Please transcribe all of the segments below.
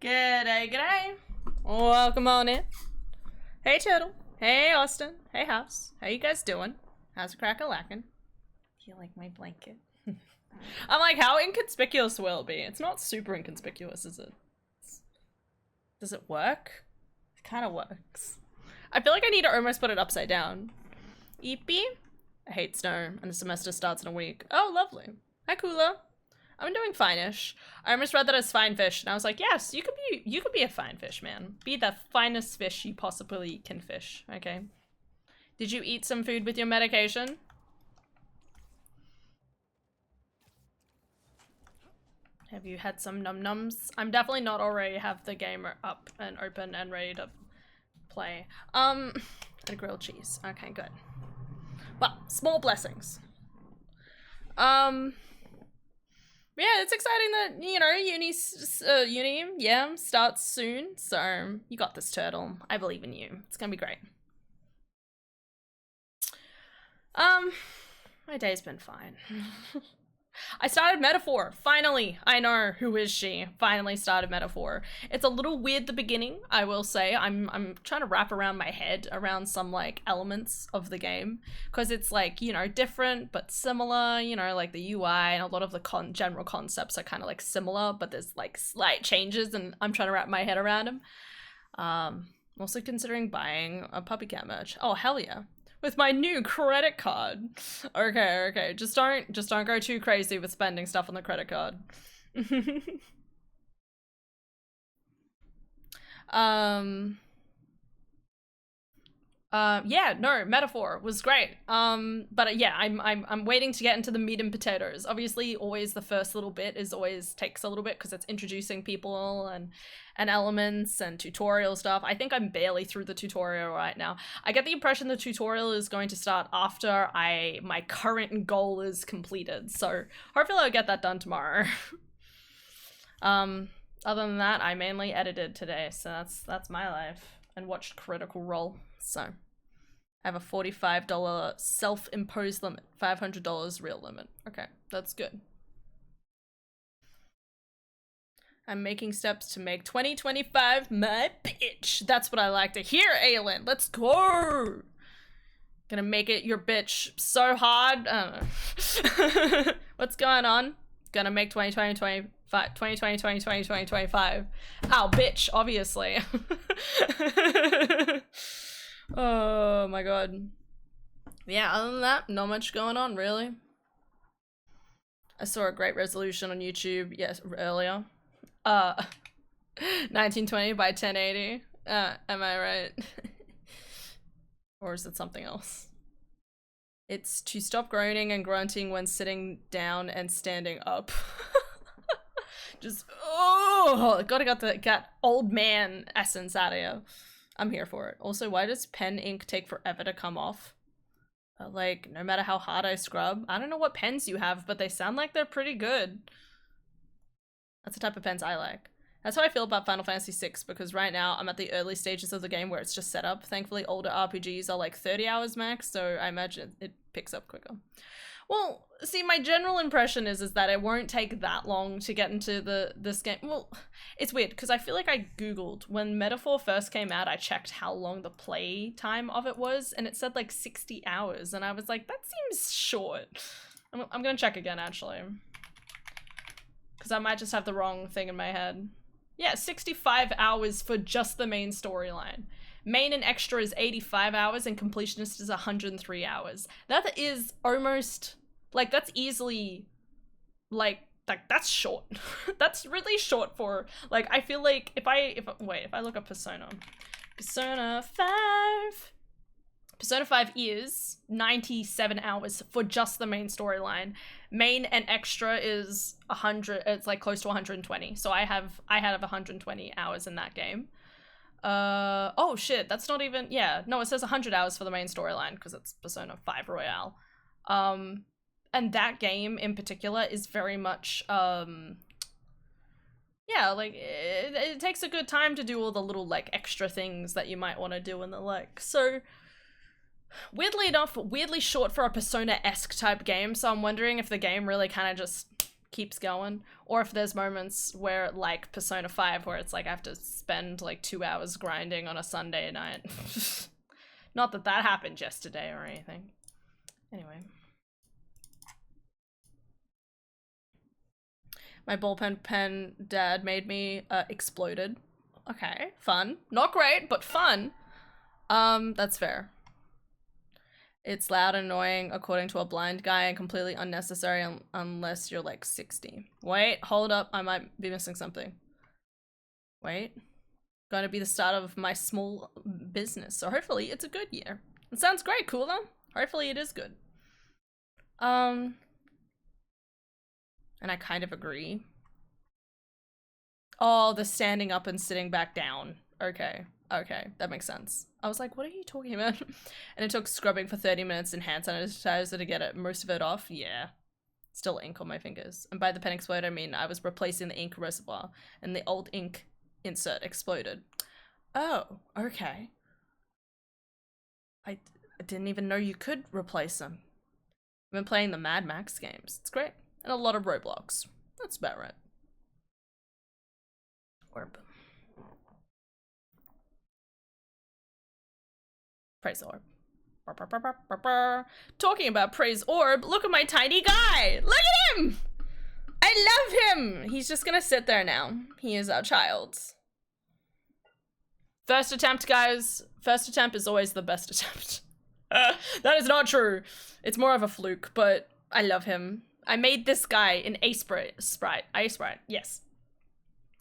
G'day, g'day. Welcome on in. Hey Turtle. Hey Austin. Hey House. How you guys doing? How's the crack-a-lackin'? You like my blanket? I'm like, how inconspicuous will it be? It's not super inconspicuous, is it? Does it work? It kind of works. I feel like I need to almost put it upside down. Eepy? I hate snow, and the semester starts in a week. Oh, lovely. Hi, Kula. I'm doing fine-ish. I almost read that as fine fish, and I was like, yes, you could be a fine fish, man. Be the finest fish you possibly can fish, okay? Did you eat some food with your medication? Have you had some num-nums? I'm definitely not already have the game up and open and ready to play. And grilled cheese. Okay, good. Well, small blessings. Yeah, it's exciting that, you know, uni, yeah, starts soon. So, you got this, Turtle. I believe in you. It's gonna be great. My day's been fine. I started Metaphor, finally. I know, who is she? Finally started Metaphor. It's a little weird the beginning, I will say. I'm trying to wrap around my head around some like elements of the game, because it's like, you know, different but similar, you know, like the UI and a lot of the general concepts are kind of like similar, but there's like slight changes and I'm trying to wrap my head around them. I'm also considering buying a puppy cat merch. Oh, hell yeah. With my new credit card. Okay. Just don't go too crazy with spending stuff on the credit card. Yeah, no, Metaphor was great. But yeah, I'm waiting to get into the meat and potatoes. Obviously, always the first little bit takes a little bit because it's introducing people and elements and tutorial stuff. I think I'm barely through the tutorial right now. I get the impression the tutorial is going to start after my current goal is completed. So hopefully I'll get that done tomorrow. Other than that, I mainly edited today, so that's my life, and watched Critical Role. So I have a $45 self-imposed limit, $500 real limit. Okay, that's good. I'm making steps to make 2025 my bitch. That's what I like to hear, Aelin. Let's go. Gonna make it your bitch so hard. I don't know. What's going on? Gonna make 2020, 2025. Ow, bitch, obviously. Oh my god. Yeah, other than that, not much going on, really. I saw a great resolution on YouTube, yes, earlier. 1920 by 1080. Am I right? Or is it something else? It's to stop groaning and grunting when sitting down and standing up. Just, oh, gotta get that old man essence out of you. I'm here for it. Also, why does pen ink take forever to come off? Like, no matter how hard I scrub. I don't know what pens you have, but they sound like they're pretty good. That's the type of pens I like. That's how I feel about Final Fantasy VI, because right now I'm at the early stages of the game where it's just set up. Thankfully, older RPGs are like 30 hours max, so I imagine it picks up quicker. Well, see, my general impression is that it won't take that long to get into this game. Well, it's weird, because I feel like I googled, when Metaphor first came out, I checked how long the play time of it was, and it said like 60 hours, and I was like, that seems short. I'm gonna check again, actually. Because I might just have the wrong thing in my head. Yeah, 65 hours for just the main storyline. Main and extra is 85 hours and completionist is 103 hours. That is almost, like, that's easily, like that's short. That's really short for, like, I feel like if I look up Persona 5 is 97 hours for just the main storyline. Main and extra is 100, it's like close to 120. So I had 120 hours in that game. Oh shit, that's not even, yeah, no, it says 100 hours for the main storyline because it's Persona 5 Royale. And that game in particular is very much, yeah, like, it takes a good time to do all the little, like, extra things that you might want to do and the like. So, weirdly enough, weirdly short for a Persona-esque type game, so I'm wondering if the game really kind of just keeps going, or if there's moments where, like Persona 5, where it's like I have to spend like 2 hours grinding on a Sunday night. Not that that happened yesterday or anything. Anyway. My ballpen pen dad made me exploded. Okay, fun. Not great, but fun. That's fair. It's loud and annoying according to a blind guy and completely unnecessary unless you're like 60. Wait, hold up. I might be missing something. Wait. Going to be the start of my small business, so hopefully it's a good year. It sounds great, Cooler. Hopefully it is good. And I kind of agree. Oh, the standing up and sitting back down. Okay, okay, that makes sense. I was like, what are you talking about? And it took scrubbing for 30 minutes and hand sanitizer to get most of it off. Yeah. Still ink on my fingers. And by the pen explode, I mean I was replacing the ink reservoir and the old ink insert exploded. Oh, okay. I didn't even know you could replace them. I've been playing the Mad Max games. It's great. And a lot of Roblox. That's about right. Orb. Praise Orb. Talking about Praise Orb, look at my tiny guy! Look at him! I love him! He's just gonna sit there now. He is our child. First attempt, guys. First attempt is always the best attempt. That is not true. It's more of a fluke, but I love him. I made this guy in A-Sprite. A-Sprite, yes.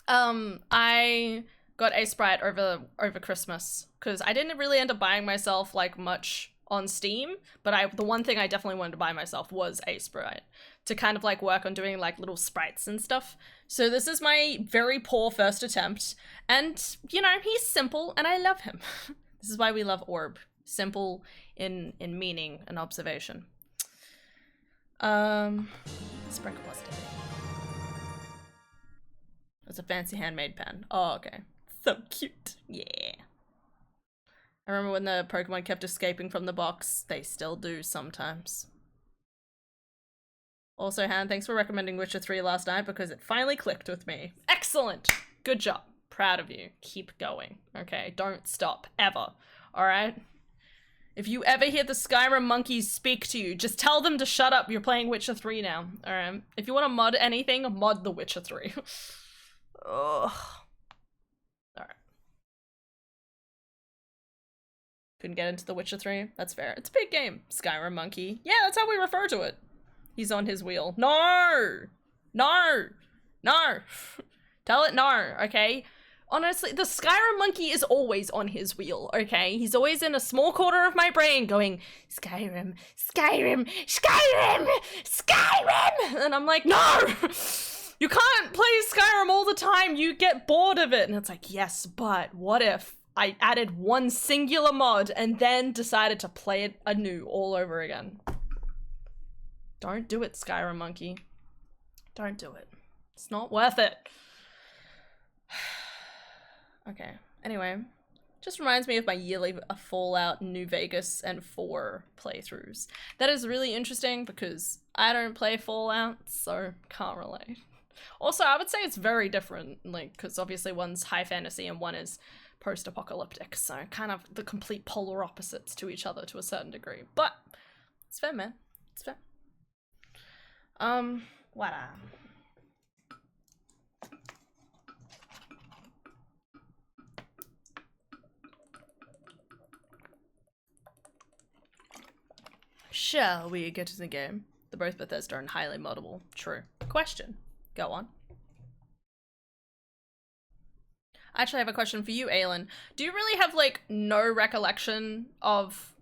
I got A-Sprite over Christmas because I didn't really end up buying myself like much on Steam, but the one thing I definitely wanted to buy myself was A-Sprite to kind of like work on doing like little sprites and stuff. So this is my very poor first attempt, and you know, he's simple and I love him. This is why we love Orb. Simple in meaning and observation. Sprinkle positivity. It's a fancy handmade pen. Oh, okay. So cute. Yeah. I remember when the Pokemon kept escaping from the box. They still do sometimes. Also, Han, thanks for recommending Witcher 3 last night because it finally clicked with me. Excellent! Good job. Proud of you. Keep going. Okay, don't stop. Ever. Alright? If you ever hear the Skyrim monkeys speak to you, just tell them to shut up. You're playing Witcher 3 now. Alright? If you want to mod anything, mod the Witcher 3. Ugh. Alright. Couldn't get into the Witcher 3? That's fair. It's a big game. Skyrim monkey. Yeah, that's how we refer to it. He's on his wheel. No! No! No! Tell it no, okay? Honestly, the Skyrim monkey is always on his wheel, okay? He's always in a small corner of my brain going, Skyrim, Skyrim, Skyrim, Skyrim! And I'm like, no! You can't play Skyrim all the time, you get bored of it. And it's like, yes, but what if I added one singular mod and then decided to play it anew all over again? Don't do it, Skyrim monkey. Don't do it. It's not worth it. Okay, anyway. Just reminds me of my yearly Fallout, New Vegas, and 4 playthroughs. That is really interesting because I don't play Fallout, so can't relate. Also, I would say it's very different, like, because obviously one's high fantasy and one is post-apocalyptic, so kind of the complete polar opposites to each other to a certain degree. But it's fair, man. It's fair. What? Shall we get to the game? They're both Bethesda and highly moddable. True. Question. Go on. I actually have a question for you, Aelin. Do you really have, like, no recollection of,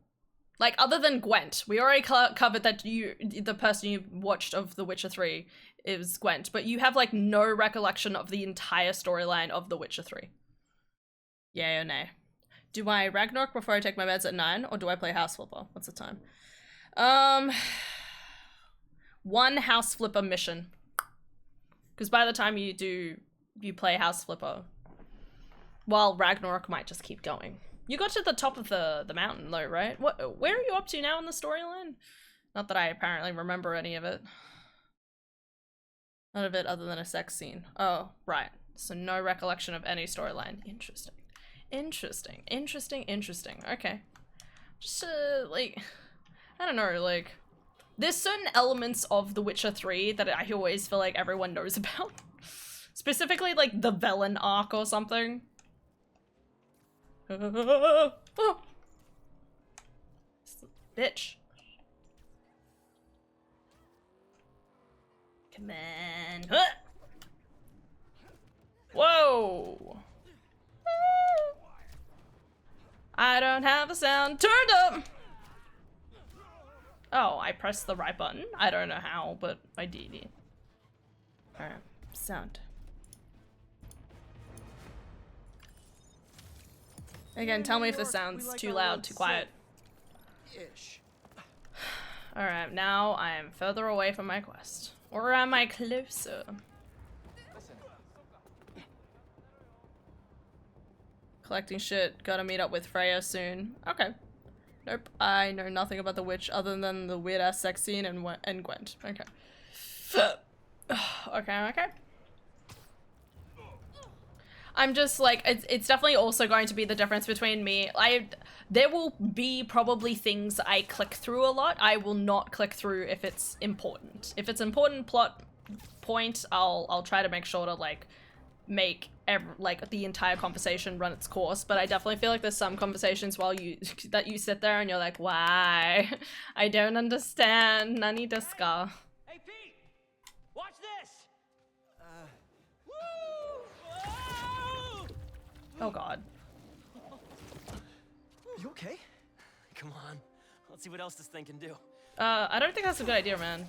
like, other than Gwent? We already covered that the person you watched of The Witcher 3 is Gwent, but you have, like, no recollection of the entire storyline of The Witcher 3? Yay or nay? Do I Ragnarok before I take my meds at 9, or do I play House Flipper? What's the time? One House Flipper mission. Because by the time you play House Flipper, well, Ragnarok might just keep going. You got to the top of the mountain though, right? Where are you up to now in the storyline? Not that I apparently remember any of it. None of it other than a sex scene. Oh, right. So no recollection of any storyline. Interesting. Interesting. Interesting. Interesting. Okay. Just, like, I don't know, like, there's certain elements of The Witcher 3 that I always feel like everyone knows about. Specifically, like, the Velen arc or something. Oh. Bitch. Come on. Huh. Whoa. I don't have the sound turned up. Oh, I pressed the right button. I don't know how, but I did. Alright, sound. Again, tell me if this sounds too loud, too quiet. Alright, now I am further away from my quest. Or am I closer? Collecting shit, gotta meet up with Freya soon. Okay. Nope, I know nothing about the witch other than the weird ass sex scene and Gwent. Okay. Okay. I'm just like, it's definitely also going to be the difference between me. There will be probably things I click through a lot. I will not click through if it's important. If it's important plot point, I'll try to make sure to like make the entire conversation run its course. But I definitely feel like there's some conversations that you sit there and you're like, why? I don't understand. Nani desu ka? Hey Pete, watch this. Oh god. You okay? Come on, let's see what else this thing can do. I don't think that's a good idea, man.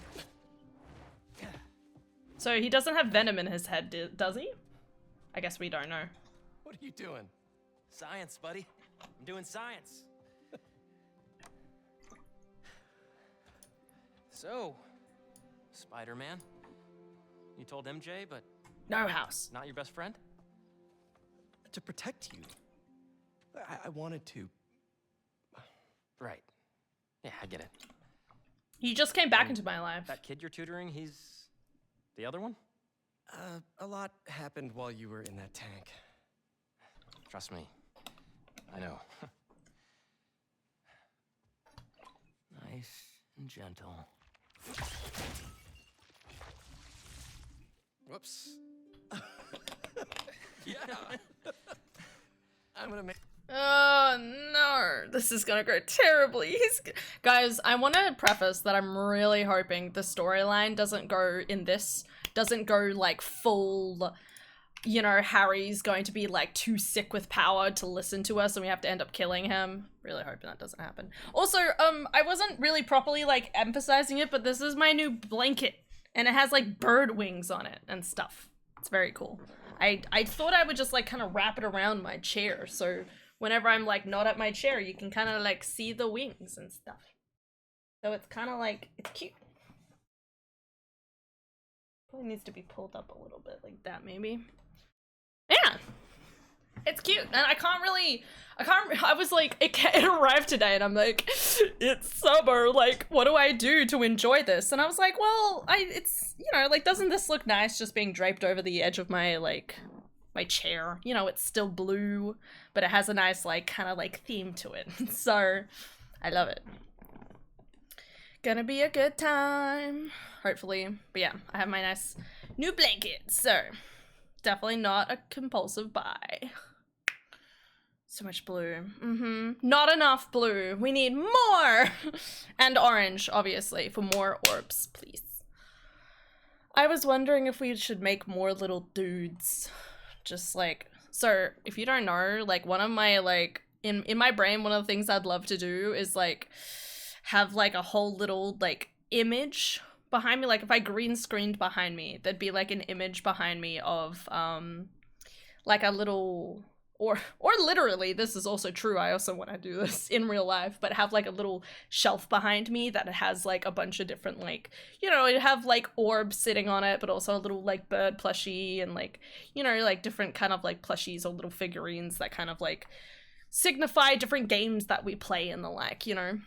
So he doesn't have venom in his head, does he? I guess we don't know. What are you doing? Science, buddy. I'm doing science. So, Spider-Man, you told MJ, but No house. not your best friend? To protect you. I wanted to. Right. Yeah, I get it. He just came back into my life. That kid you're tutoring, he's the other one? A lot happened while you were in that tank. Trust me, I know. Nice and gentle. Whoops. Yeah. I'm gonna make. Oh no, this is gonna go terribly. Guys, I want to preface that I'm really hoping the storyline doesn't go like full, you know, Harry's going to be like too sick with power to listen to us and we have to end up killing him. Really hoping that doesn't happen. Also, I wasn't really properly like emphasizing it, but this is my new blanket and it has like bird wings on it and stuff. It's very cool. I thought I would just like kind of wrap it around my chair, so whenever I'm like not at my chair, you can kind of like see the wings and stuff. So it's kind of like, it's cute. Probably needs to be pulled up a little bit like that, maybe. Yeah, it's cute, and I was like, it arrived today, and I'm like, it's summer, like, what do I do to enjoy this? And I was like, well, it's, you know, like, doesn't this look nice just being draped over the edge of my, like, my chair? You know, it's still blue, but it has a nice, like, kind of, like, theme to it. So, I love it. Gonna be a good time, hopefully. But yeah, I have my nice new blanket, so definitely not a compulsive buy. So much blue. Not enough blue. We need more! And orange, obviously, for more orbs, please. I was wondering if we should make more little dudes. Just like, so if you don't know, like one of my like, in my brain, one of the things I'd love to do is like, have like a whole little like image behind me. Like if I green screened behind me, there'd be like an image behind me of like a little, or literally, this is also true, I also want to do this in real life, but have like a little shelf behind me that has like a bunch of different like, you know, it'd have like orbs sitting on it, but also a little like bird plushie and like, you know, like different kind of like plushies or little figurines that kind of like signify different games that we play and the like, you know.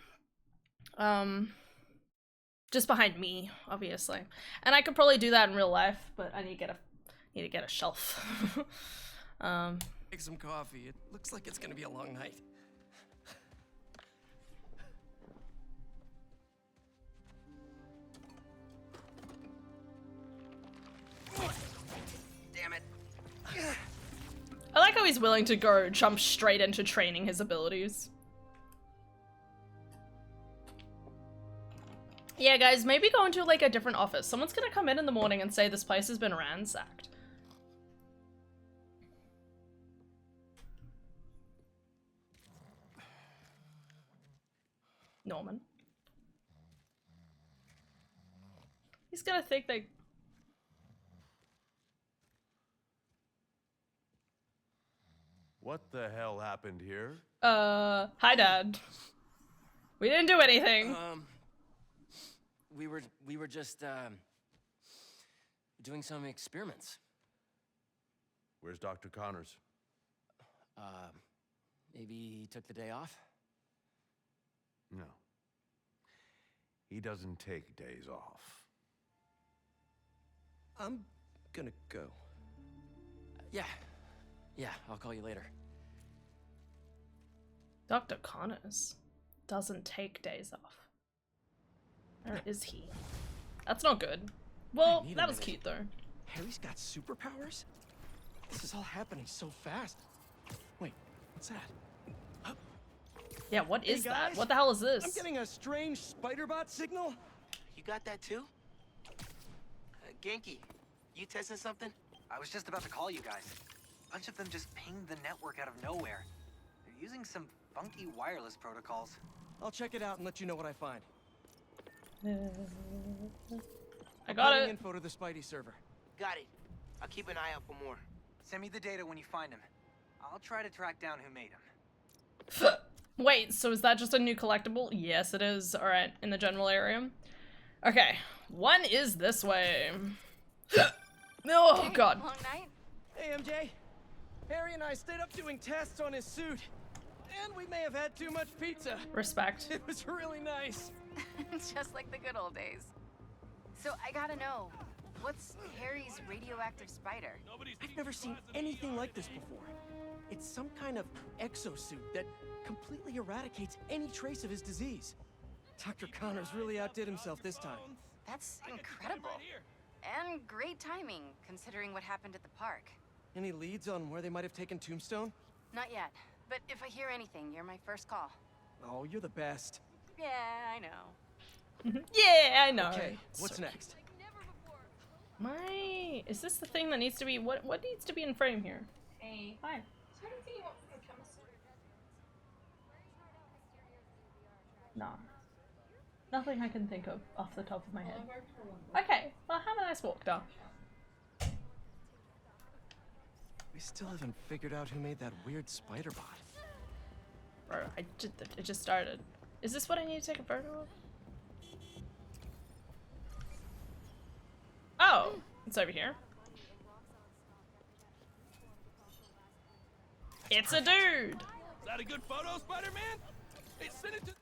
Just behind me, obviously. And I could probably do that in real life, but I need to get a shelf. Make some coffee. It looks like it's gonna be a long night. Damn it. I like how he's willing to jump straight into training his abilities. Yeah, guys, maybe go into like a different office. Someone's gonna come in the morning and say this place has been ransacked. Norman. He's gonna think they... What the hell happened here? Hi, Dad. We didn't do anything. We were just doing some experiments. Where's Dr. Connors? Maybe he took the day off? No. He doesn't take days off. I'm gonna go. Yeah, I'll call you later. Dr. Connors doesn't take days off. Where is he? That's not good. Well, Wait, that was cute though. Harry's got superpowers? This is all happening so fast. Wait, what's that? Yeah, what is that? guys, What the hell is this? I'm getting a strange spider-bot signal. You got that too? Genki, you testing something? I was just about to call you guys. A bunch of them just pinged the network out of nowhere. They're using some funky wireless protocols. I'll check it out and let you know what I find. I got Putting it. info to the Spidey server. Got it. I'll keep an eye out for more. Send me the data when you find him. I'll try to track down who made him. Wait, so is that just a new collectible? Yes, it is. Alright, in the general area. Okay, one is this way. Oh, God. Long night? Hey, MJ. Harry and I stayed up doing tests on his suit. And we may have had too much pizza. Respect. It was really nice. Just like the good old days. So I gotta know, what's Harry's radioactive spider? I've never seen anything like this before. It's some kind of exosuit that completely eradicates any trace of his disease. Dr. Connors really outdid himself this time. That's incredible. And great timing, considering what happened at the park. Any leads on where they might have taken Tombstone? Not yet, but if I hear anything, you're my first call. Oh, you're the best. Yeah, I know. Yeah, I know. Okay, what's next? Is this the thing that needs to be, what needs to be in frame here? Hey. Hi. No. Nothing I can think of off the top of my head. Okay, well have a nice walk, though. We still haven't figured out who made that weird spider bot. Bro, it just started. Is this what I need to take a photo of? Oh, it's over here. It's a dude! Is that a good photo, Spider-Man? Hey, send it to...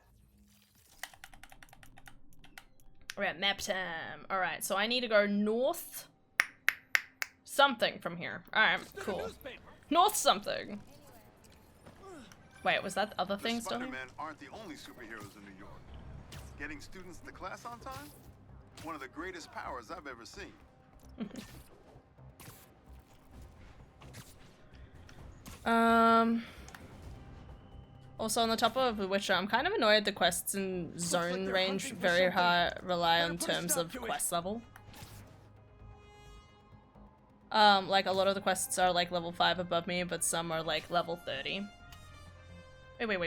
We're at map time. Alright, so I need to go north something from here. Alright, cool. North something. Wait, was that the other thing still here? Spider-Man aren't the only superheroes in New York. Getting students to class on time? One of the greatest powers I've ever seen. Also on the top of which I'm kind of annoyed the quests in zone range very high rely on terms of quest level. Like a lot of the quests are like level 5 above me, but some are like level 30. Wait.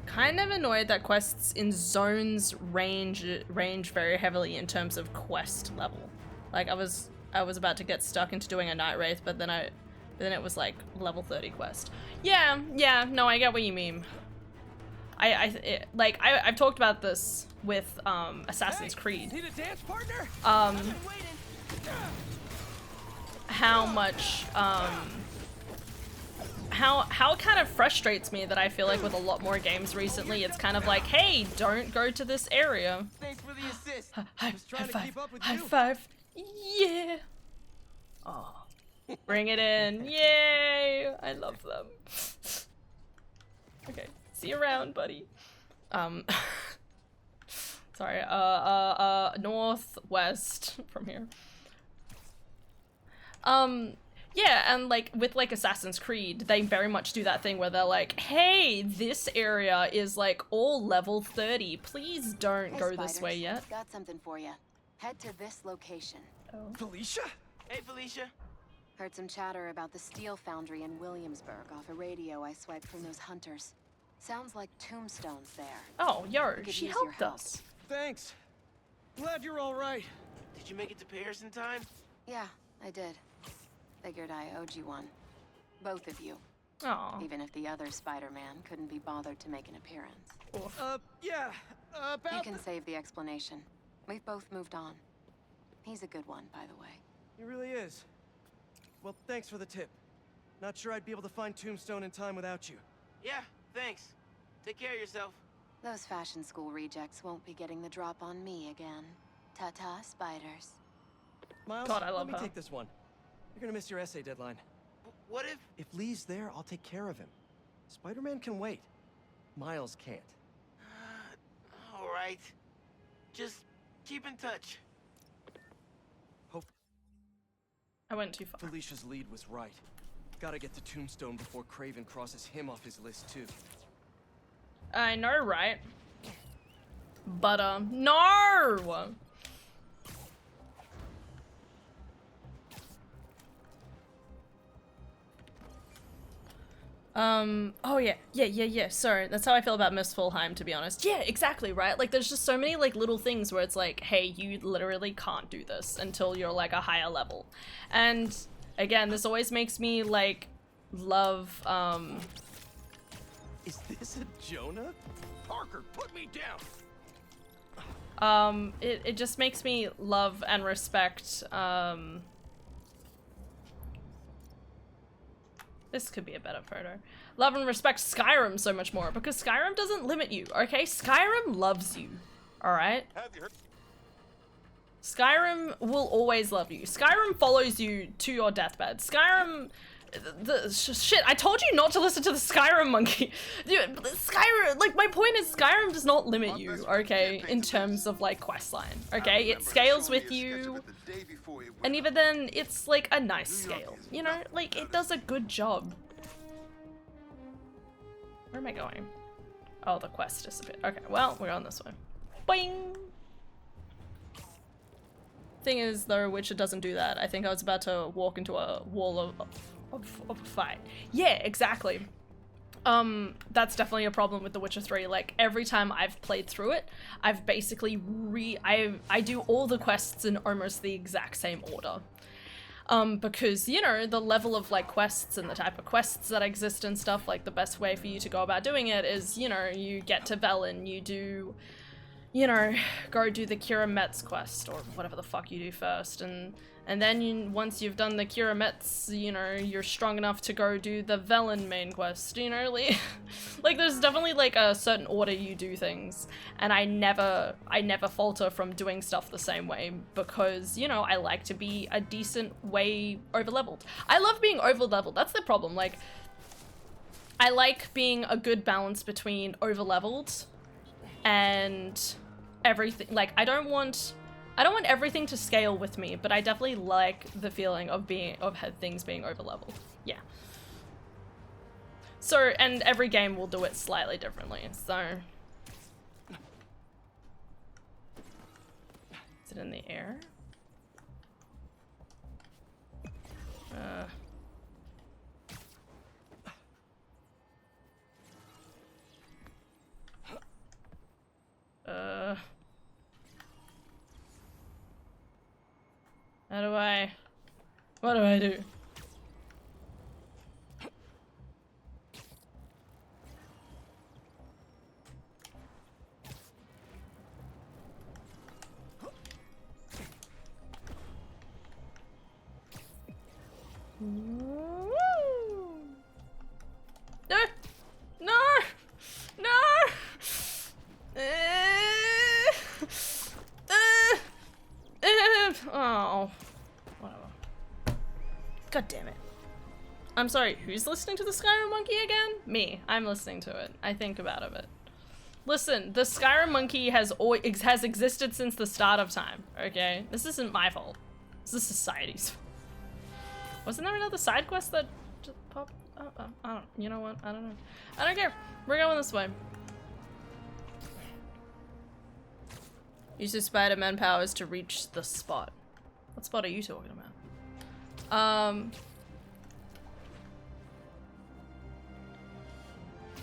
Kind of annoyed that quests in zones range very heavily in terms of quest level. Like I was about to get stuck into doing a night wraith, but then it was like level 30 quest. Yeah, no, I get what you mean. I've talked about this with Assassin's Creed. Need a dance partner? how it kind of frustrates me that I feel like with a lot more games recently, it's kind of like, hey, don't go to this area. Thanks for the assist. High Just trying to five. keep up with High you. five. Yeah. Oh, bring it in. Yay. I love them. Okay. See you around, buddy. Sorry. Northwest from here. Yeah, and like with like Assassin's Creed, they very much do that thing where they're like, hey, this area is like all level 30. Please don't Hey, go Spiders. this way yet. Got something for you. Head to this location. Felicia? Hey, Felicia. Heard some chatter about the steel foundry in Williamsburg off a radio I swiped from those hunters. Sounds like Tombstone's there. Oh, yo, could she use your helped help. us. Thanks. Glad you're all right. Did you make it to Paris in time? Yeah, I did. Figured I owed you one. Both of you. Aw. Even if the other Spider-Man couldn't be bothered to make an appearance. Yeah, about You can save the explanation. We've both moved on. He's a good one, by the way. He really is. Well, thanks for the tip. Not sure I'd be able to find Tombstone in time without you. Yeah, thanks. Take care of yourself. Those fashion school rejects won't be getting the drop on me again. Ta-ta, Spiders. Miles, God, I love let me her. take this one. You're gonna miss your essay deadline. What if... If Lee's there, I'll take care of him. Spider-Man can wait. Miles can't. All right. Just keep in touch. I went too far. Felicia's lead was right. Gotta get to Tombstone before Craven crosses him off his list too. I know, right? But, no! Oh yeah, sorry, that's how I feel about Miss Fulheim, to be honest. Yeah, exactly, right? Like, there's just so many, like, little things where it's like, hey, you literally can't do this until you're, like, a higher level. And, again, this always makes me, like, love, Is this a Jonah? Parker, put me down! it just makes me love and respect, this could be a better photo. Love and respect Skyrim so much more, because Skyrim doesn't limit you, okay? Skyrim loves you, alright? Skyrim will always love you. Skyrim follows you to your deathbed. Skyrim... shit, I told you not to listen to the Skyrim monkey. Dude, Skyrim, like, my point is Skyrim does not limit you, okay, in terms of, like, questline, okay? It scales with you, and even then, it's, like, a nice scale, you know? Like, it does a good job. Where am I going? Oh, the quest disappeared. Okay, well, we're on this way. Boing! Thing is, though, Witcher doesn't do that. I think I was about to walk into a wall of a fight. Yeah, exactly. That's definitely a problem with The Witcher 3. Like, every time I've played through it, I've basically I do all the quests in almost the exact same order. Because, you know, the level of, like, quests and the type of quests that exist and stuff, like, the best way for you to go about doing it is, you know, you get to Velen, you do, you know, go do the Kira Metz quest, or whatever the fuck you do first, and then once you've done the Kira Metz, you know, you're strong enough to go do the Velen main quest, you know, like there's definitely, like, a certain order you do things, and I never falter from doing stuff the same way, because, you know, I like to be a decent way over-leveled. I love being over-leveled, that's the problem, like, I like being a good balance between over-leveled and everything. Like, I don't want everything to scale with me, but I definitely like the feeling of things being over leveled. Yeah. So, and every game will do it slightly differently. So, is it in the air? What do I do? God damn it. I'm sorry, who's listening to the Skyrim Monkey again? Me. I'm listening to it. I think about it. Listen, the Skyrim Monkey has existed since the start of time, okay? This isn't my fault. This is society's fault. Wasn't there another side quest that just popped up? I don't, you know what? I don't know. I don't care. We're going this way. Use your Spider-Man powers to reach the spot. What spot are you talking about?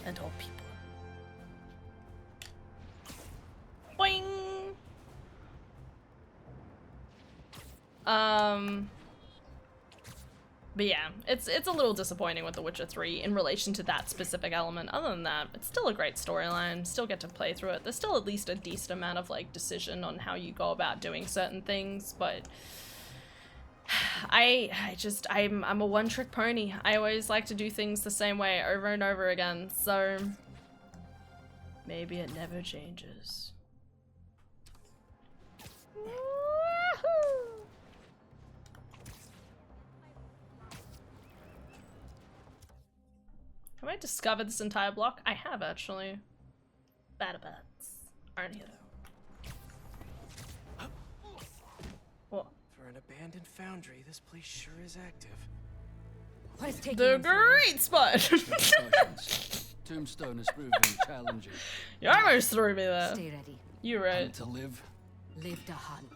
And all people. Boing! But yeah, it's a little disappointing with The Witcher 3 in relation to that specific element. Other than that, it's still a great storyline, still get to play through it. There's still at least a decent amount of like decision on how you go about doing certain things, but I'm a one-trick pony. I always like to do things the same way over and over again, so maybe it never changes. Woohoo! Have I discovered this entire block? I have, actually. Bad bats aren't here, though. What? For an abandoned foundry, this place sure is active. What is taking The them so long? great spot! Tombstone has proven challenging. You almost threw me there. Stay ready. You're right. Hunt to live. Live to hunt.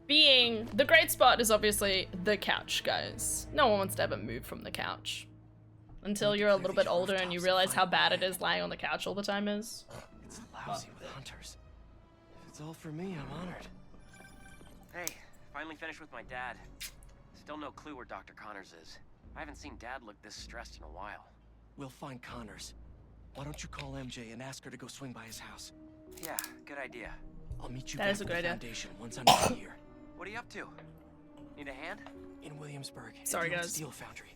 Being the great spot is obviously the couch, guys. No one wants to ever move from the couch. Until you're a little bit older and you realize how bad it is lying on the couch all the time is. It's lousy with hunters. If it's all for me, I'm honored. Hey, finally finished with my dad. Still no clue where Dr. Connors is. I haven't seen Dad look this stressed in a while. We'll find Connors. Why don't you call MJ and ask her to go swing by his house? Yeah, good idea. I'll meet you That back is a at good the idea. foundation once I'm done here. What are you up to? Need a hand? In Williamsburg. at Sorry, the old guys. Steel foundry.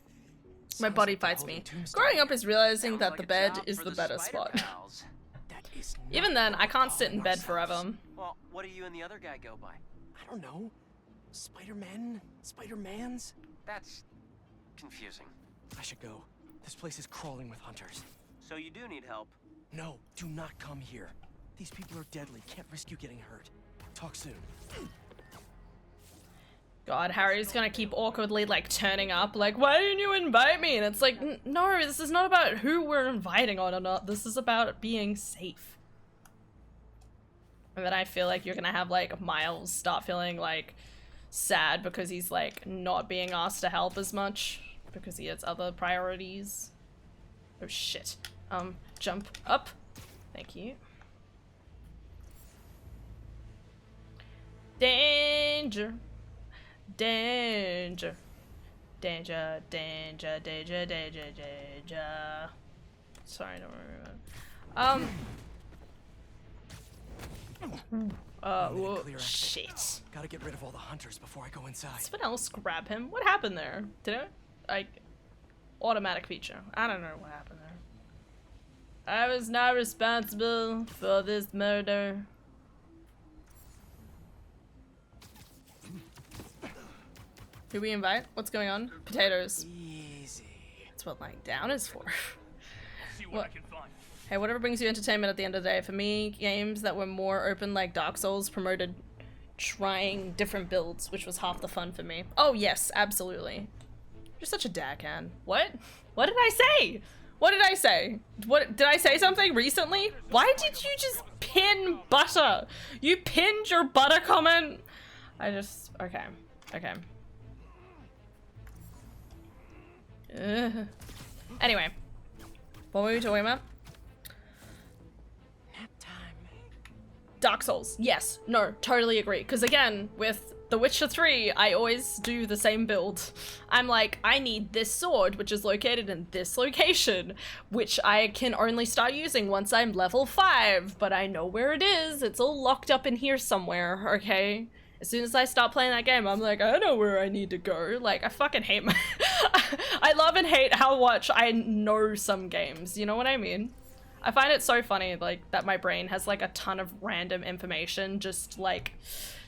My Sounds body like they're fights holding me. Tombstone. Growing up is realizing Sounds that like the a bed job is for the better Spider spot. Pals. That is not Even then, I can't what sit in we're bed calling forever. ourselves. Well, what do you and the other guy go by? I don't know. Spider-Men? Spider-Mans? That's confusing. I should go. This place is crawling with hunters. So you do need help. No, do not come here. These people are deadly. Can't risk you getting hurt. Talk soon. God, Harry's gonna keep awkwardly like turning up like, why didn't you invite me? And it's like, no, this is not about who we're inviting on or not. This is about being safe. And then I feel like you're gonna have like Miles start feeling like sad because he's like not being asked to help as much because he has other priorities. Oh shit. Jump up. Thank you. Danger. Danger. Danger, danger, danger, danger, danger. Sorry, don't remember. Whoa, Clear exit. shit. Gotta get rid of all the hunters before I go inside. Someone else grab him. What happened there? Did it? Like, automatic feature. I don't know what happened there. I was not responsible for this murder. Who we invite? What's going on? Potatoes. Easy. That's what lying down is for. What? Hey, whatever brings you entertainment at the end of the day. For me, games that were more open like Dark Souls promoted trying different builds, which was half the fun for me. Oh yes, absolutely. You're such a dackhand. What? What did I say? What did I say? What did I say something recently? Why did you just pin butter? You pinned your butter comment? Okay. Okay. Anyway, what were we talking about? Nap time. Dark Souls. Yes. No, totally agree. Because again, with The Witcher 3, I always do the same build. I'm like, I need this sword, which is located in this location, which I can only start using once I'm level 5, but I know where it is. It's all locked up in here somewhere, okay? As soon as I start playing that game, I'm like, I know where I need to go. Like, I fucking hate my... I love and hate how much I know some games, you know what I mean? I find it so funny, like, that my brain has, like, a ton of random information just, like,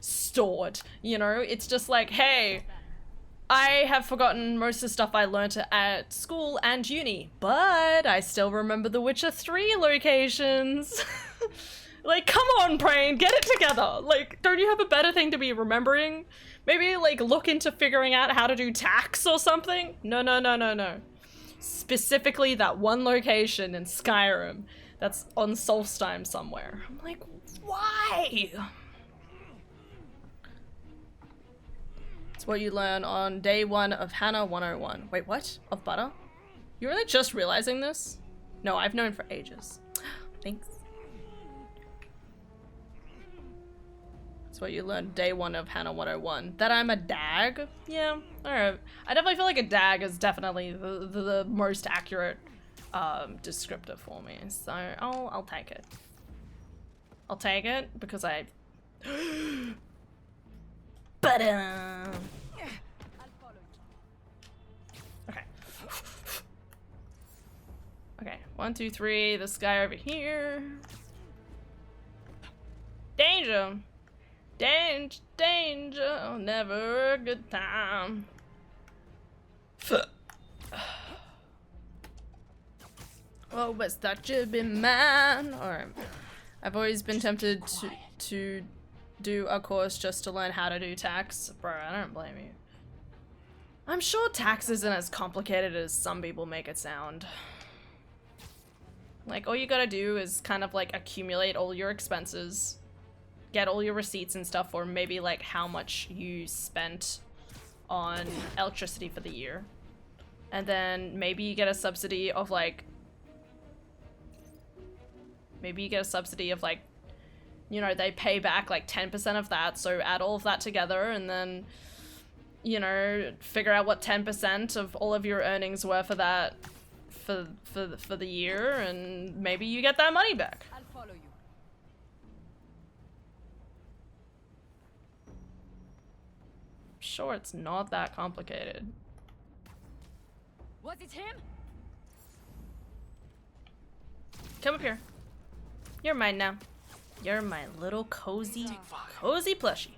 stored, you know? It's just like, hey, I have forgotten most of the stuff I learnt at school and uni, but I still remember the Witcher 3 locations. Like, come on, Brain, get it together. Like, don't you have a better thing to be remembering? Maybe, like, look into figuring out how to do tax or something? No, no, no, no, no. Specifically that one location in Skyrim that's on Solstheim somewhere. I'm like, why? It's what you learn on day 1 of Hannah 101. Wait, what? Of butter? You're really just realizing this? No, I've known for ages. Thanks. It's what you learn day 1 of Hannah 101. That I'm a dag? Yeah, alright. I definitely feel like a dag is definitely the most accurate descriptor for me. So I'll take it. I'll take it because I but okay. Okay, 1, 2, 3, this guy over here. Danger! Danger, danger, never a good time. Oh, but that should be mine. Alright. I've always been tempted to do a course just to learn how to do tax. Bro, I don't blame you. I'm sure tax isn't as complicated as some people make it sound. Like, all you gotta do is kind of like accumulate all your expenses, get all your receipts and stuff, or maybe like how much you spent on electricity for the year. And then maybe you get a subsidy of like, you know, they pay back like 10% of that, so add all of that together and then, you know, figure out what 10% of all of your earnings were for that, for the year, and maybe you get that money back. I'll follow you. Sure, it's not that complicated. Was it him? Come up here. You're mine now. You're my little cozy plushie.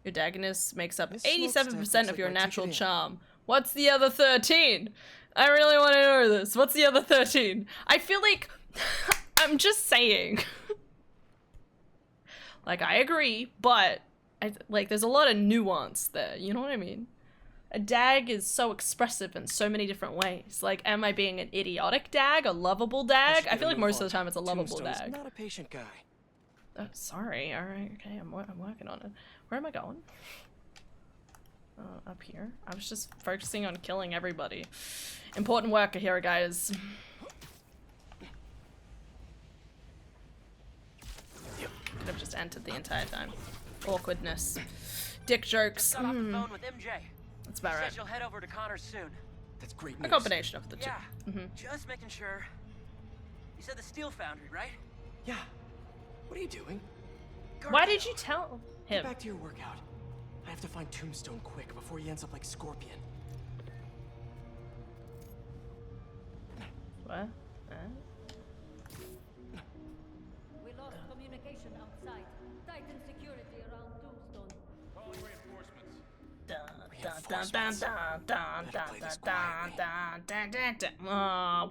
Your daggerness makes up 87% of your natural charm. What's the other 13? I really want to know this. What's the other 13? I feel like I'm just saying. Like, I agree, but like there's a lot of nuance there, you know what I mean? A dag is so expressive in so many different ways. Like, am I being an idiotic dag? A lovable dag? I feel like most of the time it's a lovable dag. Not a patient guy. Oh, sorry. Alright, okay, I'm working on it. Where am I going? Up here. I was just focusing on killing everybody. Important work here, guys. Could have just entered the entire time. Awkwardness. Dick jokes. Got off the phone with MJ. That's about right. Said she'll head over to Connors soon. That's great A news. combination of the two. Yeah. Just making sure. You said the steel foundry, right? Yeah. What are you doing? Why did you tell Get him? back to your workout. I have to find Tombstone quick before he ends up like Scorpion. What? We lost communication outside. Tighten security around Tombstone. Calling reinforcements.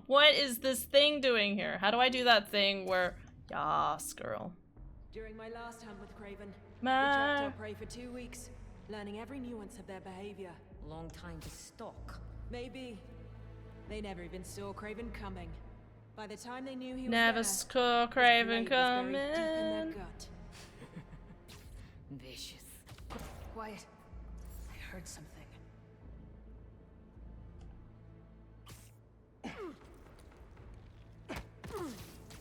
What is this thing doing here? How do I do that thing where... Yas, girl. During my last hunt with Craven, we Ma. tracked our prey for 2 weeks, learning every nuance of their behavior. Long time to stalk. Maybe they never even saw Craven coming. By the time they knew he was Never there, saw his Craven blade was buried coming. deep in their gut. Vicious. Quiet. I heard something.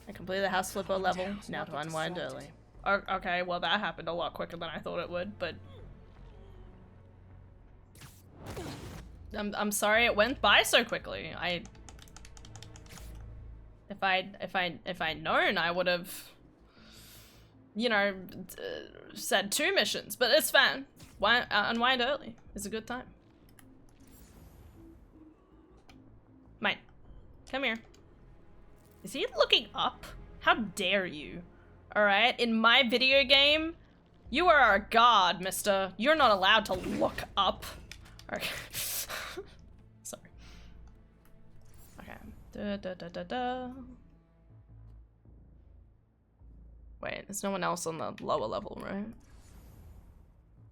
I completed the house flipper level. Now to unwind early. Okay, well that happened a lot quicker than I thought it would, but... I'm sorry it went by so quickly. If I'd known, I would have, you know, said 2 missions, but it's fine. Unwind early is a good time. Mate, come here. Is he looking up? How dare you? Alright, in my video game, You are a god, mister. You're not allowed to look up. Okay. Sorry. Okay. Da, da, da, da, da. Wait, there's no one else on the lower level, right?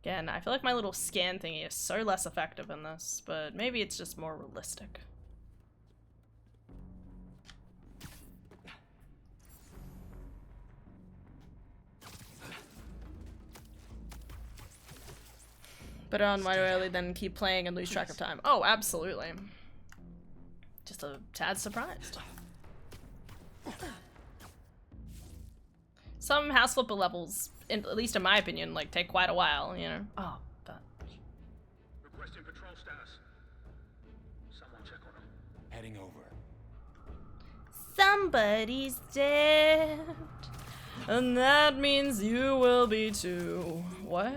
Again, I feel like my little scan thingy is so less effective in this, but maybe it's just more realistic. Put it on right early, then keep playing and lose track of time. Oh, absolutely. Just a tad surprised. Some house flipper levels, at least in my opinion, like take quite a while, you know. Oh, but Requesting patrol status. Someone check on him. Heading over. somebody's dead, and that means you will be too. What?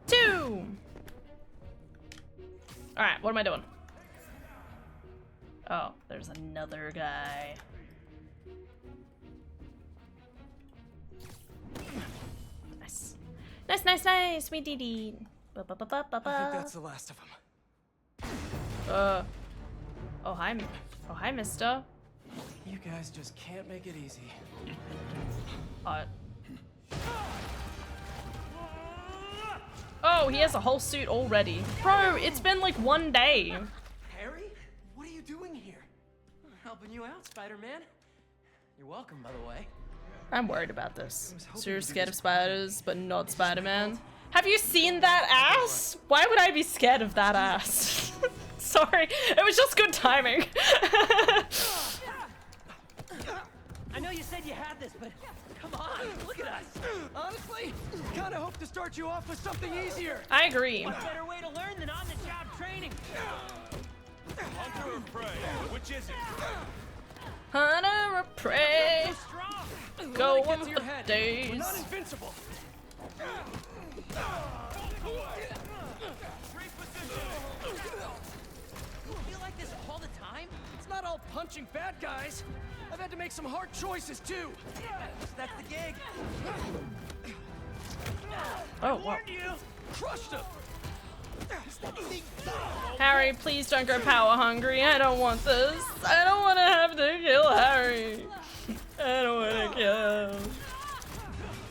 2. Alright, what am I doing? Oh, there's another guy. Nice. Nice, nice, nice. We did it. I think that's the last of them. Oh hi, mister. You guys just can't make it easy. Oh, he has a whole suit already. Bro, it's been like 1 day. Harry? What are you doing here? Helping you out, Spider-Man. You're welcome, by the way. I'm worried about this. So you're scared of spiders, but not Spider-Man? Have you seen that ass? Why would I be scared of that ass? Sorry, it was just good timing. I know you said you had this, but come on, look at us. Honestly, kinda hope to start you off with something easier. I agree. What better way to learn than on-the-job training? Hunter or prey? Which is it? Hunter or prey? Go on with the days. We're not invincible. You like this all the time? It's not all punching bad guys. I've had to make some hard choices too. That's the gig. Oh, wow. You crushed him. Harry, please don't go power hungry. I don't want this. I don't want to have to kill Harry. I don't want to kill him.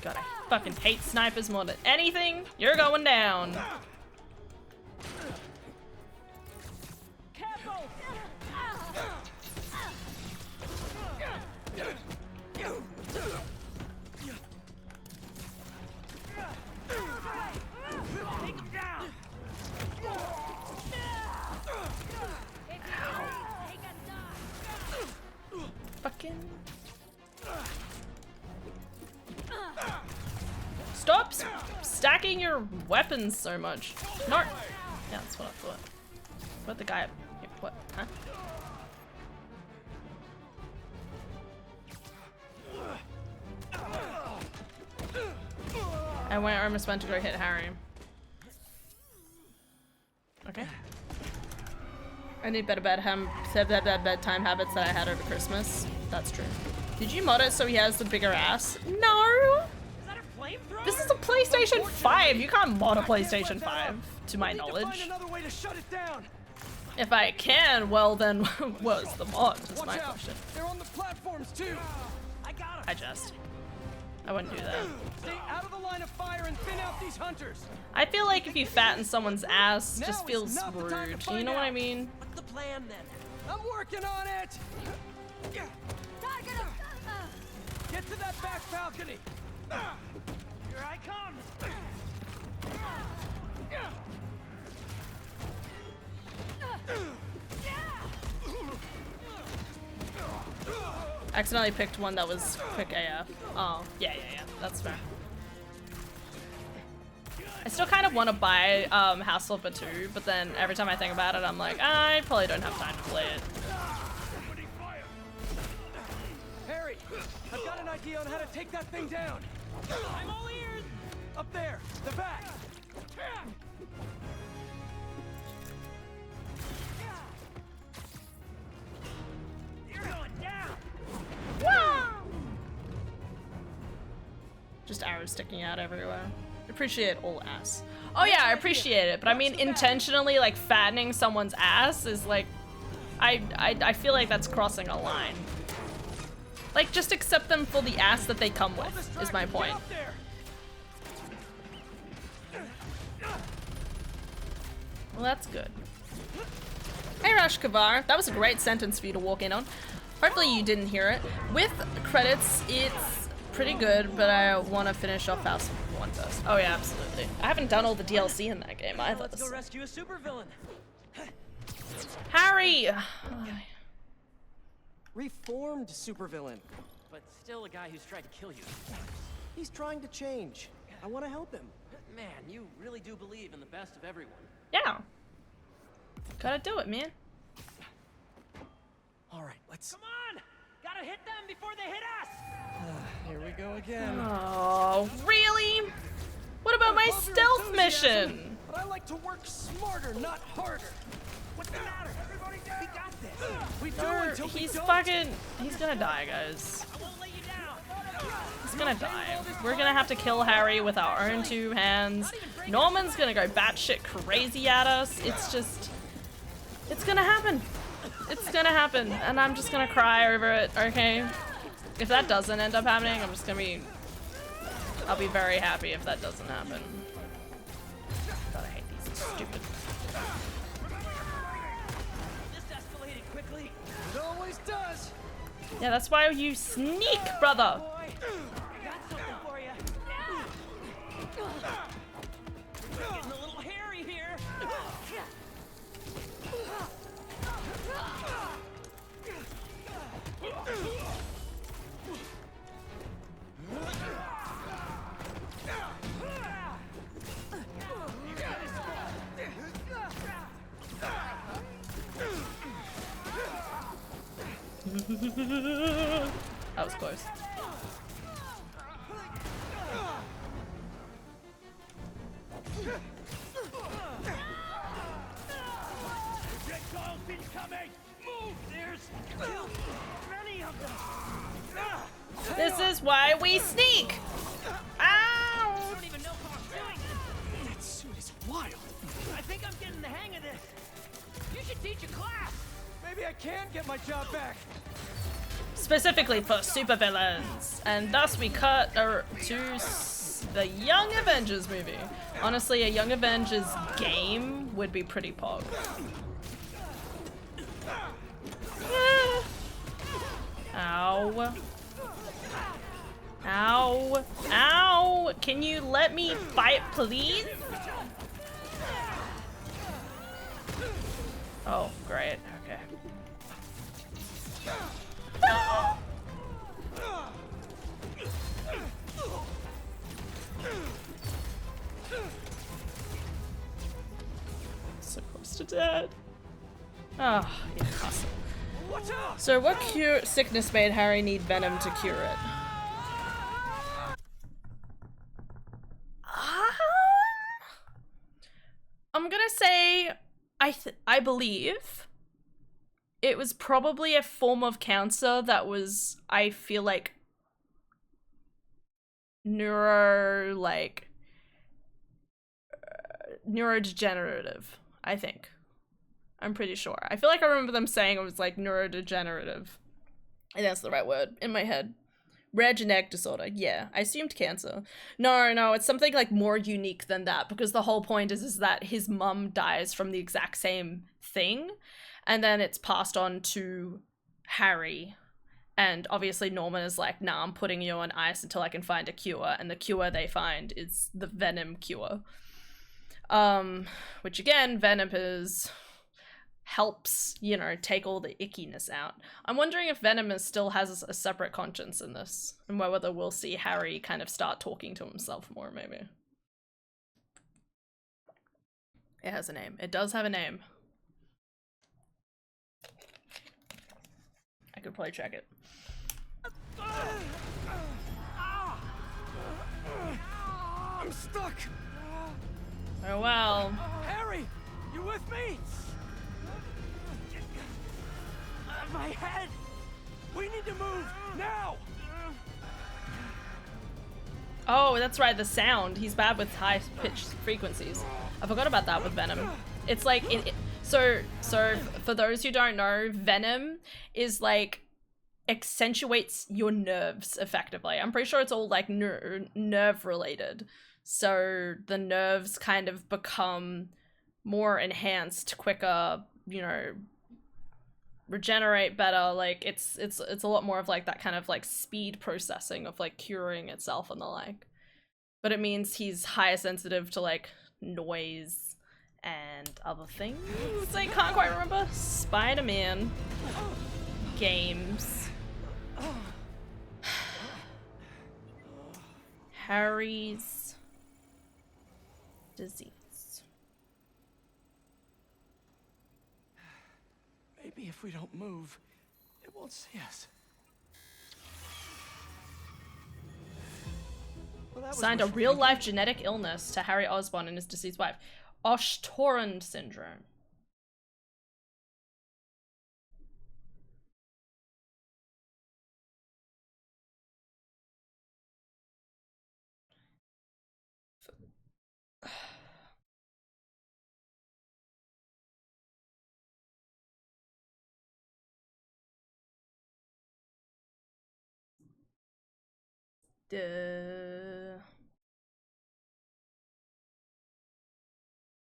God, I fucking hate snipers more than anything. You're going down. Fucking stop stacking your weapons so much. No. Yeah, that's what I thought. What the guy? What? Huh? I almost went to go hit Harry. Okay. I need better bedtime habits that I had over Christmas. That's true. Did you mod it so he has the bigger ass? No! This is a PlayStation 5! You can't mod a PlayStation 5, to my knowledge. If I can, well then, what's the mod? Is my question. They're on the platforms too. I got him. I jest. I wouldn't do that. Stay out of the line of fire and thin out these hunters. I feel like if you fatten someone's ass, just feels rude. You know what I mean? What's the plan then? I'm working on it. Target him! Get to that back balcony. Here I come. Accidentally picked one that was quick AF. Oh, yeah, that's fair. I still kind of want to buy House Flipper 2, but then every time I think about it, I'm like, I probably don't have time to play it. Harry, I've got an idea on how to take that thing down. I'm all ears. Up there, the back. You're going down. Wow! Just arrows sticking out everywhere. Appreciate all ass. Oh yeah, I appreciate it, but I mean intentionally like fattening someone's ass is like, I feel like that's crossing a line. Like, just accept them for the ass that they come with, is my point. Well, that's good. Hey Rash Kavar, that was a great sentence for you to walk in on. Hopefully you didn't hear it. With credits, it's pretty good, but I want to finish off House 1 first. Oh yeah, absolutely. I haven't done all the DLC in that game either. Let's go rescue a supervillain. Harry! Reformed supervillain, but still a guy who's tried to kill you. He's trying to change. I want to help him. Man, you really do believe in the best of everyone. Yeah. Gotta do it, man. All right, let's... Come on! Gotta hit them before they hit us! Here we go again. Oh, really? What about my stealth mission? But I like to work smarter, not harder. What's the matter? Everybody down. We got this. We do until we He's don't. fucking... He's gonna die, guys. I won't let you down! He's gonna die. We're gonna have to kill Harry with our own 2 hands. Norman's gonna go batshit crazy at us. It's just... It's gonna happen. It's gonna happen. And I'm just gonna cry over it, okay? If that doesn't end up happening, I'm just gonna be... I'll be very happy if that doesn't happen. God, I hate these stupid... This escalated quickly. It always does. Yeah, that's why you sneak, brother! Boy, I got something for you. We're getting a little hairy here. That was close. Projectiles incoming! Move! There's too many of them! This is why we sneak! Ow! I don't even know how I'm doing this! That suit is wild. I think I'm getting the hang of this! You should teach a class! Maybe I can get my job back. Specifically for supervillains. And thus we cut to the Young Avengers movie. Honestly, a Young Avengers game would be pretty pog. Ow. Ow. Ow. Can you let me fight, please? Oh, great. Okay. No! So close to dead. Oh, yeah, awesome. So what sickness made Harry need Venom to cure it? I'm gonna say I believe it was probably a form of cancer that was, I feel like, neurodegenerative, I think. I'm pretty sure. I feel like I remember them saying it was like neurodegenerative. I think that's the right word in my head. Rare genetic disorder. Yeah, I assumed cancer. No, it's something like more unique than that, because the whole point is that his mum dies from the exact same thing, and then it's passed on to Harry. And obviously Norman is like, nah, I'm putting you on ice until I can find a cure, and the cure they find is the Venom cure. Which again, Venom helps, you know, take all the ickiness out. I'm wondering if Venom still has a separate conscience in this, and whether we'll see Harry kind of start talking to himself more, maybe. It has a name. It does have a name. I could probably check it. I'm stuck. Oh well. Harry, you with me? My head! We need to move now. Oh, that's right, the sound. He's bad with high pitched frequencies. I forgot about that with Venom. It's like, so for those who don't know, Venom is like, accentuates your nerves effectively. I'm pretty sure it's all like nerve related. So the nerves kind of become more enhanced, quicker, you know, regenerate better. Like it's a lot more of like that kind of like speed processing of like curing itself and the like. But it means he's higher sensitive to like noise and other things. I can't quite remember. Spider-Man games. Harry's disease. Maybe if we don't move, it won't see us. Well, that was Signed a wishful real-life thinking. genetic illness to Harry Osborn and his deceased wife. Osh-Torrent syndrome.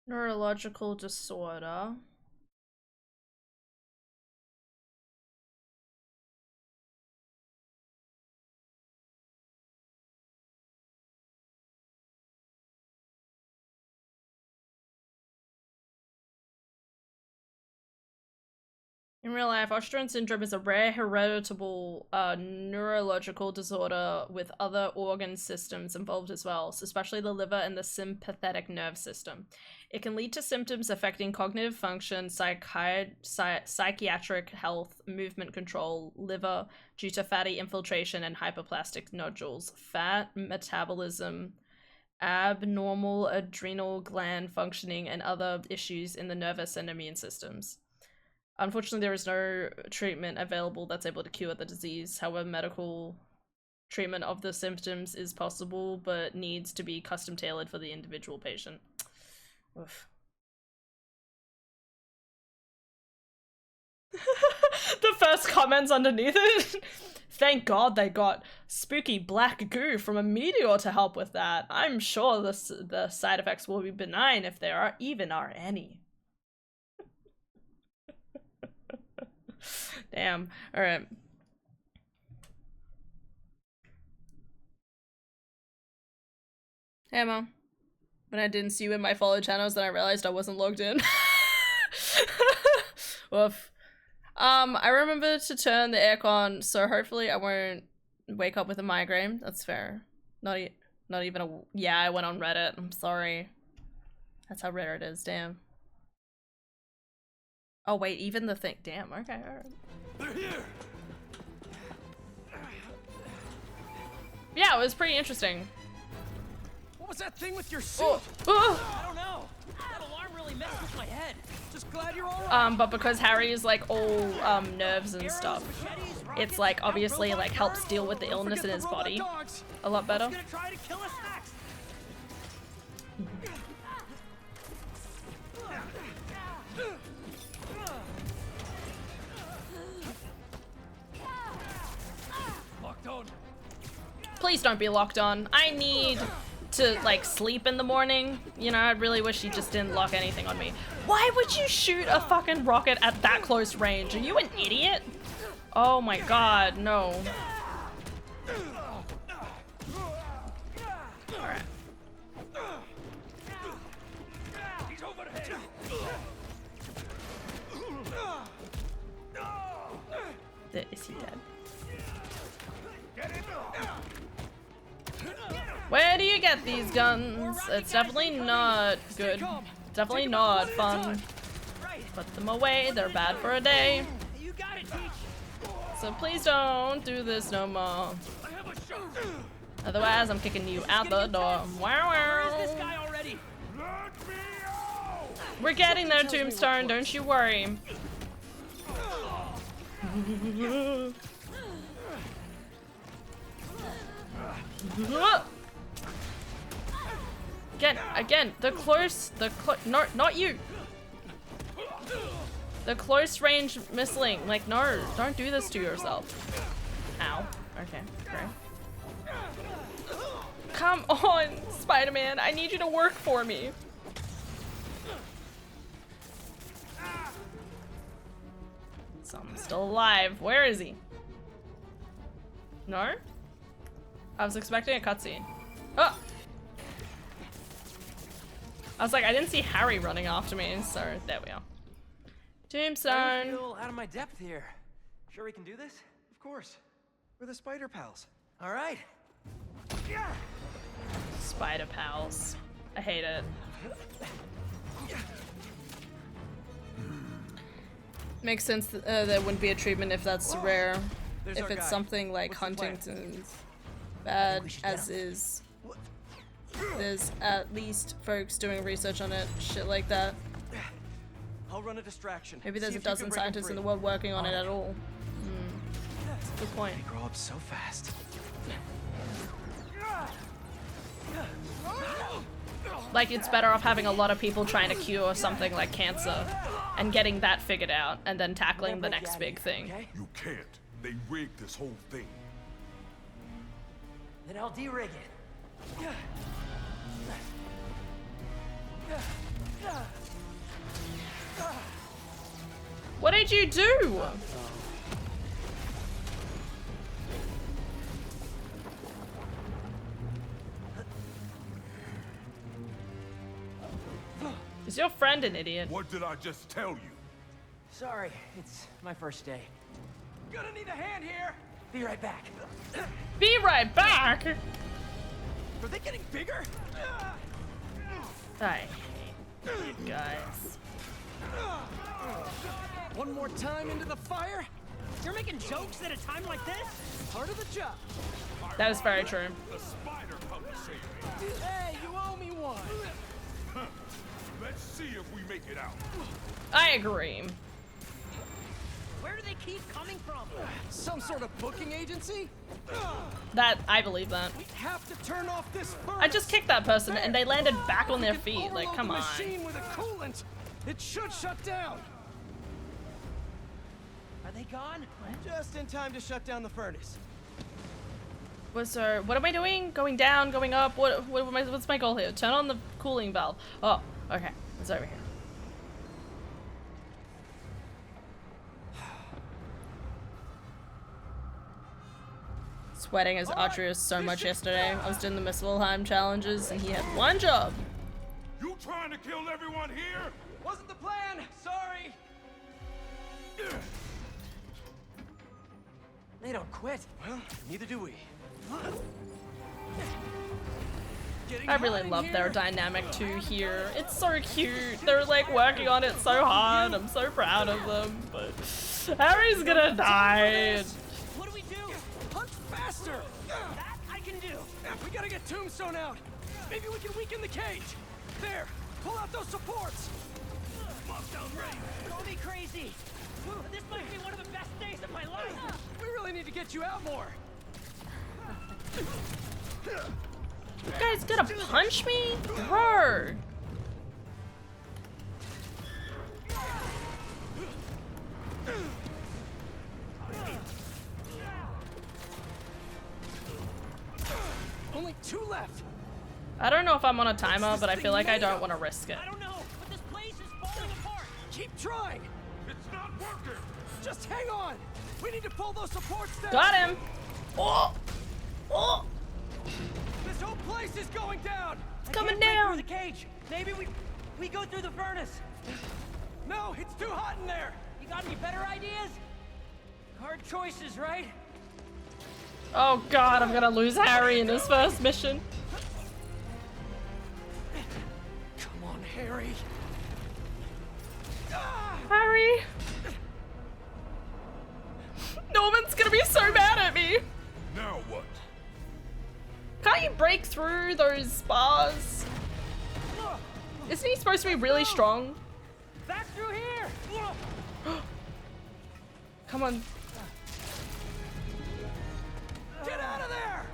Neurological disorder. In real life, Osh-Torrent syndrome is a rare hereditable neurological disorder with other organ systems involved as well, especially the liver and the sympathetic nerve system. It can lead to symptoms affecting cognitive function, psychiatric health, movement control, liver, due to fatty infiltration and hyperplastic nodules, fat metabolism, abnormal adrenal gland functioning, and other issues in the nervous and immune systems. Unfortunately, there is no treatment available that's able to cure the disease. However, medical treatment of the symptoms is possible, but needs to be custom tailored for the individual patient. Oof. The first comments underneath it. Thank God they got spooky black goo from a meteor to help with that. I'm sure the side effects will be benign if there are any. Damn. Alright. Hey, Mom. When I didn't see you in my follow channels, then I realized I wasn't logged in. Woof. I remember to turn the aircon, so hopefully I won't wake up with a migraine. That's fair. Not even a... Yeah, I went on Reddit. I'm sorry. That's how rare it is. Damn. Oh, wait, even the thing. Damn, okay, alright. They're here. Yeah, it was pretty interesting. What was that thing with your suit? Oh. I don't know. That alarm really messed with my head. Just glad you're all right. But because Harry is like all nerves and stuff, it's like obviously like helps deal with the illness in his body a lot better. Gonna try to kill us next. Locked on. Please don't be locked on. I need to like sleep in the morning. You know, I really wish you just didn't lock anything on me. Why would you shoot a fucking rocket at that close range? Are you an idiot? Oh my god, no. Alright. Is he dead? Where do you get these guns? It's definitely not good. Definitely not fun. Put them away, they're bad for a day. So please don't do this no more. Otherwise, I'm kicking you out the door. Wow, wow. We're getting there, Tombstone, don't you worry. Again, no, not you. The close range missiling. Like, no, don't do this to yourself. Ow. Okay, great. Come on, Spider-Man. I need you to work for me. Someone's still alive. Where is he? No? I was expecting a cutscene. Oh! I was like, I didn't see Harry running after me, so there we are. Tombstone. I feel out of my depth here. Sure we can do this? Of course. We're the Spider Pals. All right. Spider pals. I hate it. Makes sense that there wouldn't be a treatment if that's rare. There's If our it's guy. something like What's the plan? Huntington's bad as is. There's at least folks doing research on it, shit like that. I'll run a distraction. Maybe there's See a if you dozen can break 'em scientists in the free. world working on it at all. Good point. They grow up so fast. Like, it's better off having a lot of people trying to cure something like cancer and getting that figured out and then tackling the next big thing. You can't. They rigged this whole thing. Then I'll de-rig it. What did you do? Is your friend an idiot? What did I just tell you? Sorry, it's my first day. Gonna need a hand here. Be right back. Be right back! Are they getting bigger? I hate you guys. One more time into the fire. You're making jokes at a time like this? Part of the job. That is very true. The spider come to save me. Hey, you owe me one. Let's see if we make it out. I agree. Where do they keep coming from? Some sort of booking agency? That, I believe that. We have to turn off this furnace. I just kicked that person and they landed back on their We can feet. Like, overload come the on. machine with a coolant. It should shut down. Are they gone? Just in time to shut down the furnace. So, what am I doing? Going down, going up? What's my goal here? Turn on the cooling valve. Oh, okay. It's over here. Sweating as Atreus so much yesterday. I was doing the Miss Wilhelm challenges and he had one job. You trying to kill everyone here? Wasn't the plan. Sorry. They don't quit. Well, neither do we. I really love their dynamic too here. It's so cute. They're like working on it so hard. I'm so proud of them. But Harry's gonna die. What do we do? Hunt faster. That I can do. We gotta get Tombstone out. Maybe we can weaken the cage. There. Pull out those supports. Lockdown range. Don't be crazy. This might be one of the best days of my life. We really need to get you out more. You guys gonna punch me? Bro. Only 2 left. I don't know if I'm on a timer, but I feel like I don't want to risk it. I don't know, but this place is falling apart. Keep trying. It's not working. Just hang on. We need to pull those supports down. Got him. Oh. Oh. This whole place is going down. It's coming Break down. through the cage. Maybe we go through the furnace. No, it's too hot in there. You got any better ideas? Hard choices, right? Oh god, I'm gonna lose Harry in his first mission. Come on, Harry. Harry. Norman's gonna be so mad at me. Now what? Can't you break through those bars? Isn't he supposed to be really strong? Back through here. Come on. Get out of there.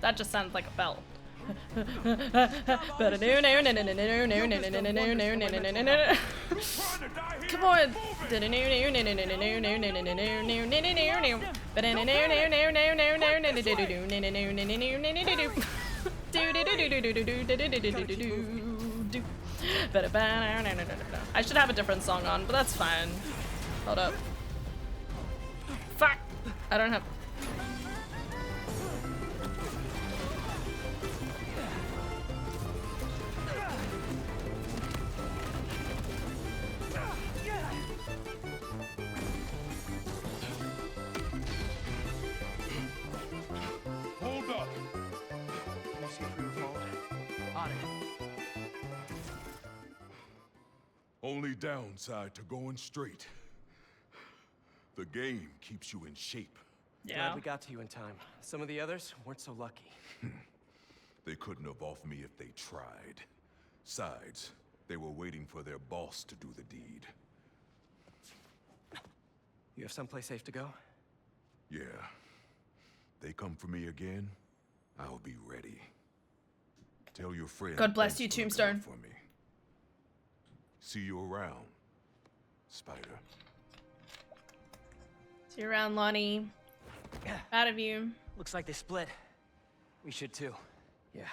That just sounds like a bell. Come on. I should have a different song on, but that's fine. Hold up. Fuck! I don't have. Hold up. Can you see if we were followed? On it. Only downside to going straight. The game keeps you in shape. Yeah. Glad we got to you in time. Some of the others weren't so lucky. They couldn't have off me if they tried. Besides, they were waiting for their boss to do the deed. You have someplace safe to go? Yeah. They come for me again, I'll be ready. Tell your friend. God bless thanks you, for looking Tombstone. out for me. See you around, Spider. See you around, Lonnie. Out of you. Looks like they split. We should too. Yeah.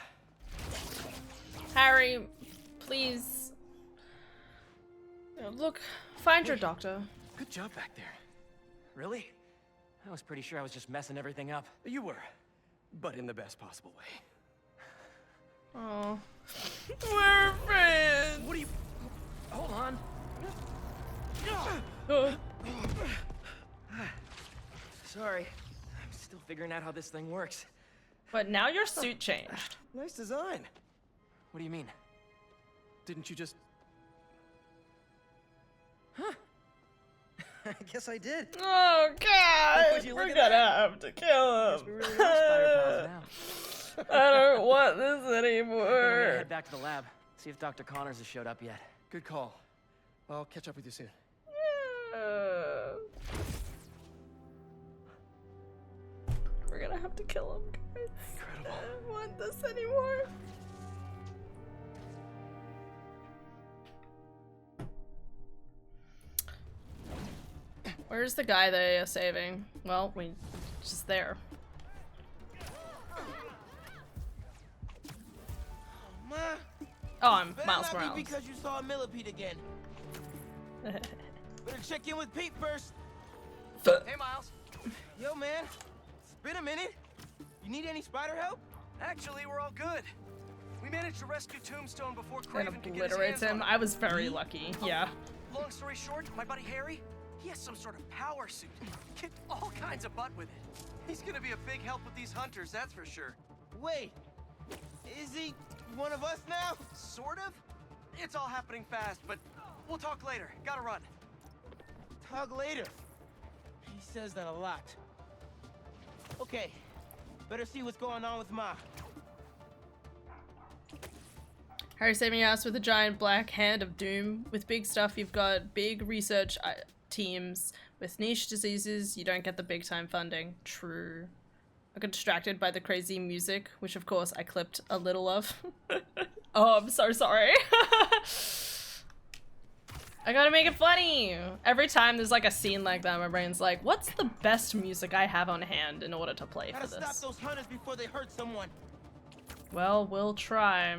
Harry, please. Look, find your doctor. Good job back there. Really? I was pretty sure I was just messing everything up. You were, but in the best possible way. Oh. We're friends. What are you... Hold on. Sorry. I'm still figuring out how this thing works. But now your suit changed. Nice design. What do you mean? Didn't you just... I guess I did. Oh God! Would you look We're at gonna that? have to kill Guess him. we really are spider pals now. I don't want this I'm gonna anymore. head back to the lab. See if Dr. Connors has showed up yet. Good call. I'll catch up with you soon. We're gonna have to kill him, guys. Incredible. I don't want this anymore. Where's the guy they are saving? Well, we just there. Ma, Oh, I'm better Miles not be Morales. because you saw a millipede again. Better check in with Pete first. Hey, Miles. Yo, man. It's been a minute. You need any spider help? Actually, we're all good. We managed to rescue Tombstone before That Craven could get his obliterates hands him. on I was very lucky. Yeah. Long story short, my buddy Harry, he has some sort of power suit. Kicked all kinds of butt with it. He's gonna be a big help with these hunters, that's for sure. Wait. Is he one of us now? Sort of? It's all happening fast, but we'll talk later. Gotta run. Talk later. He says that a lot. Okay. Better see what's going on with Ma. Harry saving your ass with a giant black hand of doom. With big stuff, you've got big research teams. With niche diseases, you don't get the big time funding. True. I got distracted by the crazy music, which of course I clipped a little of. Oh, I'm so sorry. I gotta make it funny. Every time there's like a scene like that, my brain's like, what's the best music I have on hand in order to play for Gotta stop this? those hunters before they hurt someone. Well, we'll try.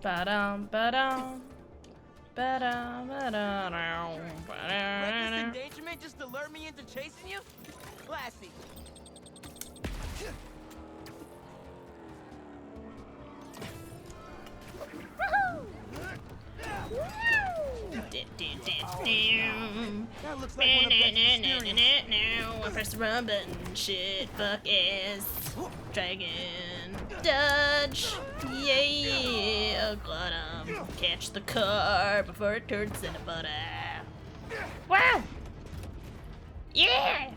Ba-dum, ba-dum. Ba-dum, ba-dum, Reckless ba-dum. endangerment just to lure me into chasing you? Classy. That looks like one of Becky's experience. Press the run button, shit, fuck ass, dragon, dodge, yeah, got him, catch the car before it turns into butter. Wow! Yeah!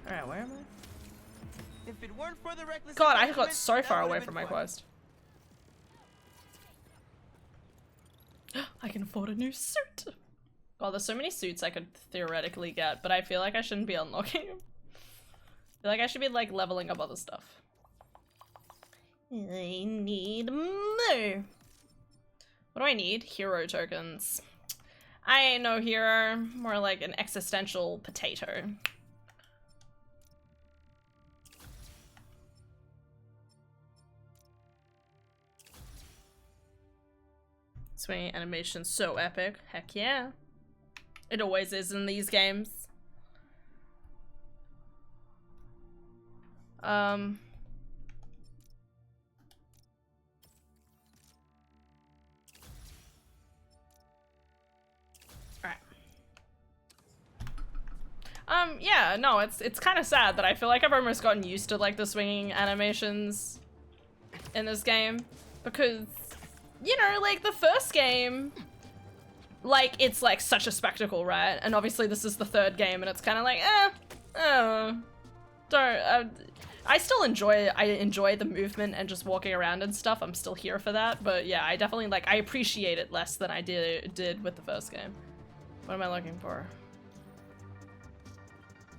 Alright, where am I? If it weren't for the reckless God, I got endangerment, so that far would've away been from my fun. quest. I can afford a new suit! God, there's so many suits I could theoretically get, but I feel like I shouldn't be unlocking them. I feel like I should be like leveling up other stuff. I need more. What do I need? Hero tokens. I ain't no hero, more like an existential potato. Swinging animation so epic. Heck yeah. It always is in these games. Alright. Yeah, no, it's kind of sad that I feel like I've almost gotten used to like the swinging animations in this game, because you know, like the first game, like it's like such a spectacle, right? And obviously this is the third game and it's kind of like, I still enjoy the movement and just walking around and stuff. I'm still here for that, but yeah, I definitely like, I appreciate it less than I did with the first game. What am I looking for?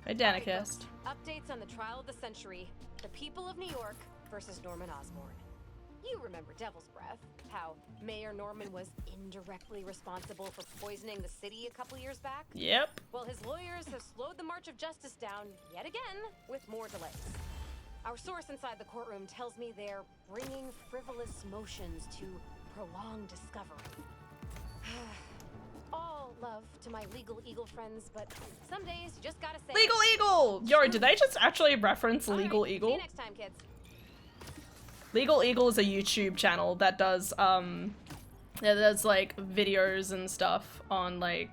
Hey, Danicast. Updates on the trial of the century. The people of New York versus Norman Osborn. You remember Devil's Breath, how Mayor Norman was indirectly responsible for poisoning the city a couple years back? Yep. Well, his lawyers have slowed the march of justice down yet again with more delays. Our source inside the courtroom tells me they're bringing frivolous motions to prolong discovery. All love to my legal eagle friends, but some days you just gotta say Legal Eagle! Yo, did they just actually reference Legal Eagle? See you next time, kids. Legal Eagle is a YouTube channel that does like videos and stuff on like,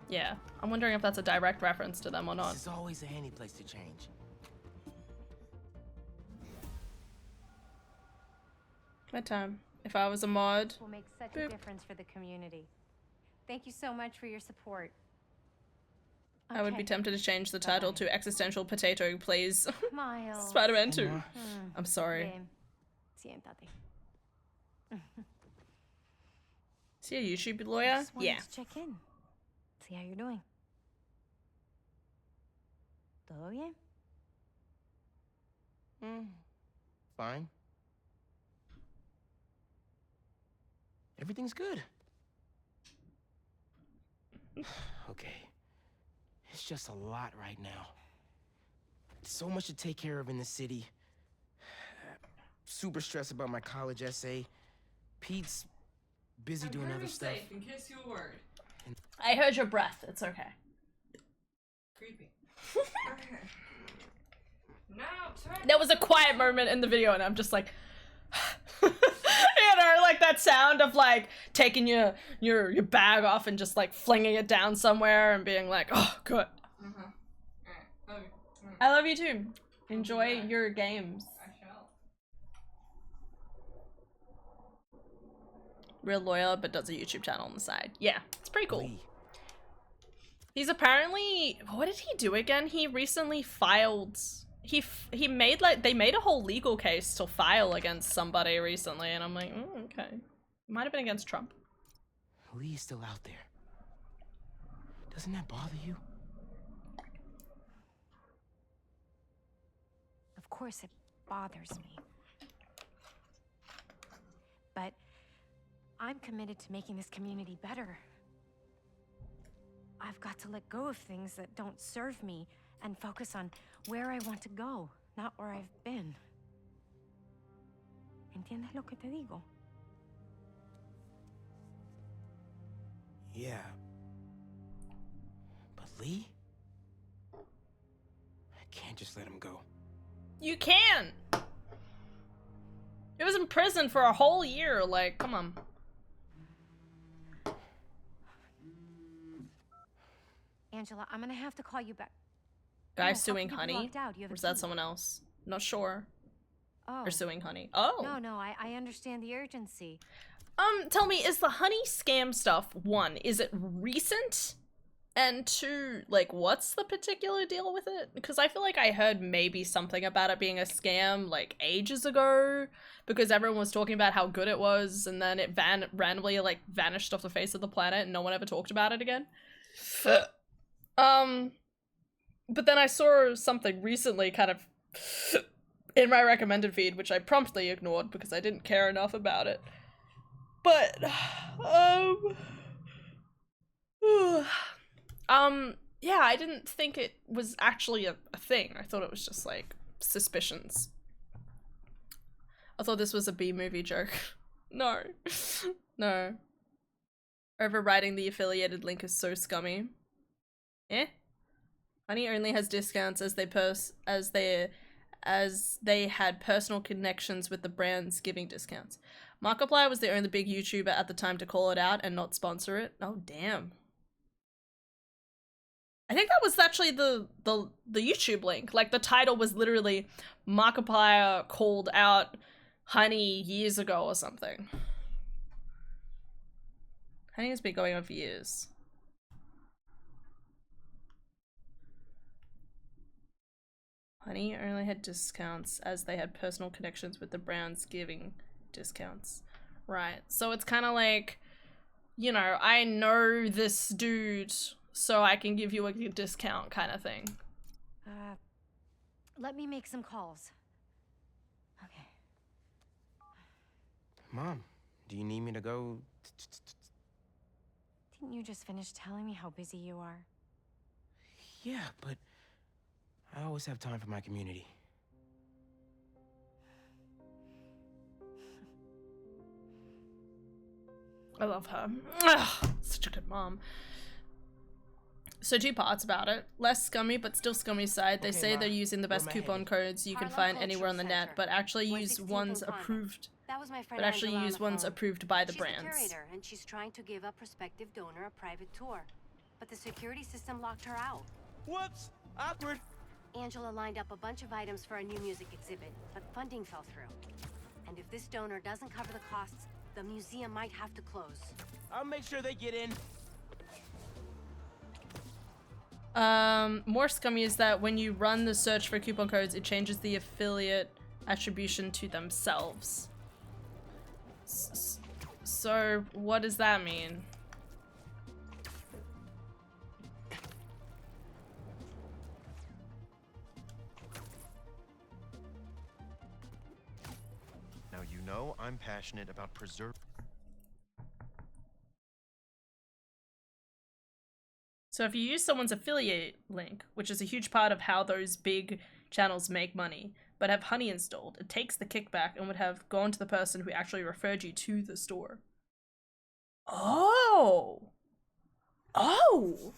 yeah. I'm wondering if that's a direct reference to them or not. This is always a handy place to change. My time. If I was a mod. Will make such Boop. a difference for the community. Thank you so much for your support. I would be tempted to change the title to Existential Potato Plays Miles. Spider-Man 2. I'm sorry. Bien. Siéntate. Is he a YouTube lawyer? Just wanted Yeah. to check in. See how you're doing. ¿Todo bien? Fine. Everything's good. Okay. It's just a lot right now. So much to take care of in the city. Super stressed about my college essay. Pete's busy doing other stuff. In case you were worried. I heard your breath. It's okay. Creepy. There was a quiet moment in the video and I'm just like you know, like that sound of like taking your bag off and just like flinging it down somewhere and being like, oh, good. I love you too. Enjoy your games. I shall. Real lawyer, but does a YouTube channel on the side. Yeah, it's pretty cool. Lee. He's apparently, what did he do again? He recently filed, he made like, they made a whole legal case to file against somebody recently, and I'm like, okay. Might have been against Trump. Lee's still out there. Doesn't that bother you? Of course it bothers me. But I'm committed to making this community better. I've got to let go of things that don't serve me and focus on where I want to go, not where I've been. ¿Entiendes lo que te digo? Yeah. But Lee? I can't just let him go. You can! He was in prison for a whole year, like, come on. Angela, I'm gonna have to call you back. Guy No, suing how can you be Honey? locked out? You have Or a is that key. someone else? Not sure. Oh. Or suing Honey. Oh! No, I understand the urgency. Tell me, is the Honey scam stuff, one, is it recent? And two, like, what's the particular deal with it? Because I feel like I heard maybe something about it being a scam, like, ages ago, because everyone was talking about how good it was, and then it randomly, like, vanished off the face of the planet, and no one ever talked about it again. But then I saw something recently kind of in my recommended feed, which I promptly ignored because I didn't care enough about it. But, yeah, I didn't think it was actually a thing. I thought it was just, like, suspicions. I thought this was a B-movie joke. No. No. Overriding the affiliated link is so scummy. Eh? Honey only has discounts as they had personal connections with the brands giving discounts. Markiplier was the only big YouTuber at the time to call it out and not sponsor it. Oh damn. I think that was actually the YouTube link. Like the title was literally Markiplier called out Honey years ago or something. Honey has been going on for years. Honey only had discounts as they had personal connections with the brands giving discounts. Right. So it's kind of like, you know, I know this dude, so I can give you a discount kind of thing. Let me make some calls. Okay. Mom, do you need me to go? Didn't you just finish telling me how busy you are? Yeah, but I always have time for my community. I love her. Ugh, such a good mom. So 2 parts about it. Less scummy, but still scummy side. They say they're using the best coupon codes you can find anywhere on the net, but actually use ones approved. But actually use ones approved by the brands. She's a curator, and she's trying to give a prospective donor a private tour, but the security system locked her out. Whoops! Awkward. Angela lined up a bunch of items for a new music exhibit, but funding fell through. And if this donor doesn't cover the costs, the museum might have to close. I'll make sure they get in. More scummy is that when you run the search for coupon codes, it changes the affiliate attribution to themselves. So what does that mean? Now you know I'm passionate about preserving. So if you use someone's affiliate link, which is a huge part of how those big channels make money, but have Honey installed, it takes the kickback and would have gone to the person who actually referred you to the store. Oh! Oh!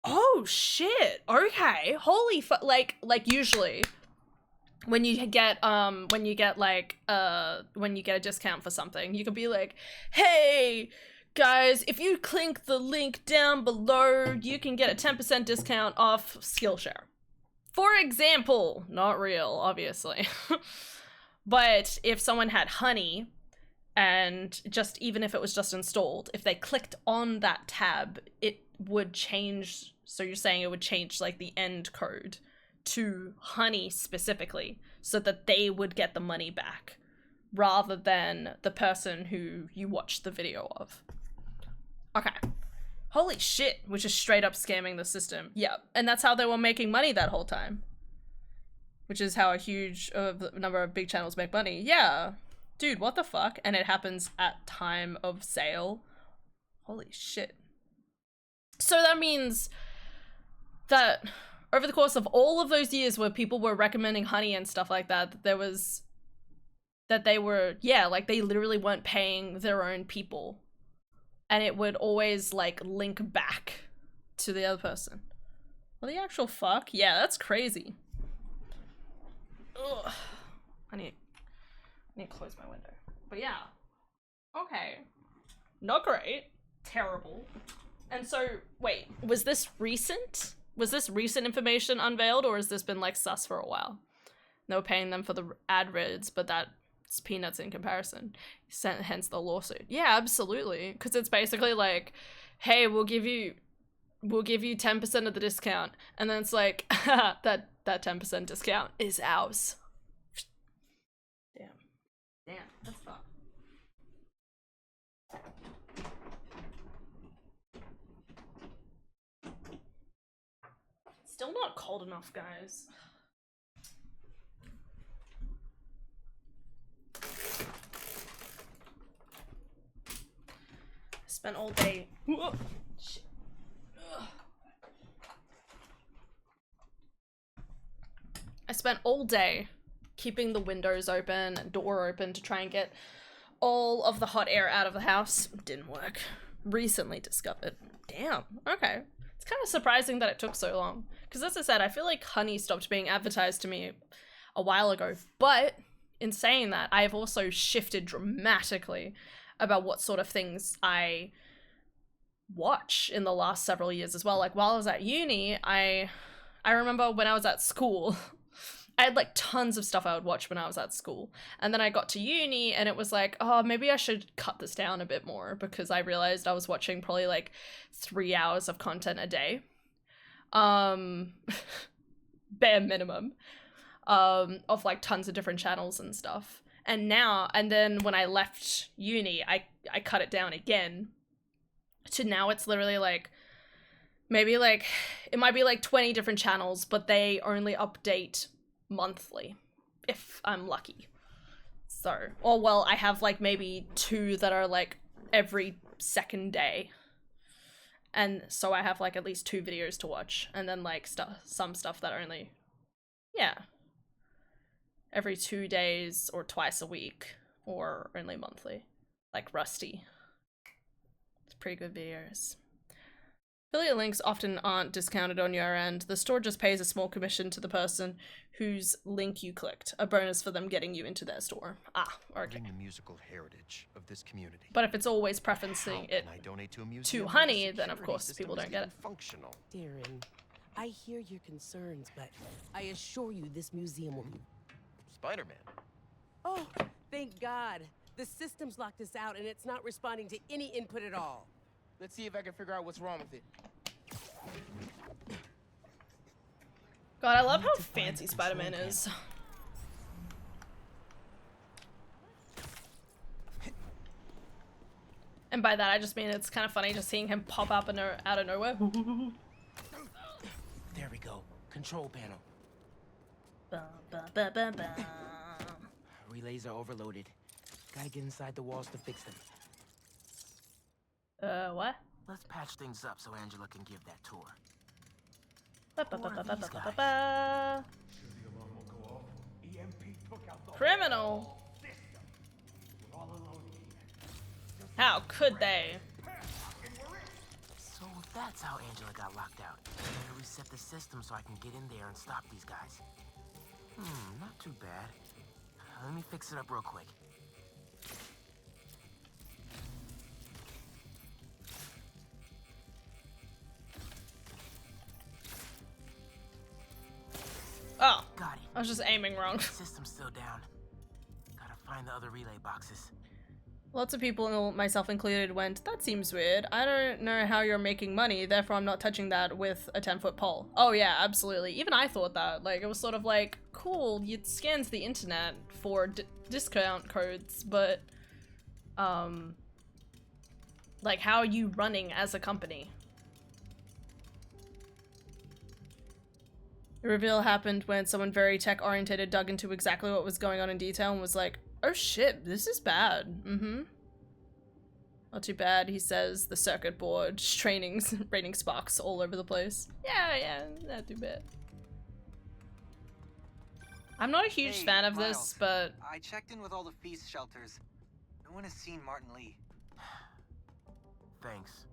Oh shit! Okay, holy like usually when you get a discount for something, you could be like, hey guys, if you click the link down below, you can get a 10% discount off Skillshare. For example, not real, obviously. But if someone had Honey, and just even if it was just installed, if they clicked on that tab, it would change. So you're saying it would change like the end code to Honey specifically, so that they would get the money back, rather than the person who you watched the video of. Okay. Holy shit, which is straight up scamming the system. Yeah, and that's how they were making money that whole time. Which is how a huge number of big channels make money. Yeah. Dude, what the fuck? And it happens at time of sale. Holy shit. So that means that over the course of all of those years where people were recommending Honey and stuff like that, they were, yeah, like they literally weren't paying their own people. And it would always like link back to the other person. Well, the actual fuck? Yeah, that's crazy. Ugh. I need to close my window. But yeah. Okay. Not great. Terrible. And so, wait, was this recent? Was this recent information unveiled, or has this been like sus for a while? They were paying them for the ad reads, but that's peanuts in comparison. Hence the lawsuit. Yeah, absolutely. Because it's basically like, hey, we'll give you 10% of the discount, and then it's like that 10% discount is ours. Damn, that's fucked. Still not cold enough, guys. Spent all day. Whoa, shit. I spent all day keeping the windows open and door open to try and get all of the hot air out of the house. Didn't work. Recently discovered. Damn. Okay. It's kind of surprising that it took so long. Because as I said, I feel like honey stopped being advertised to me a while ago. But in saying that, I have also shifted dramatically about what sort of things I watch in the last several years as well. Like while I was at uni, I remember when I was at school, I had like tons of stuff I would watch when I was at school. And then I got to uni and it was like, oh, maybe I should cut this down a bit more because I realized I was watching probably like 3 hours of content a day. Bare minimum. Of like tons of different channels and stuff. And then when I left uni, I cut it down again to now it's literally like, maybe like, it might be like 20 different channels, but they only update monthly, if I'm lucky. So, or well, I have like maybe 2 that are like every second day. And so I have like at least 2 videos to watch. And then like some stuff that are only, yeah, every 2 days or twice a week or only monthly. Like Rusty. It's pretty good videos. Affiliate links often aren't discounted on your end. The store just pays a small commission to the person whose link you clicked. A bonus for them getting you into their store. Ah, okay. The musical heritage of this community. But if it's always preferencing it to honey, then of course people don't get it. Functional. Darren, I hear your concerns, but I assure you this museum will be... Spider-Man. Oh, thank God. The system's locked us out and it's not responding to any input at all. Let's see if I can figure out what's wrong with it. God, I love how fancy Spider-Man is. And by that I just mean it's kind of funny just seeing him pop up out of nowhere. There we go. Control panel. Relays are overloaded. Gotta get inside the walls to fix them. What? Let's patch things up so Angela can give that tour. Criminal. How could they? So that's how Angela got locked out. I'm gonna reset the system so I can get in there and stop these guys. Not too bad. Let me fix it up real quick. Oh, got it. I was just aiming wrong. System's still down. Gotta find the other relay boxes. Lots of people, myself included, went, that seems weird. I don't know how you're making money, therefore I'm not touching that with a 10-foot pole. Oh yeah, absolutely. Even I thought that. Like, it was sort of like, cool, it scans the internet for discount codes, but, like, how are you running as a company? The reveal happened when someone very tech-oriented dug into exactly what was going on in detail and was like, oh shit, this is bad. Not too bad, he says, the circuit board raining sparks all over the place. Yeah, not too bad. I'm not a huge fan of this, but... I checked in with all the feast shelters. No one has seen Martin Lee. Thanks.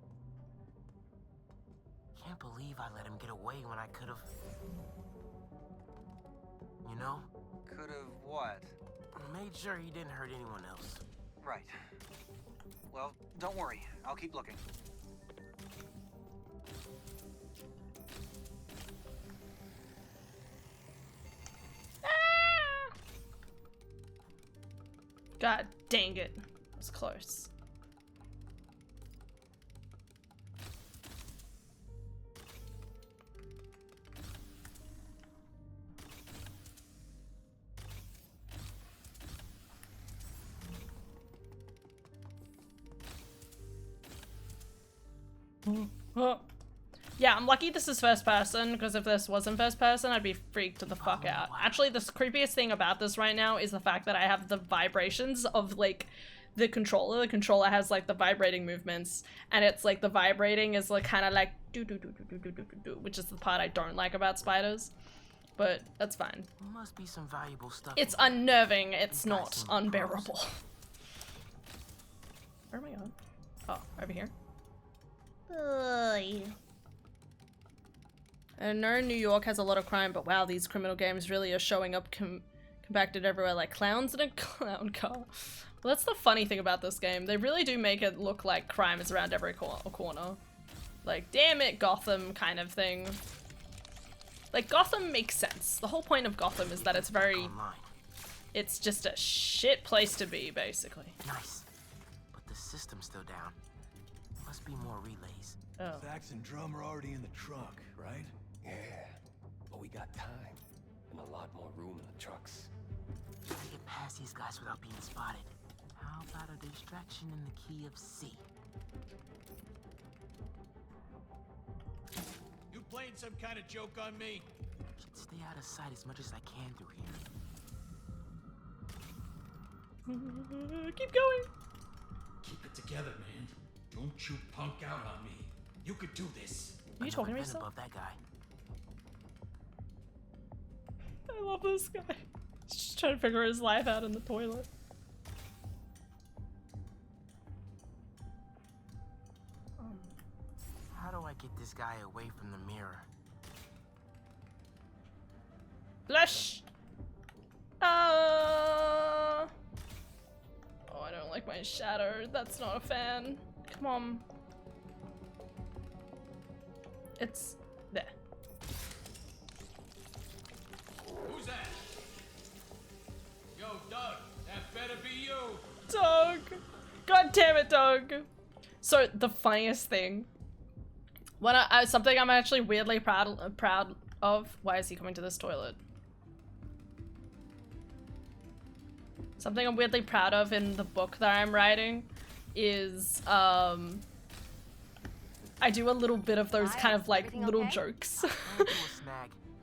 Can't believe I let him get away when I could've... You know? Could've what? Made sure he didn't hurt anyone else. Right. Well, don't worry. I'll keep looking. God dang it. That was close. Yeah, I'm lucky this is first person, because if this wasn't first person, I'd be freaked the fuck out. Actually, the creepiest thing about this right now is the fact that I have the vibrations of, like, the controller. The controller has, like, the vibrating movements, and it's, like, the vibrating is, like, kind of like do-do-do-do-do-do-do-do, which is the part I don't like about spiders. But that's fine. Must be some valuable stuff. It's unnerving, it's not unbearable. Where am I going? Oh, over here. I know New York has a lot of crime, but wow, these criminal games really are showing up compacted everywhere like clowns in a clown car. Well, that's the funny thing about this game. They really do make it look like crime is around every corner. Like, damn it, Gotham kind of thing. Like, Gotham makes sense. The whole point of Gotham is that it's very... It's just a shit place to be, basically. Nice. But the system's still down. Must be more relays. Oh. Sax and drum are already in the truck, right? Yeah, but we got time and a lot more room in the trucks. Try to get past these guys without being spotted. How about a distraction in the key of C? You playing some kind of joke on me? Should stay out of sight as much as I can through here. Keep going. Keep it together, man. Don't you punk out on me. You could do this. Are you talking to me still? Above that guy. I love this guy. He's just trying to figure his life out in the toilet. How do I get this guy away from the mirror? Flush! Oh, I don't like my shadow. That's not a fan. Come on. It's there. Who's that? Yo, Doug, that better be you. Doug! God damn it, Doug! So, the funniest thing, when something I'm actually weirdly proud of. Why is he coming to this toilet? Something I'm weirdly proud of in the book that I'm writing is, I do a little bit of those kind of like little jokes.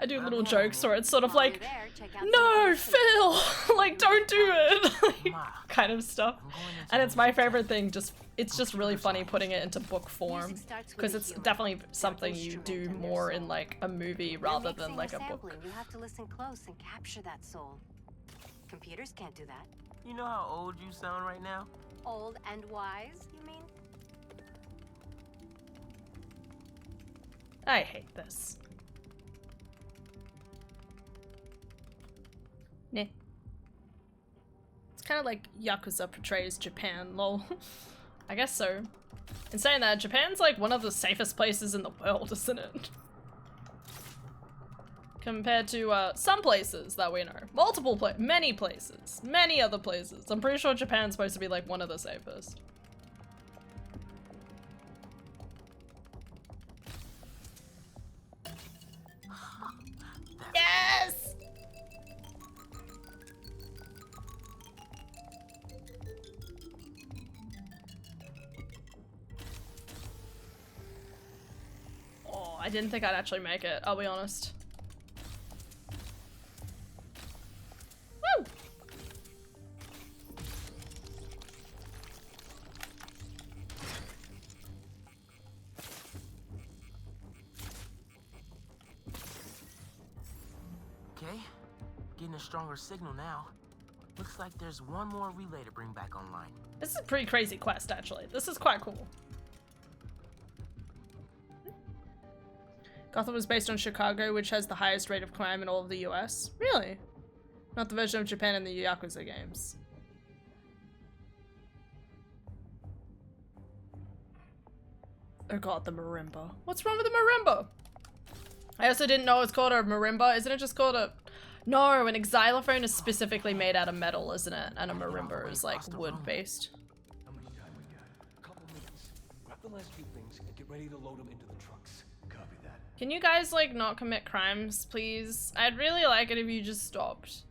I do little jokes where it's sort of like, no, Phil, like don't do it, kind of stuff. And it's my favorite thing. It's just really funny putting it into book form because it's definitely something you do more in like a movie rather than like a book. You have to listen close and capture that soul. Computers can't do that. You know how old you sound right now? Old and wise, you mean? I hate this. Nah. It's kind of like Yakuza portrays Japan, lol. I guess so. In saying that, Japan's like one of the safest places in the world, isn't it? Compared to some places that we know. Many places. Many other places. I'm pretty sure Japan's supposed to be like one of the safest. Yes! Oh, I didn't think I'd actually make it, I'll be honest. Woo! Okay, getting a stronger signal now. Looks like there's one more relay to bring back online. This is a pretty crazy quest, actually. This is quite cool. Gotham was based on Chicago, which has the highest rate of crime in all of the US. Really? Not the version of Japan in the Yakuza games. Oh god, the marimba. What's wrong with the marimba? I also didn't know it's called a marimba. Isn't it just called a... No, an xylophone is specifically made out of metal, isn't it? And a marimba is like wood-based. How much time we got? Couple minutes. Grab the last few things and get ready to load them into the trucks. Copy that. Can you guys like not commit crimes, please? I'd really like it if you just stopped.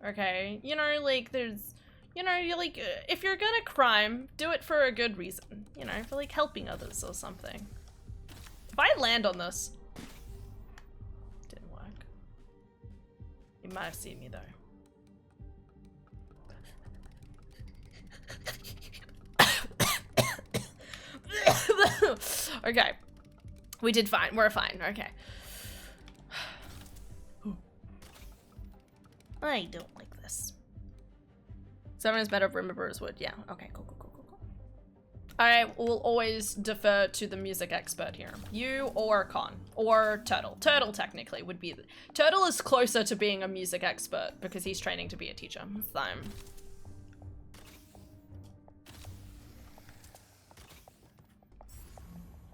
Okay? You know, like there's... You know, you like... if you're gonna crime, do it for a good reason. You know, for like helping others or something. If I land on this... Didn't work. You might have seen me though. Okay. We did fine. We're fine. Okay. I don't like this. 7 is better, remember as wood. Yeah. Okay, cool. I will always defer to the music expert here. You or Con. Or Turtle. Turtle technically would be... Turtle is closer to being a music expert because he's training to be a teacher. So...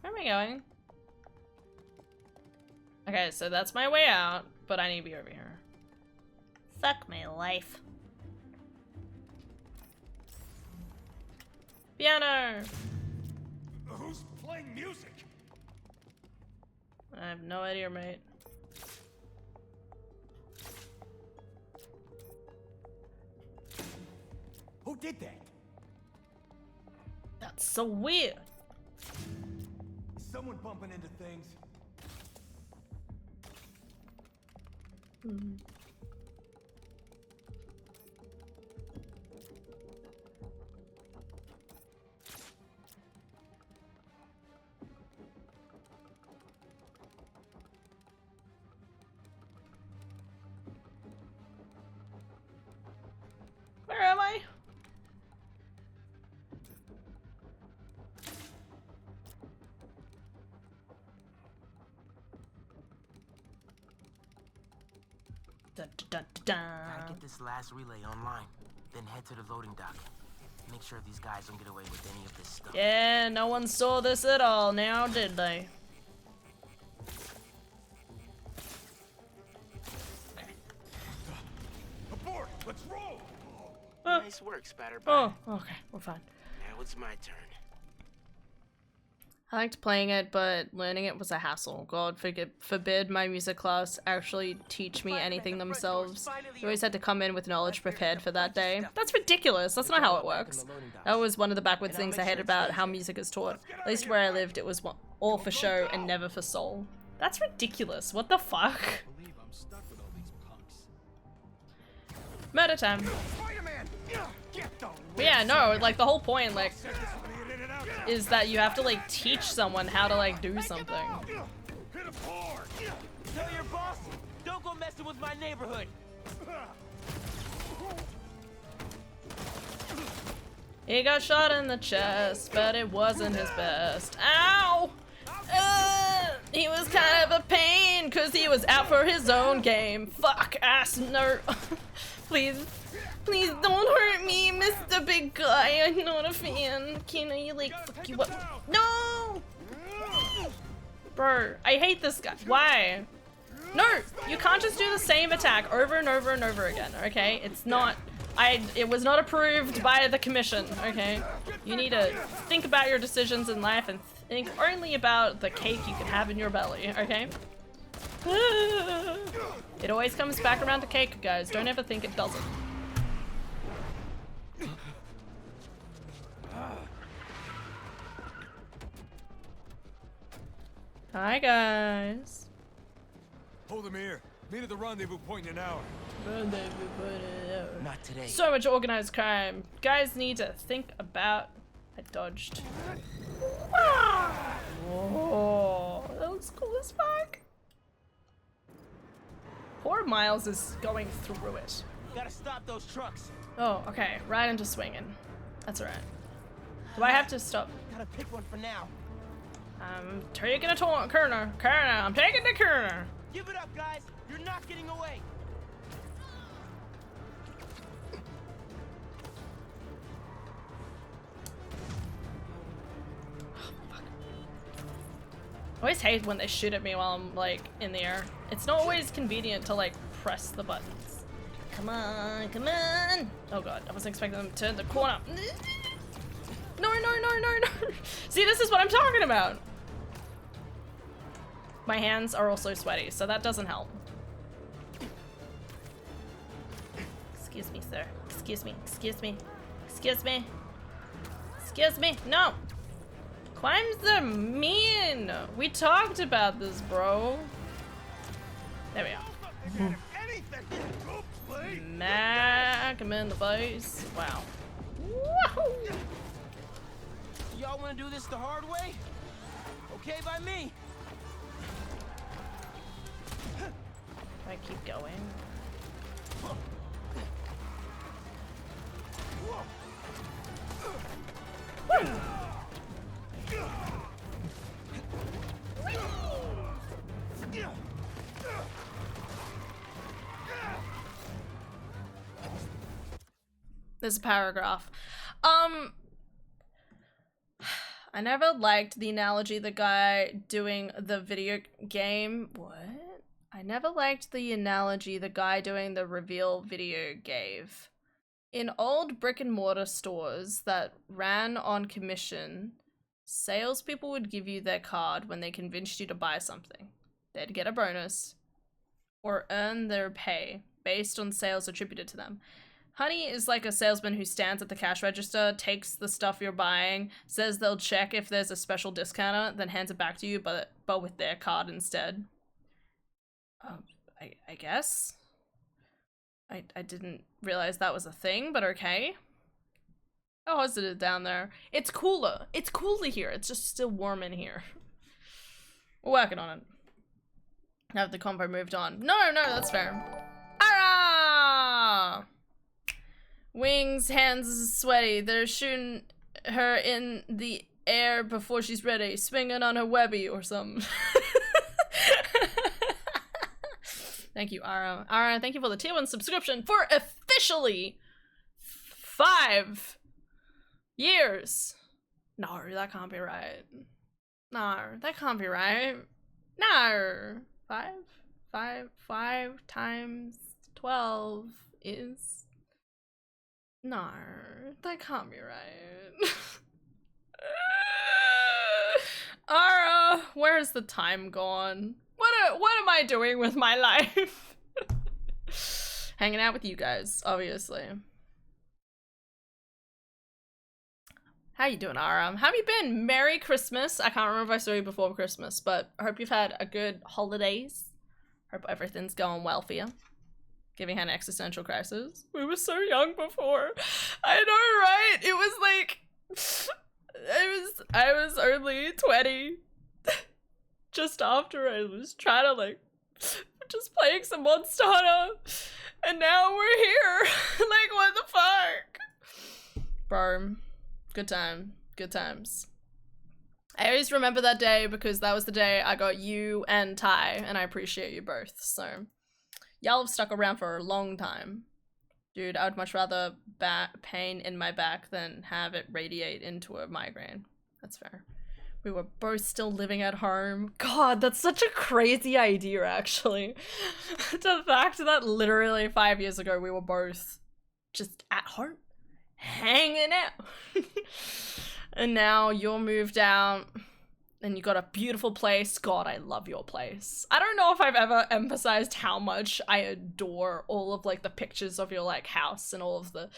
Where am I going? Okay, so that's my way out, but I need to be over here. Fuck my life. Piano! Who's playing music? I have no idea, mate. Who did that? That's so weird. Is someone bumping into things? Where am I? Gotta get this last relay online, then head to the loading dock. Make sure these guys don't get away with any of this stuff. Yeah, no one saw this at all now, did they? Abort! Let's roll! Nice work, Spatterbot. Oh, okay, we're fine. Now it's my turn. I liked playing it, but learning it was a hassle. God forbid my music class actually teach me anything themselves. They always had to come in with knowledge prepared for that day. That's ridiculous. That's not how it works. That was one of the backwards things I hated about how music is taught. At least where I lived, it was all for show and never for soul. That's ridiculous. What the fuck? Murder time. But yeah, no, like the whole point, like, is that you have to like teach someone how to like do something. Tell your boss, don't go messing with my neighborhood. He got shot in the chest, but it wasn't his best. Ow! He was kind of a pain because he was out for his own game. Fuck ass nerd. Please. Please don't hurt me, Mr. Big Guy. I'm not a fan. Can I like fuck you up? No! Bro, I hate this guy. Why? No! You can't just do the same attack over and over and over again, okay? It's not... It was not approved by the commission, okay? You need to think about your decisions in life and think only about the cake you can have in your belly, okay? It always comes back around to cake, guys. Don't ever think it doesn't. Hi, guys. Hold him here. Meet at the rendezvous point in an hour. Not today. So much organized crime. Guys need to think about... I dodged. Whoa, that looks cool as fuck. Poor Miles is going through it. Gotta stop those trucks. Oh, okay. Right into swinging. That's alright. Do I have to stop? Gotta pick one for now. I'm taking a corner. I'm taking the corner. Give it up, guys. You're not getting away. I always hate when they shoot at me while I'm like in the air. It's not always convenient to like press the buttons. Come on, come on. Oh god, I wasn't expecting them to turn the corner. No. See, this is what I'm talking about. My hands are also sweaty, so that doesn't help. Excuse me, sir. Excuse me. No! Climbs are mean. We talked about this, bro. There we go. Mac him in the face. Wow. Woohoo! Y'all want to do this the hard way? Okay by me. I keep going. There's a paragraph. I never liked the analogy the guy doing the video game. What? I never liked the analogy the guy doing the reveal video gave. In old brick and mortar stores that ran on commission, salespeople would give you their card when they convinced you to buy something. They'd get a bonus or earn their pay based on sales attributed to them. Honey is like a salesman who stands at the cash register, takes the stuff you're buying, says they'll check if there's a special discount on it, then hands it back to you, but with their card instead. I guess? I didn't realize that was a thing, but okay. How hot is it down there? It's cooler. It's cooler here. It's just still warm in here. We're working on it. Have the convo moved on. No, that's fair. Ara! Wings, hands sweaty. They're shooting her in the air before she's ready. Swinging on her webby or something. Thank you, Ara. Ara, thank you for the tier 1 subscription for officially 5 years. No, that can't be right. No, that can't be right. No. 5 times 12 is... No, that can't be right. Ara, where's the time gone? What am I doing with my life? Hanging out with you guys, obviously. How you doing, Ara? How have you been? Merry Christmas. I can't remember if I saw you before Christmas, but I hope you've had a good holidays. Hope everything's going well for you. Giving her an existential crisis. We were so young before. I know, right? It was like... I was only 20. Just after I was trying to like... just playing some Monster Hunter. And now we're here. Like, what the fuck? Bro. Good time. Good times. I always remember that day because that was the day I got you and Ty, and I appreciate you both, so... Y'all have stuck around for a long time. Dude, I would much rather pain in my back than have it radiate into a migraine. That's fair. We were both still living at home. God, that's such a crazy idea, actually. The fact that literally 5 years ago we were both just at home, hanging out. And now you're moved out. And you got a beautiful place. God, I love your place. I don't know if I've ever emphasized how much I adore all of like the pictures of your like house and all of the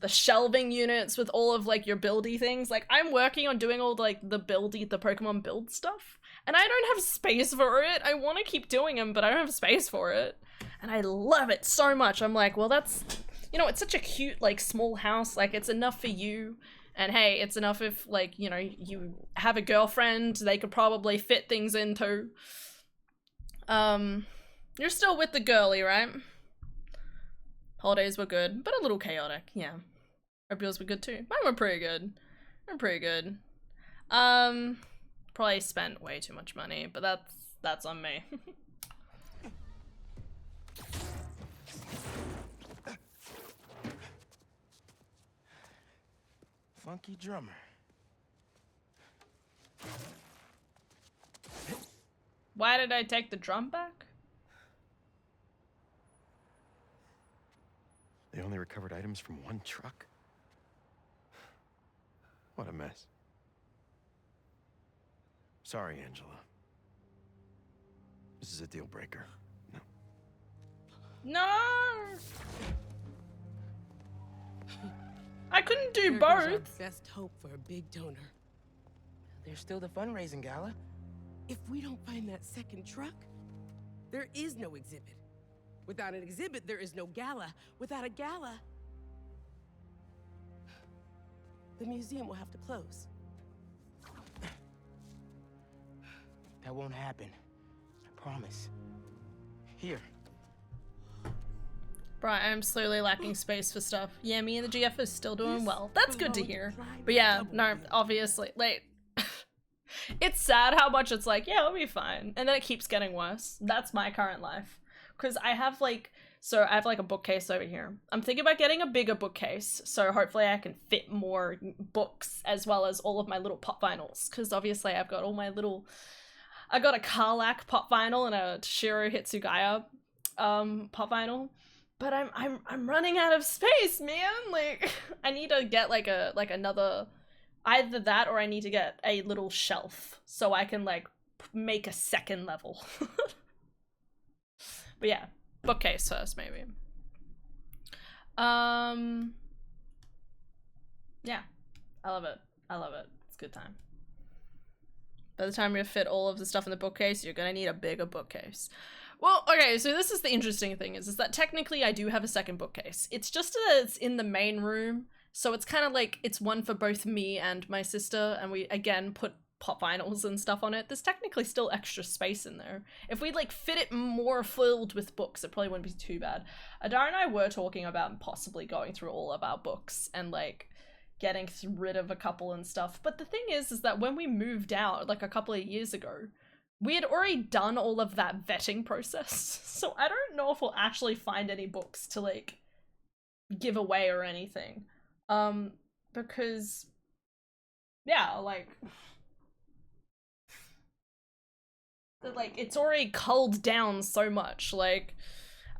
shelving units with all of like your buildy things. Like I'm working on doing all like the Pokemon build stuff, and I don't have space for it. I want to keep doing them, but I don't have space for it. And I love it so much. I'm like, well, that's, you know, it's such a cute like small house. Like it's enough for you. And hey, it's enough if, like, you know, you have a girlfriend they could probably fit things into. You're still with the girly, right? Holidays were good, but a little chaotic, yeah. Hope yours were good too. Mine were pretty good. I'm pretty good. Probably spent way too much money, but that's on me. Funky drummer. Why did I take the drum back? They only recovered items from one truck? What a mess. Sorry, Angela. This is a deal breaker. No. No! I couldn't do There goes our both. best hope for a big donor. There's still the fundraising gala. If we don't find that second truck, there is no exhibit. Without an exhibit, there is no gala. Without a gala, the museum will have to close. That won't happen. I promise. Here. Bruh, I'm slowly lacking space for stuff. Yeah, me and the GF is still doing well. That's good to hear. But yeah, no, obviously, like, it's sad how much it's like, yeah, it'll be fine. And then it keeps getting worse. That's my current life. Because I have like, so I have like a bookcase over here. I'm thinking about getting a bigger bookcase. So hopefully I can fit more books as well as all of my little pop vinyls. Because obviously I've got all my little, I got a Karlak pop vinyl and a Toshiro Hitsugaya pop vinyl. But I'm running out of space, man. Like, I need to get like another, either that or I need to get a little shelf so I can like make a second level. But yeah, bookcase first maybe. Yeah, I love it. I love it. It's a good time. By the time you fit all of the stuff in the bookcase, you're gonna need a bigger bookcase. Well, okay, so this is the interesting thing is that technically I do have a second bookcase. It's just that it's in the main room, so it's kind of like it's one for both me and my sister, and we, again, put pop vinyls and stuff on it. There's technically still extra space in there. If we like fit it more filled with books, it probably wouldn't be too bad. Adara and I were talking about possibly going through all of our books and like getting rid of a couple and stuff. But the thing is that when we moved out like a couple of years ago, we had already done all of that vetting process. So I don't know if we'll actually find any books to like give away or anything. Because yeah, like it's already culled down so much. Like,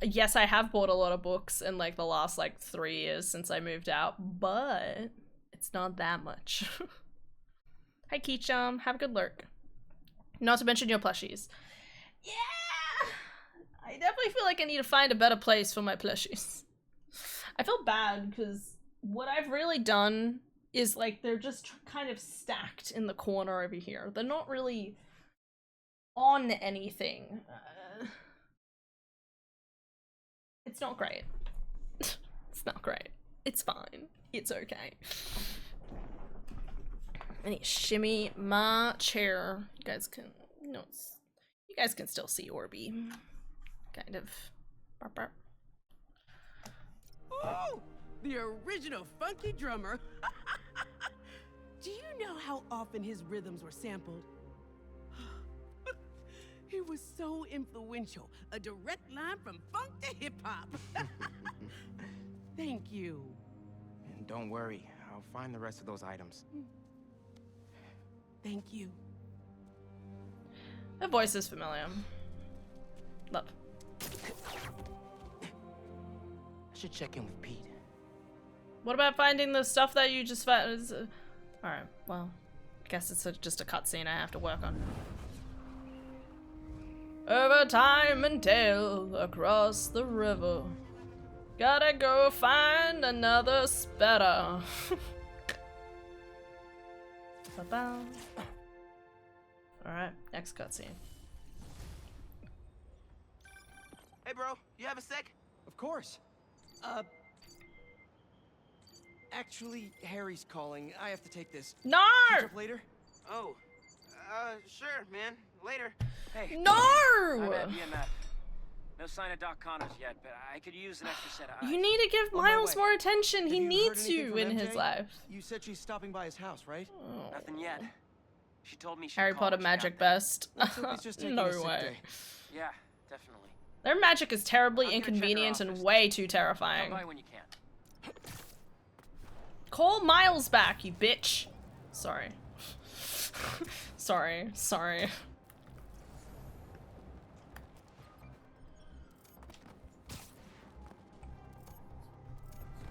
yes, I have bought a lot of books in like the last like 3 years since I moved out, but it's not that much. Hi Keechum, have a good lurk. Not to mention your plushies. Yeah! I definitely feel like I need to find a better place for my plushies. I feel bad because what I've really done is like they're just kind of stacked in the corner over here. They're not really on anything. It's not great. It's not great. It's fine. It's okay. I need to shimmy my chair. You guys can, no, you guys can still see Orby. Kind of. Barp, barp. Oh, the original funky drummer. Do you know how often his rhythms were sampled? He was so influential. A direct line from funk to hip-hop. Thank you. And don't worry, I'll find the rest of those items. Thank you. The voice is familiar. Love. I should check in with Pete. What about finding the stuff that you just found? Alright, well, I guess it's just a cutscene I have to work on. Over time and tail across the river. Gotta go find another spatter. Alright, next cutscene. Hey, bro, you have a sec? Of course. Actually, Harry's calling. I have to take this. No! Catch up later? Oh, sure, man. Later. Hey. No! I'm at BMF. No sign of Doc Connors yet, but I could use an extra set of eyes. You need to give Miles more attention. He needs you in his MJ? life. You said she's stopping by his house, right? Oh. Nothing yet. She told me she'd Harry call Potter when she magic got there. best. No way. Yeah, definitely. Their magic is terribly I'm gonna check her inconvenient and office. way too Come terrifying. by when you can. Call Miles back, you bitch. Sorry. Sorry.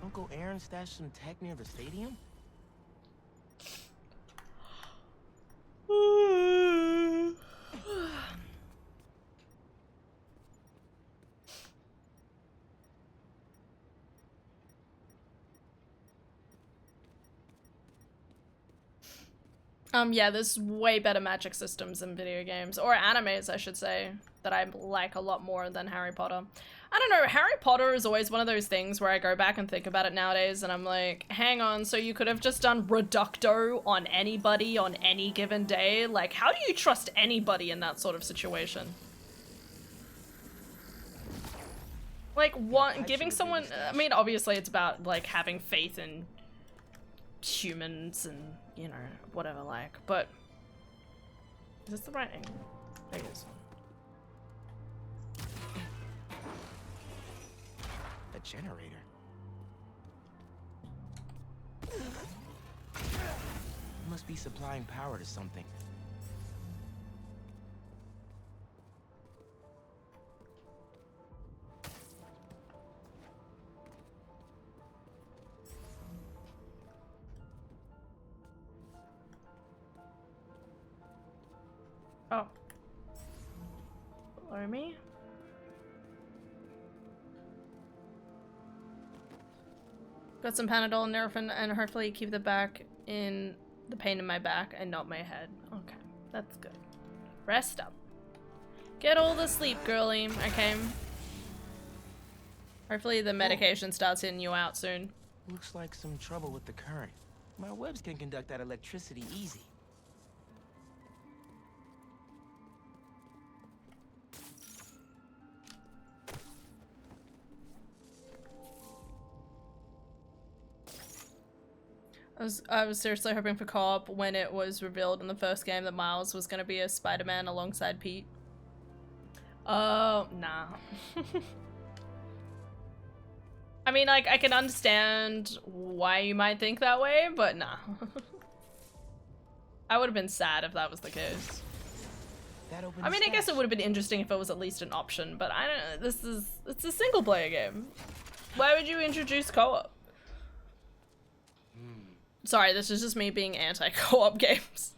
Uncle Aaron stashed some tech near the stadium? Yeah, there's way better magic systems in video games, or animes, I should say, that I like a lot more than Harry Potter. I don't know, Harry Potter is always one of those things where I go back and think about it nowadays and I'm like, hang on, so you could have just done Reducto on anybody on any given day? Like, how do you trust anybody in that sort of situation? Like, giving someone, I mean, obviously it's about, like, having faith in humans and, you know, whatever, like, but is this the right angle? There it is. A generator. Must be supplying power to something. Oh. Below me? Got some Panadol and Nurofen and hopefully keep the back in the pain in my back and not my head. Okay, that's good. Rest up. Get all the sleep, girly, okay? Hopefully the medication starts hitting you out soon. Looks like some trouble with the current. My webs can conduct that electricity easy. I was seriously hoping for co-op when it was revealed in the first game that Miles was gonna be a Spider-Man alongside Pete. Oh, nah. I mean, like, I can understand why you might think that way, but nah. I would have been sad if that was the case. I mean, I guess it would have been interesting if it was at least an option, but I don't know, it's a single player game. Why would you introduce co-op? Sorry, this is just me being anti-co-op games.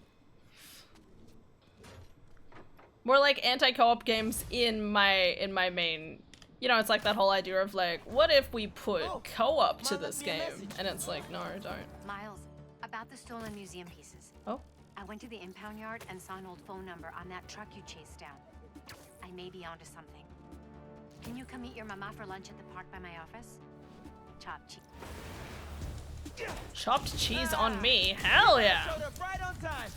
More like anti-co-op games in my main, you know, it's like that whole idea of like, what if we put co-op to this game? And it's like, no, don't. Miles, about the stolen museum pieces. Oh? I went to the impound yard and saw an old phone number on that truck you chased down. I may be onto something. Can you come meet your mama for lunch at the park by my office? Chopped cheese. Chopped cheese on me. Hell yeah. Showed up right on time.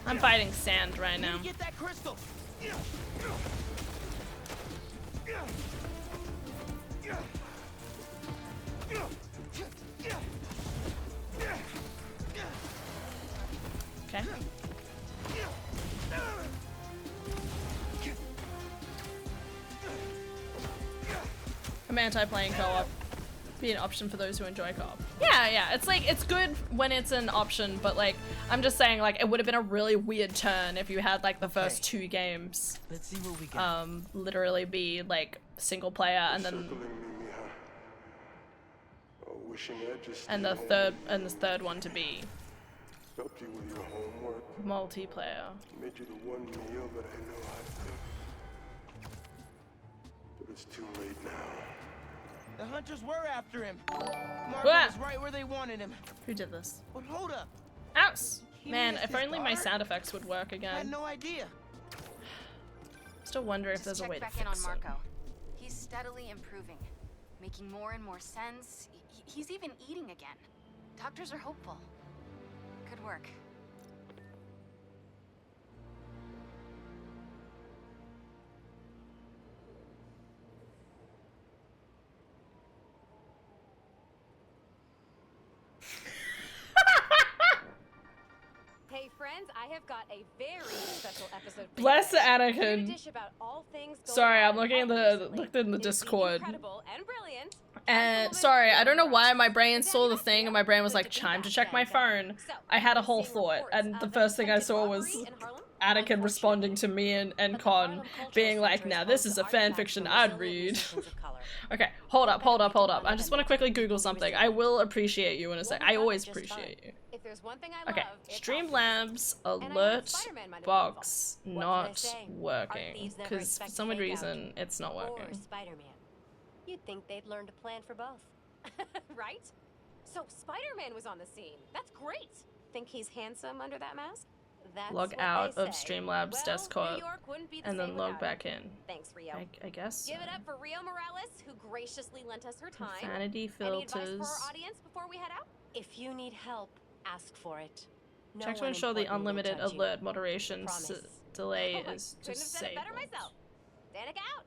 I'm fighting sand right now. Get that crystal. Okay. I'm anti-playing co-op. Be an option for those who enjoy co-op. Yeah, it's like, it's good when it's an option, but like, I'm just saying, like, it would have been a really weird turn if you had like the first two games. Let's see what we got. Literally be like single player and then and the third one to be Helped you with your homework. Multiplayer. Made you the one meal that I know how to cook. But it's too late now. The hunters were after him. Marco What? was right where they wanted him. Who did this? But hold up. Ows! He Man, missed if his only my guard? sound effects would work I again. had no idea. Still wonder if there's a way to Check back in on fix it. Marco. He's steadily improving, making more and more sense. He's even eating again. Doctors are hopeful. Good work. Hey friends, I have got a very special episode for Bless you today. Anakin. Here to dish about all things going Sorry, on I'm looking in the looked in the It is Discord. incredible and brilliant. And sorry, I don't know why my brain saw the thing and my brain was like, time to check my phone. I had a whole thought, and the first thing I saw was Anakin responding to me and Con, being like, now this is a fanfiction I'd read. Okay, hold up. I just want to quickly Google something. I will appreciate you in a sec. I always appreciate you. If there's one thing I Okay, love, it's Streamlabs alert box not working, because for some weird reason it's not working. Spider-Man. You'd think they'd learn to plan for both. Right? So Spider-Man was on the scene. That's great. Think he's handsome under that mask? That's Log what out they of say. Streamlabs Well, desktop New York wouldn't be the and then same log without back him. in. Thanks, Rio. I guess. Give it up for Rio Morales, who graciously lent us her time. Profanity Any advice for filters. our audience before we head out? If you need help, ask for it. No Check to one ensure the important will unlimited judge you. alert moderation Promise. delay Oh, is I couldn't have said it disabled. better myself. Danica out.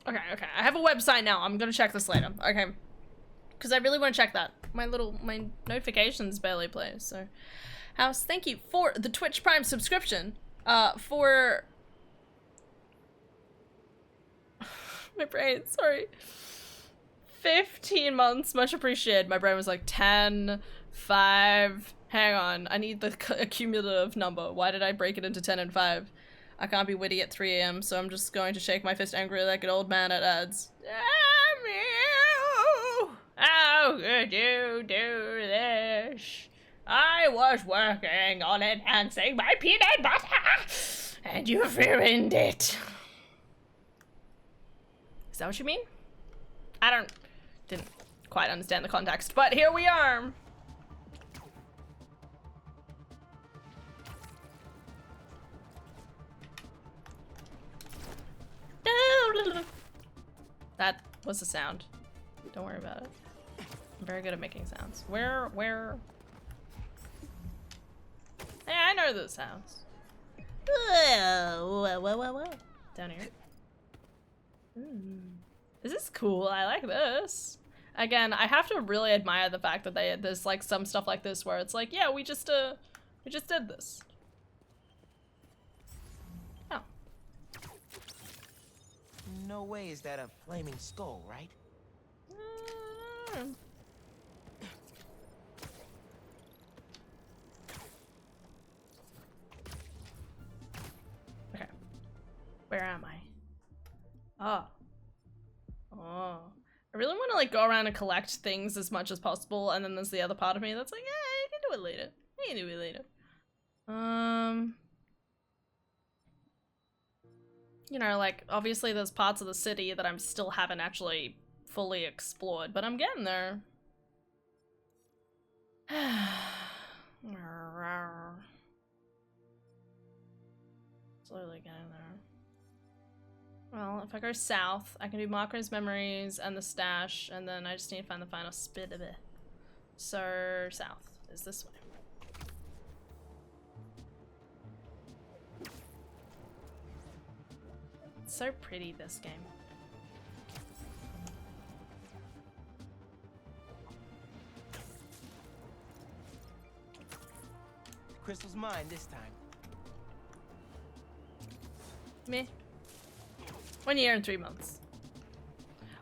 Okay. Okay. I have a website now. I'm gonna check this later. Okay. Because I really want to check that. My notifications barely play, so. House, thank you for the Twitch Prime subscription. For... My brain, sorry. 15 months, much appreciated. My brain was like 10, 5, hang on. I need the cumulative number. Why did I break it into 10 and 5? I can't be witty at 3 AM, so I'm just going to shake my fist angrily like an old man at ads. Damn you! How could you do this? I was working on enhancing my peanut butter, and you've ruined it. Is that what you mean? I didn't quite understand the context, but here we are. That was the sound. Don't worry about it. I'm very good at making sounds. Where? Hey, I know those sounds. Whoa. Down here. This is cool. I like this. Again, I have to really admire the fact that there's like some stuff like this where it's like, yeah, we just did this. Oh. No way is that a flaming skull, right? Okay. Where am I? Oh. I really want to like go around and collect things as much as possible, and then there's the other part of me that's like, yeah, you can do it later. You can do it later. You know, like, obviously there's parts of the city that I still haven't actually fully explored, but I'm getting there. Slowly getting there. Well, if I go south, I can do Marco's memories and the stash, and then I just need to find the final spit of it. So, south is this way. It's so pretty, this game. Crystal's mine this time. Meh. 1 year and 3 months.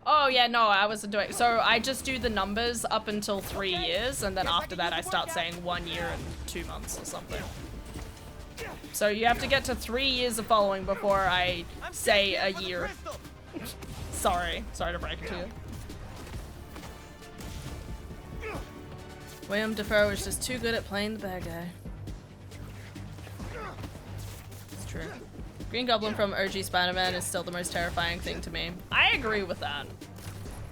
Oh yeah, no, I wasn't doing. So I just do the numbers up until 3 years, and then after that I start saying 1 year and 2 months or something. So you have to get to 3 years of following before I say a year. Sorry to break it to you. William Dafoe is just too good at playing the bad guy. It's true. Green Goblin from OG Spider-Man is still the most terrifying thing to me. I agree with that.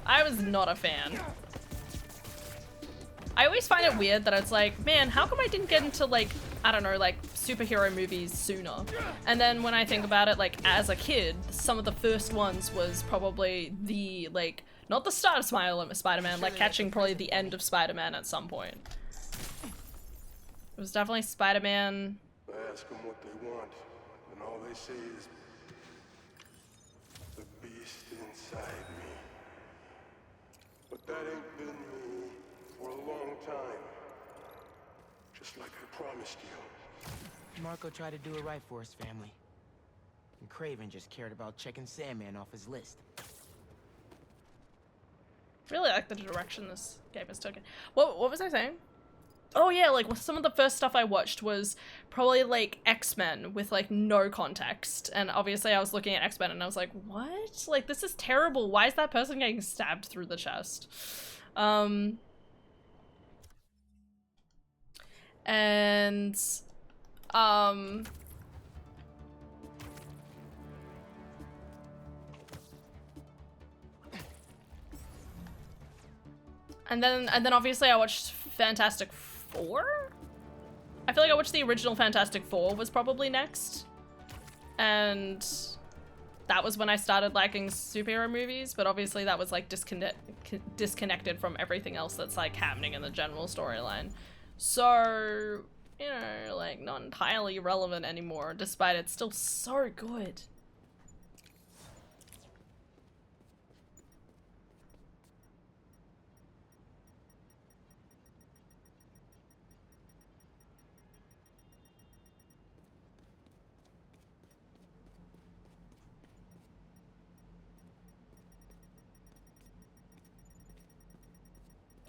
I was not a fan. I always find it weird that it's like, man, how come I didn't get into like, I don't know, like superhero movies sooner? And then when I think about it, like as a kid, some of the first ones was probably the like, not the start of Spider-Man, like catching probably the end of Spider-Man at some point. It was definitely Spider-Man. I ask them what they want, and all they say is the beast inside me. But that ain't been me for a long time. Just like I promised you. Marco tried to do it right for his family. And Craven just cared about checking Sandman off his list. Really like the direction this game is taking. What was I saying? oh yeah, like some of the first stuff I watched was probably like X-Men with like no context, and obviously I was looking at X-Men and I was like, what? Like, this is terrible. Why is that person getting stabbed through the chest? And and then obviously I watched Fantastic Four? I feel like I watched the original Fantastic Four was probably next. And that was when I started liking superhero movies, but obviously that was like disconnected from everything else that's like happening in the general storyline. So, you know, like not entirely relevant anymore, despite it's still so good.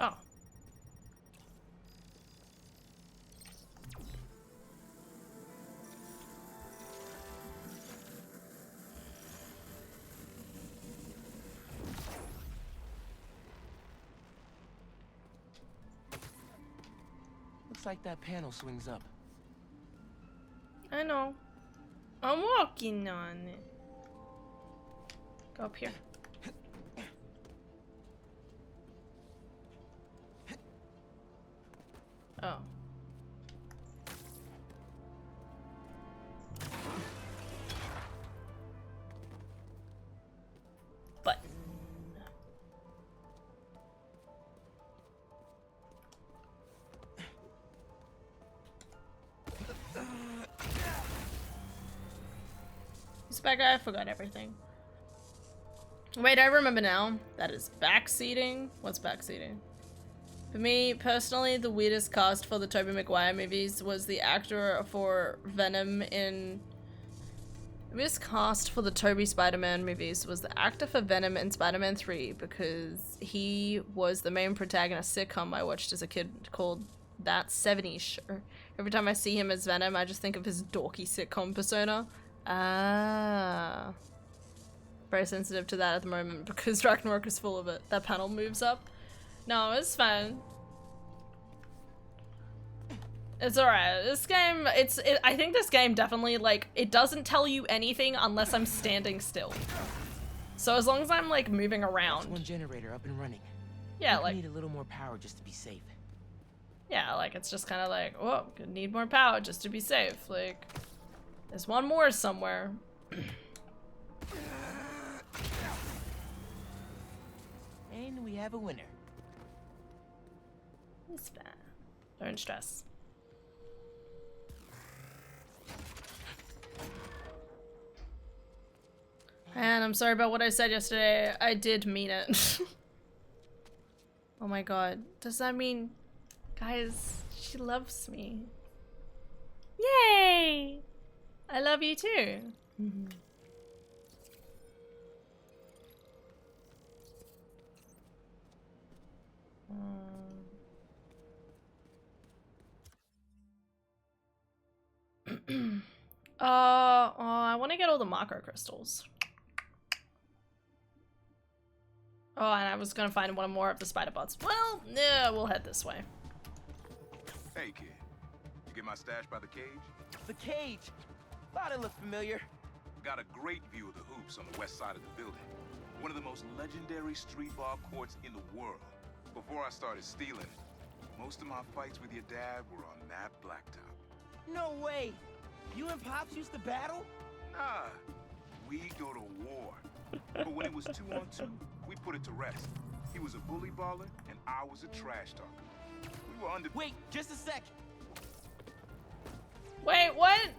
Oh. Looks like that panel swings up. I know. I'm working on it. Go up here. Oh. Button. This bad guy, I forgot everything. Wait, I remember now. That is backseating. What's backseating? For me, personally, the weirdest cast for the Tobey Maguire movies was the actor for Venom in... The weirdest cast for the Tobey Spider-Man movies was the actor for Venom in Spider-Man 3 because he was the main protagonist sitcom I watched as a kid called That 70s Show. Every time I see him as Venom, I just think of his dorky sitcom persona. Ah. Very sensitive to that at the moment because Ragnarok is full of it. That panel moves up. No, it's fine. It's alright. This game, I think this game definitely, like, it doesn't tell you anything unless I'm standing still. So as long as I'm, like, moving around. That's one generator up and running. Yeah, like... need a little more power just to be safe. Yeah, like, it's just kind of like, oh, gonna need more power just to be safe. Like, there's one more somewhere. And we have a winner. It's fine. Don't stress. And I'm sorry about what I said yesterday. I did mean it. Oh my god. Does that mean... Guys, she loves me. Yay! I love you too. I want to get all the macro crystals. Oh, and I was gonna find one more of the spider bots. Well, yeah, we'll head this way. Hey, kid. You get my stash by the cage? The cage! Thought it looked familiar. Got a great view of the hoops on the west side of the building. One of the most legendary street ball courts in the world. Before I started stealing, most of my fights with your dad were on that blacktop. No way! You and Pops used to battle? Nah, we go to war. But when it was 2-on-2, we put it to rest. He was a bully baller, and I was a trash talker. We were under- Wait, just a sec! Wait, what?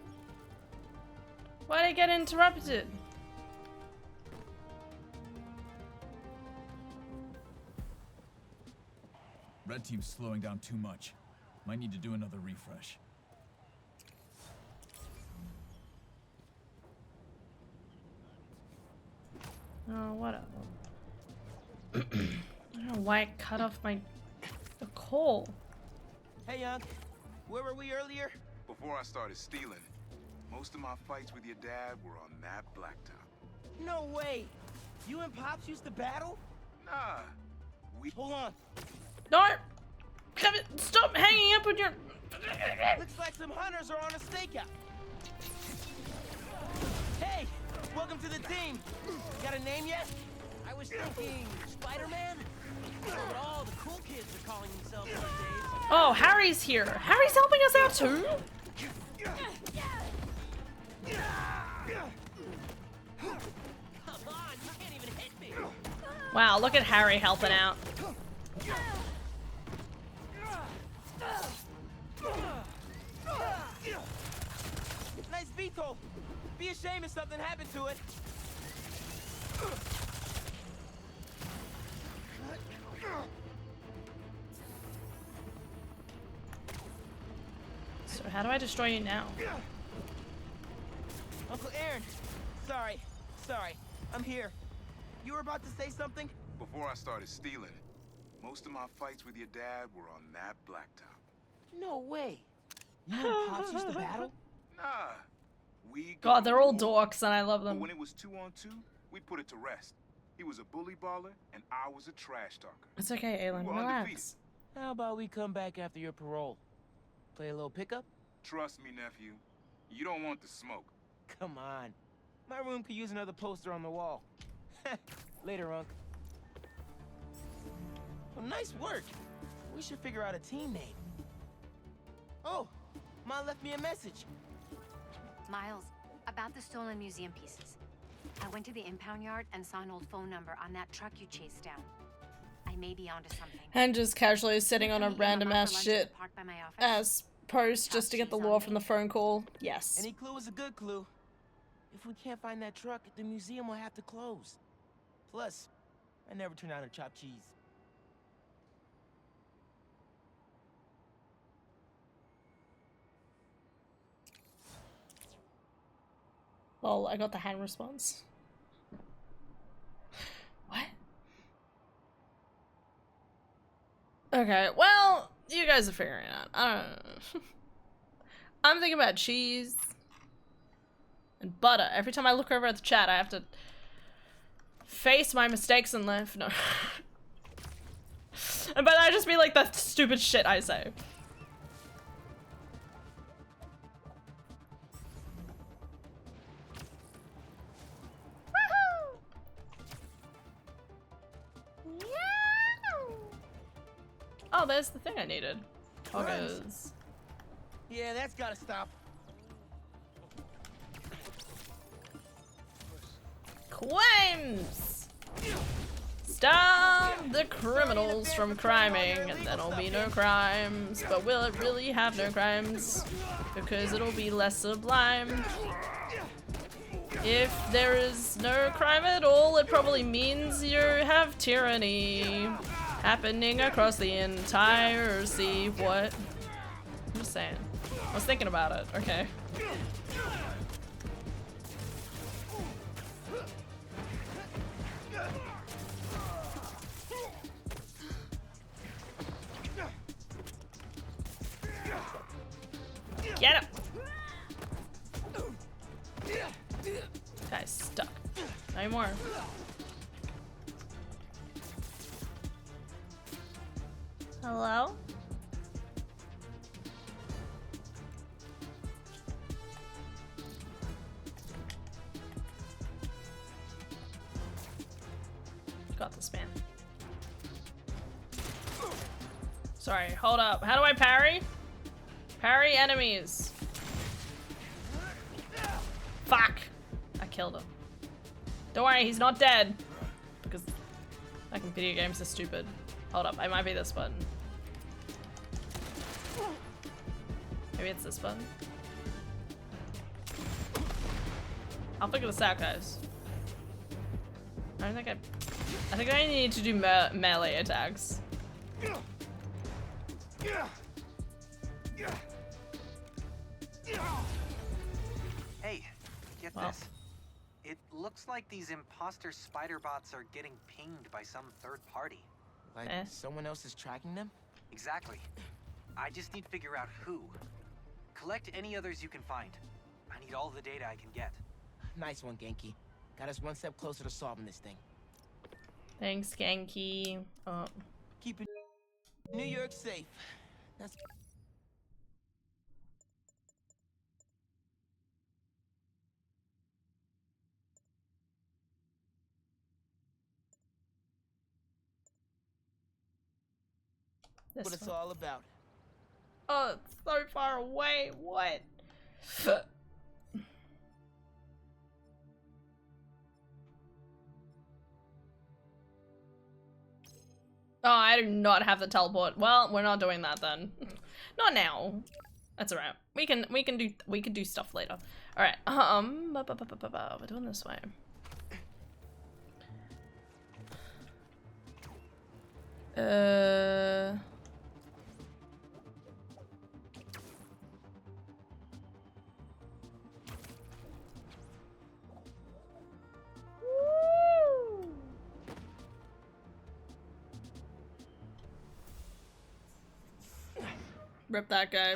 Why'd I get interrupted? Red team's slowing down too much. Might need to do another refresh. Oh, whatever. I don't know why I cut off the coal. Hey, Unc. Where were we earlier? Before I started stealing, most of my fights with your dad were on that blacktop. No way! You and Pops used to battle? Nah, we... Hold on. No! Kevin, stop hanging up on your... Looks like some hunters are on a stakeout. Hey! Welcome to the team! Got a name yet? I was thinking Spider-Man? That's what all the cool kids are calling themselves these days. Oh, Harry's here. Harry's helping us out too? Come on, you can't even hit me. Wow, look at Harry helping out. Nice veto. Be a shame if something happened to it. So how do I destroy you now? Uncle Aaron, sorry, I'm here. You were about to say something? Before I started stealing, most of my fights with your dad were on that blacktop. No way. You and Pops used to battle? Nah, we... God, they're all dorks and I love But them. when it was 2-on-2, we put it to rest. He was a bully baller, and I was a trash talker. It's okay, Aelin, We were relax. undefeated. How about we come back after your parole? Play a little pickup? Trust me, nephew. You don't want the smoke. Come on. My room could use another poster on the wall. Later, Unc. Well, nice work. We should figure out a team name. Oh, Ma left me a message. Miles, about the stolen museum pieces. I went to the impound yard and saw an old phone number on that truck you chased down. I may be onto something. And just casually sitting on a random ass shit ass post just to get the lore from the phone call. Yes. Any clue is a good clue. If we can't find that truck, the museum will have to close. Plus, I never turn out a chopped cheese. Lol, I got the hand response. What? Okay, well, you guys are figuring it out. I don't know. I'm thinking about cheese and butter. Every time I look over at the chat, I have to face my mistakes in life. No. And by that, I just mean like the stupid shit I say. Oh, there's the thing I needed. Poggers. Yeah, that's gotta stop. Crimes! Stop the criminals from criming, and then there'll be no crimes. But will it really have no crimes? Because it'll be less sublime. If there is no crime at all, it probably means you have tyranny happening across the entire sea. What? I'm just saying. I was thinking about it. Okay. Get him! Guy's stuck. No more. Hello? Got this, man. Sorry, hold up. How do I parry? Parry enemies. Fuck! I killed him. Don't worry, he's not dead. Because fucking video games are stupid. Hold up, it might be this button. Maybe it's this button. I'll figure this out, guys. I don't think I think I need to do melee attacks. Hey, get this. It looks like these imposter spider bots are getting pinged by some third party. Like someone else is tracking them? Exactly. I just need to figure out who. Collect any others you can find. I need all the data I can get. Nice one, Genki. Got us one step closer to solving this thing. Thanks, Genki. Oh. Keeping New York safe. That's... This what it's one. all about. Oh, it's so far away. What? Oh, I do not have the teleport. Well, we're not doing that then. Not now. That's alright. We can do stuff later. Alright, we're doing this way. Rip that guy.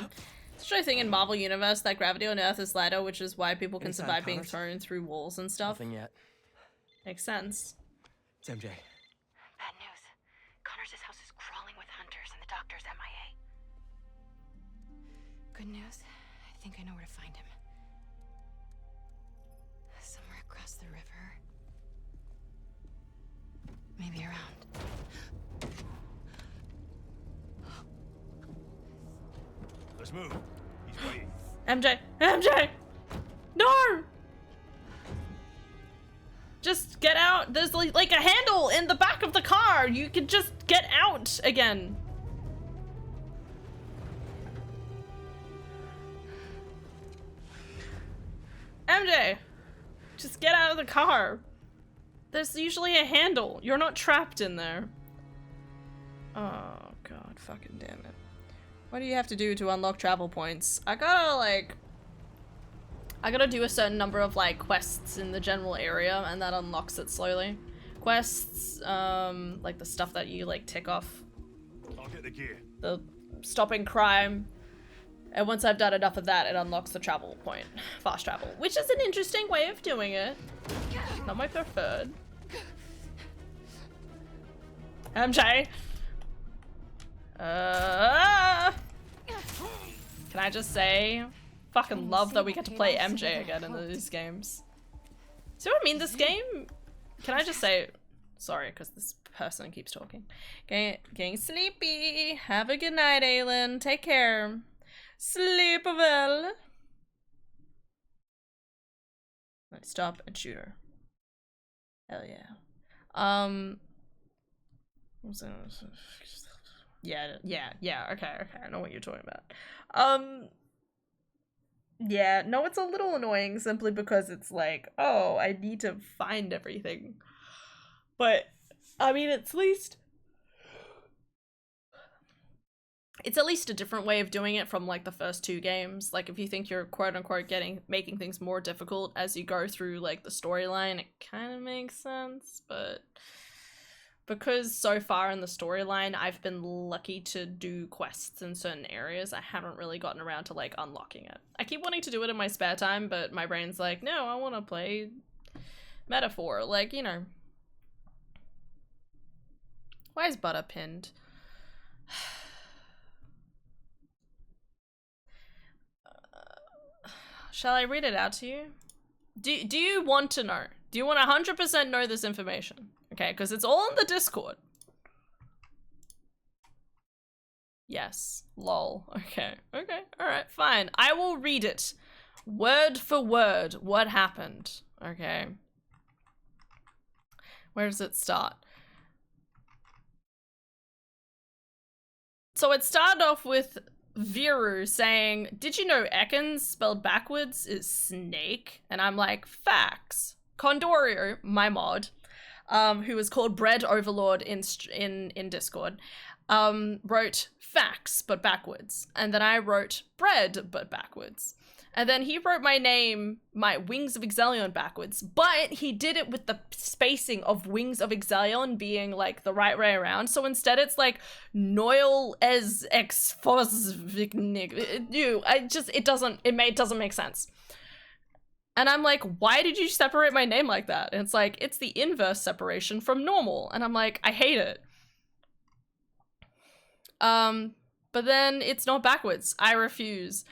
It's a true thing in Marvel Universe that gravity on Earth is lighter, which is why people can survive being thrown through walls and stuff. Nothing yet. Makes sense. It's MJ. Bad news. Connors' house is crawling with hunters and the doctor's MIA. Good news. I think I know where to find him. Somewhere across the river. Maybe around. Let's move. He's waiting. MJ! MJ! No! Just get out. There's like a handle in the back of the car. You can just get out again. MJ! Just get out of the car. There's usually a handle. You're not trapped in there. Oh god, fucking damn it. What do you have to do to unlock travel points? I gotta do a certain number of like quests in the general area and that unlocks it slowly. Quests, like the stuff that you like tick off. I'll get the gear. The stopping crime. And once I've done enough of that, it unlocks the travel point. Fast travel. Which is an interesting way of doing it. Not my preferred. MJ! Can I just say, fucking love that we get to play MJ again in these games. See what I mean? This game, can I just say, sorry, because this person keeps talking. Getting sleepy. Have a good night, Aylin. Take care. Sleep well. Let's stop and shoot her. Hell yeah. Yeah, okay, I know what you're talking about. Yeah, no, it's a little annoying simply because it's like, oh, I need to find everything. But, I mean, it's at least a different way of doing it from like the first two games. Like if you think you're quote unquote making things more difficult as you go through like the storyline, it kind of makes sense, but because so far in the storyline I've been lucky to do quests in certain areas, I haven't really gotten around to like unlocking it. I keep wanting to do it in my spare time, but my brain's like, no, I want to play Metaphor, like, you know. Why is Butter pinned? Shall I read it out to you? Do you want to know? Do you want to 100% know this information? Okay, because it's all in the Discord. Yes. Lol. Okay. Okay. Alright, fine. I will read it. Word for word what happened. Okay. Where does it start? So it started off with Viru saying, did you know Ekans spelled backwards is snake? And I'm like, facts. Condorio, my mod, who is called Bread Overlord in Discord, wrote facts but backwards. And then I wrote bread but backwards. And then he wrote my name, my Wings of Exelion, backwards, but he did it with the spacing of Wings of Exelion being like the right way around. So instead it's like Noel as ex it doesn't make sense. And I'm like, why did you separate my name like that? And it's like, it's the inverse separation from normal. And I'm like, I hate it. But then it's not backwards. I refuse.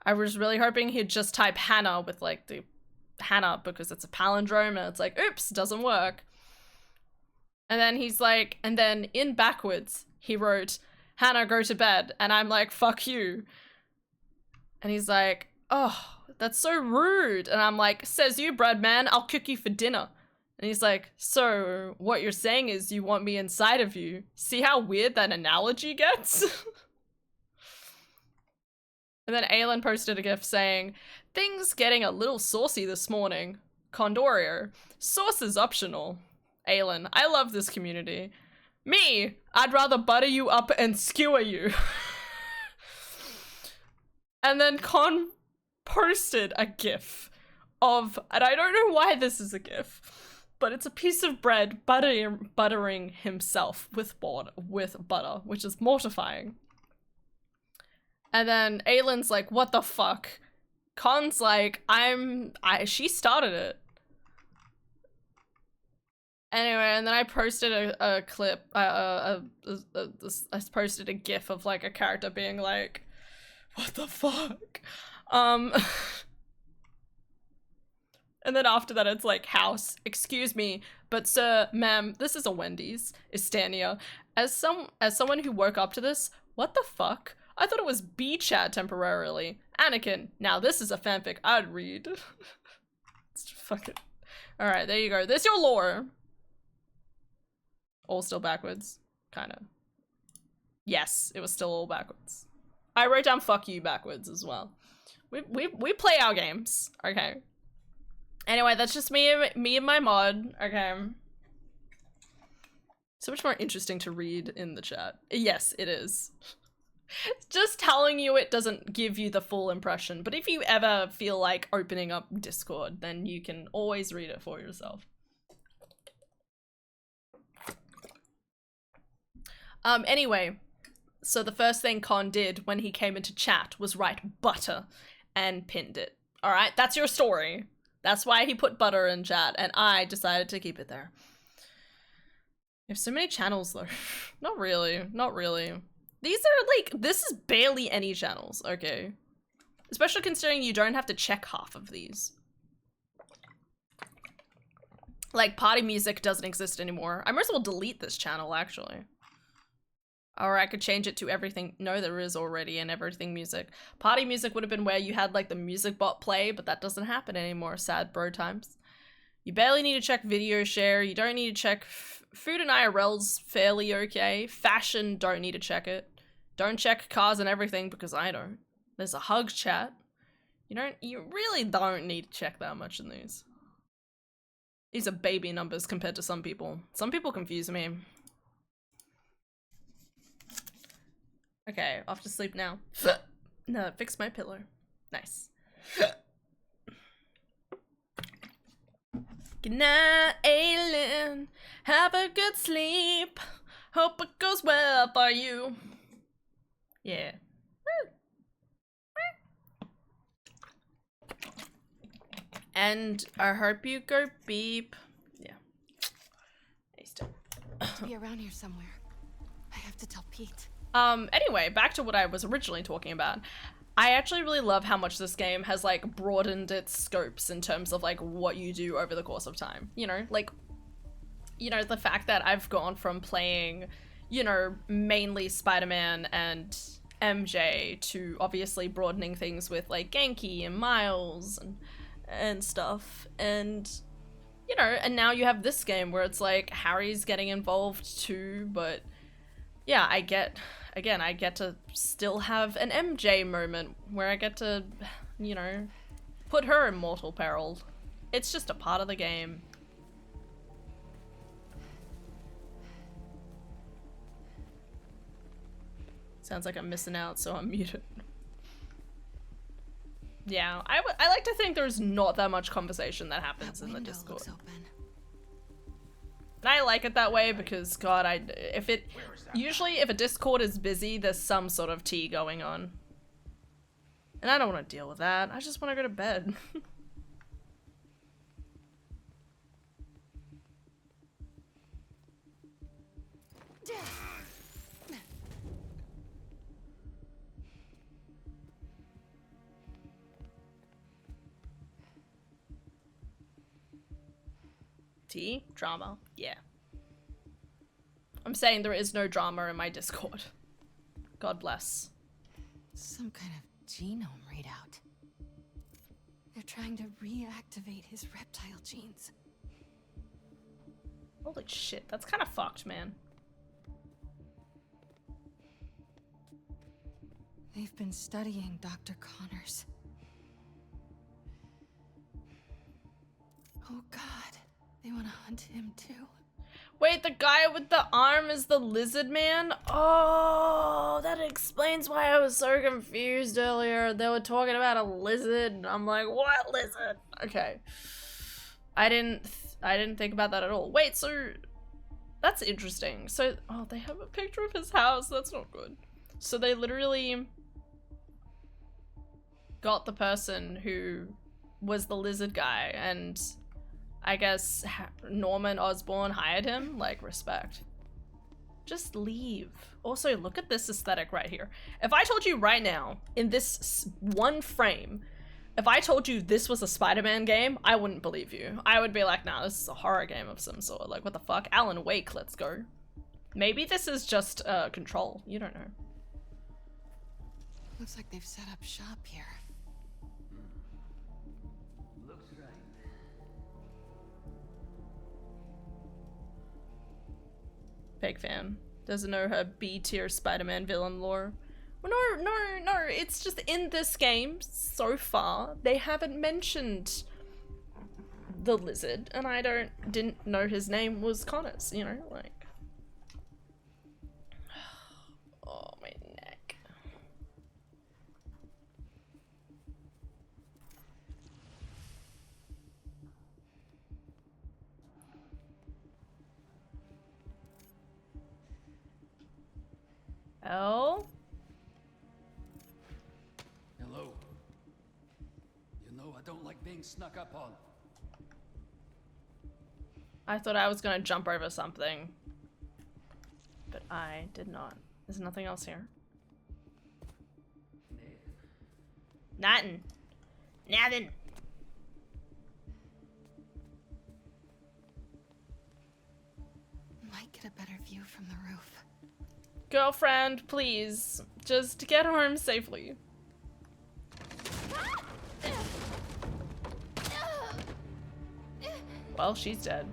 I was really hoping he'd just type Hannah with like the Hannah because it's a palindrome and it's like, oops, doesn't work. And then he's like, and then in backwards, he wrote, Hannah, go to bed. And I'm like, fuck you. And he's like, oh, that's so rude. And I'm like, says you, bread man, I'll cook you for dinner. And he's like, so what you're saying is you want me inside of you. See how weird that analogy gets? And then Aelin posted a gif saying, things getting a little saucy this morning. Condorio, sauce is optional. Aelin, I love this community. Me, I'd rather butter you up and skewer you. And then Con posted a gif of, and I don't know why this is a gif, but it's a piece of bread buttering himself with butter, which is mortifying. And then Aylin's like, what the fuck? Con's like, she started it. Anyway, and then I posted a clip, I posted a gif of like a character being like, what the fuck? And then after that it's like, house, excuse me, but sir, ma'am, this is a Wendy's, Istania. As someone who woke up to this, what the fuck? I thought it was B-chat temporarily. Anakin, now this is a fanfic I'd read. It's fucking... Alright, there you go. There's your lore. All still backwards. Kinda. Yes, it was still all backwards. I wrote down fuck you backwards as well. We play our games, okay? Anyway, that's just me and my mod, okay? So much more interesting to read in the chat. Yes, it is. Just telling you it doesn't give you the full impression, but if you ever feel like opening up Discord, then you can always read it for yourself. Anyway, so the first thing Con did when he came into chat was write butter and pinned it. Alright, that's your story. That's why he put butter in chat, and I decided to keep it there. You have so many channels though. Not really, not really. These are like, this is barely any channels, okay? Especially considering you don't have to check half of these. Like, party music doesn't exist anymore. I might as well delete this channel, actually. Or I could change it to everything. No, there is already an everything music. Party music would have been where you had like the music bot play, but that doesn't happen anymore. Sad bro times. You barely need to check video share. You don't need to check food and IRL's fairly okay. Fashion, don't need to check it. Don't check cars and everything because I don't. There's a hug chat. You really don't need to check that much in these. These are baby numbers compared to some people. Some people confuse me. Okay, off to sleep now. No, fix my pillow. Nice. Good night, Aelin. Have a good sleep. Hope it goes well for you. Yeah. And I hope you go beep. Yeah. To be around here somewhere. I have to tell Pete. Anyway, back to what I was originally talking about. I actually really love how much this game has like broadened its scopes in terms of like what you do over the course of time. You know, like, you know, the fact that I've gone from playing, you know, mainly Spider-Man and MJ to obviously broadening things with like Genki and Miles and stuff. And, you know, and now you have this game where it's like Harry's getting involved too, but yeah, I get to still have an MJ moment where I get to, you know, put her in mortal peril. It's just a part of the game. Sounds like I'm missing out, so I'm muted. Yeah, I like to think there's not that much conversation that happens in the Discord. And I like it that way because, God, usually if a Discord is busy, there's some sort of tea going on. And I don't want to deal with that. I just want to go to bed. Tea? Drama? Yeah. I'm saying there is no drama in my Discord. God bless. Some kind of genome readout. They're trying to reactivate his reptile genes. Holy shit, that's kind of fucked, man. They've been studying Dr. Connors. Oh god, they want to hunt him too. Wait, the guy with the arm is the lizard man? Oh, that explains why I was so confused earlier. They were talking about a lizard, and I'm like, what lizard? Okay. I didn't think about that at all. Wait, so that's interesting. So, oh, they have a picture of his house. That's not good. So they literally got the person who was the lizard guy, and I guess Norman Osborn hired him. Like, respect. Just leave. Also, look at this aesthetic right here. If I told you right now, in this one frame, if I told you this was a Spider-Man game, I wouldn't believe you. I would be like, nah, this is a horror game of some sort. Like, what the fuck? Alan Wake, let's go. Maybe this is just Control. You don't know. Looks like they've set up shop here. Looks right. Big fan. Doesn't know her B-tier Spider-Man villain lore. Well, no, it's just in this game, so far, they haven't mentioned the lizard, and I didn't know his name was Connors, you know, like. Oh, my neck. Oh? Hello. You know I don't like being snuck up on. I thought I was gonna jump over something, but I did not. There's nothing else here. Nothing. Nothing. Might get a better view from the roof. Girlfriend, please, just get home safely. Well, she's dead.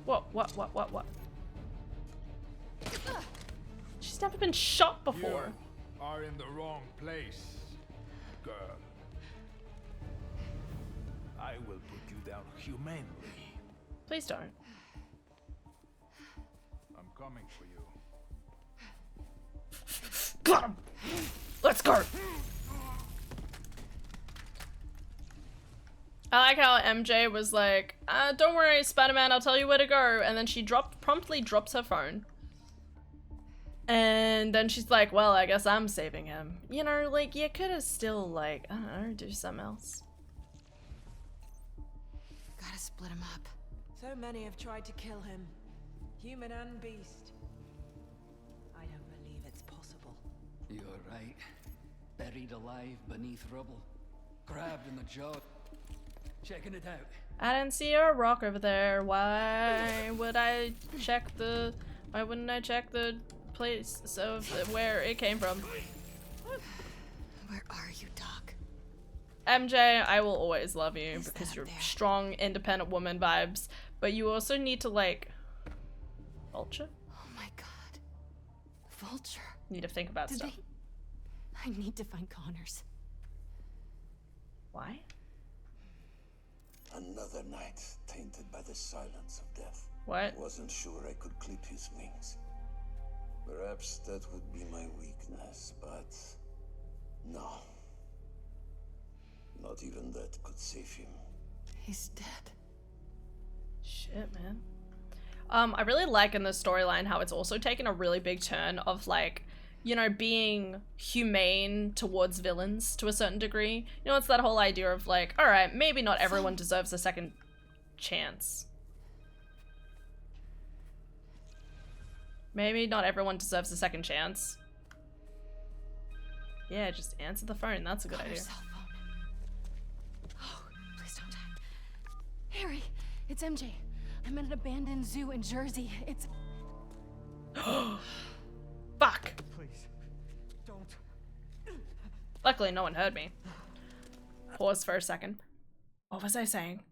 What? She's never been shot before. You are in the wrong place, girl. I will put you down humanely. Please don't. I'm coming for you. Got him! Let's go! I like how MJ was like, don't worry, Spider-Man, I'll tell you where to go. And then she promptly drops her phone. And then she's like, well, I guess I'm saving him. You know, like, you could have still, like, I don't know, do something else. Gotta split him up. So many have tried to kill him. Human and beast. I don't believe it's possible. You're right. Buried alive beneath rubble. Grabbed in the jaw. Checking it out. I didn't see a rock over there. Why wouldn't I check the place of where it came from? Where are you, Doc? MJ, I will always love you because you're strong, independent woman vibes, but you also need to, like, Vulture? Oh my god. Vulture. Need to think about stuff. I need to find Connors. Why? Another night tainted by the silence of death. What? Wasn't sure I could clip his wings. Perhaps that would be my weakness, but No. Not even that could save him. He's dead. Shit, man. I really like in the storyline how it's also taken a really big turn of like, you know, being humane towards villains to a certain degree. You know, it's that whole idea of like, all right, maybe not everyone deserves a second chance. Maybe not everyone deserves a second chance. Yeah, just answer the phone. That's a good idea. Cell phone. Oh, please don't die. Harry, it's MJ. I'm at an abandoned zoo in Jersey. It's... Fuck. Please, don't. Luckily, no one heard me. Pause for a second. What was I saying?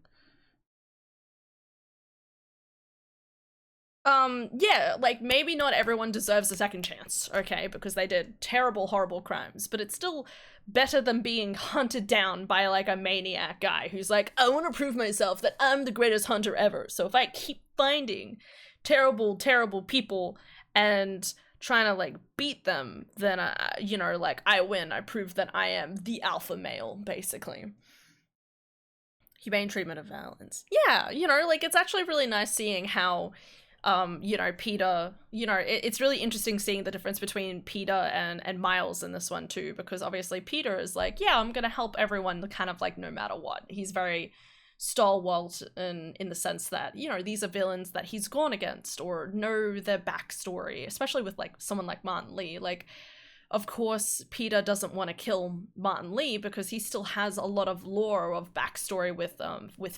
Yeah, like, maybe not everyone deserves a second chance, okay? Because they did terrible, horrible crimes, but it's still better than being hunted down by, like, a maniac guy who's like, I want to prove myself that I'm the greatest hunter ever, so if I keep finding terrible, terrible people and trying to, like, beat them, then, you know, like, I win. I prove that I am the alpha male, basically. Humane treatment of violence. Yeah, you know, like, it's actually really nice seeing how... you know, Peter, you know, it's really interesting seeing the difference between Peter and Miles in this one too, because obviously Peter is like, yeah, I'm gonna help everyone kind of like no matter what. He's very stalwart in the sense that, you know, these are villains that he's gone against or know their backstory, especially with like someone like Martin Lee. Like, of course, Peter doesn't want to kill Martin Lee because he still has a lot of lore of backstory with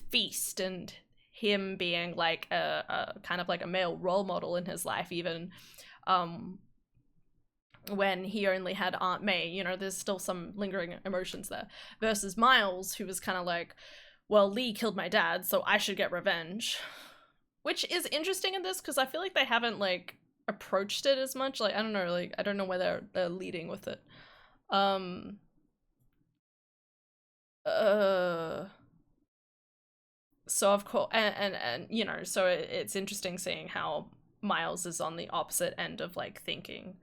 Feast and him being like a kind of like a male role model in his life, even when he only had Aunt May. You know, there's still some lingering emotions there. Versus Miles, who was kind of like, well, Lee killed my dad, so I should get revenge. Which is interesting in this, because I feel like they haven't like approached it as much. Like, I don't know, like, I don't know where they're leading with it. So of course, and you know, so it's interesting seeing how Miles is on the opposite end of like thinking,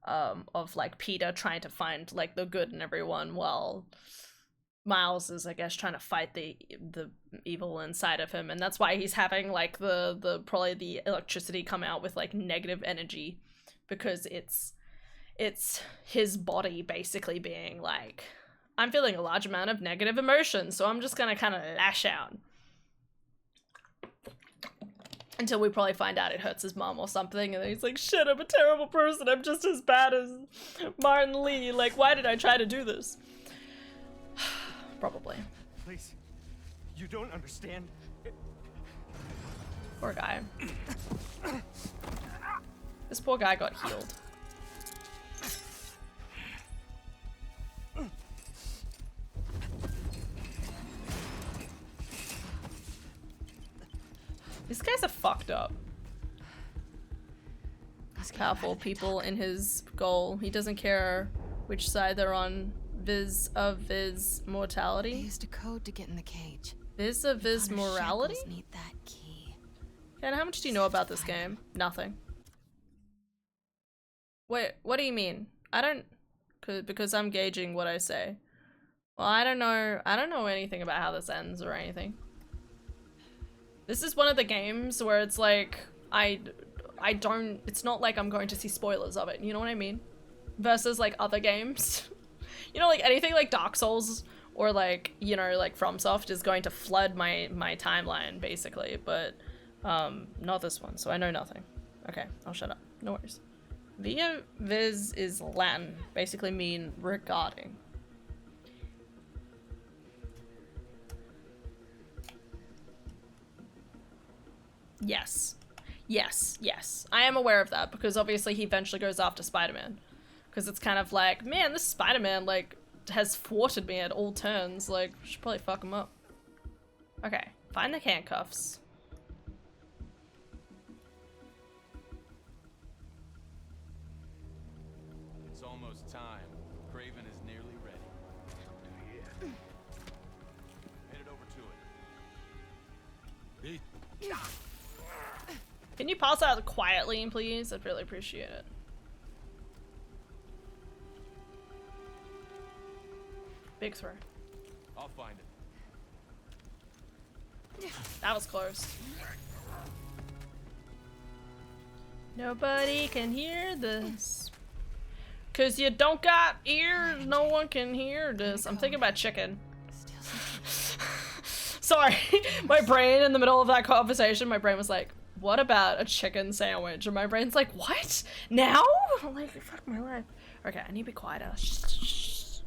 of like Peter trying to find like the good in everyone, while Miles is, I guess, trying to fight the evil inside of him, and that's why he's having like the probably the electricity come out with like negative energy, because it's his body basically being like, I'm feeling a large amount of negative emotion, so I'm just gonna kind of lash out. Until we probably find out it hurts his mom or something, and then he's like, shit, I'm a terrible person, I'm just as bad as Martin Lee, like, why did I try to do this? Probably. Please, you don't understand. Poor guy. This poor guy got healed. These guys are fucked up. Powerful people in his goal. He doesn't care which side they're on. Vis of vis mortality. They used a code to get in the cage. Vis of vis Connor morality? Shackles need that key. Ken, how much do you know about this game? Nothing. Wait, what do you mean? I don't... Because I'm gauging what I say. Well, I don't know anything about how this ends or anything. This is one of the games where it's like, I don't, it's not like I'm going to see spoilers of it, you know what I mean? Versus like other games. You know, like anything like Dark Souls or like, you know, like FromSoft is going to flood my timeline basically, but not this one, so I know nothing. Okay, I'll shut up, no worries. Via vis is Latin, basically mean regarding. Yes. Yes, yes. I am aware of that, because obviously he eventually goes after Spider-Man. Because it's kind of like, man, this Spider-Man, like, has thwarted me at all turns. Like, we should probably fuck him up. Okay, find the handcuffs. It's almost time. Craven is nearly ready. Yeah. Headed over to it. Can you pass out quietly, please? I'd really appreciate it. Big throw. I'll find it. That was close. Nobody can hear this. Cause you don't got ears, no one can hear this. I'm thinking about chicken. Sorry, my brain in the middle of that conversation, my brain was like, what about a chicken sandwich? And my brain's like, what? Now? I'm like, fuck my life. Okay, I need to be quieter. Shh.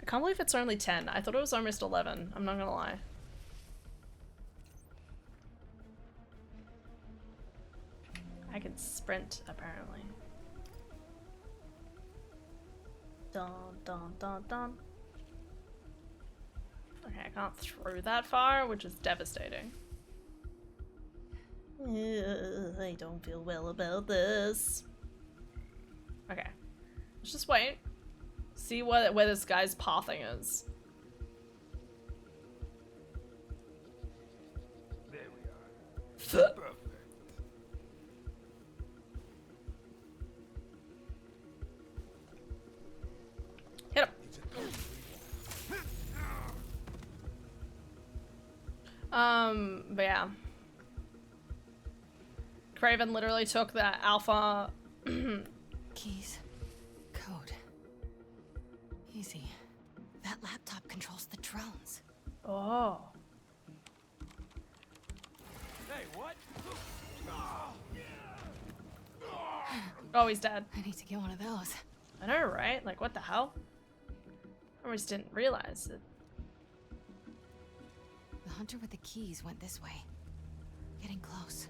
I can't believe it's only 10. I thought it was almost 11. I'm not gonna lie. I can sprint, apparently. Dun, dun, dun, dun. Okay, I can't throw that far, which is devastating. I don't feel well about this. Okay. Let's just wait. See where this guy's pathing is. There we are. Perfect. Hit him. But yeah. Craven literally took the alpha Keys. Code. Easy. That laptop controls the drones. Oh. Hey, what? Oh, he's dead. I need to get one of those. I know, right? Like, what the hell? I just didn't realize it. The hunter with the keys went this way. Getting close.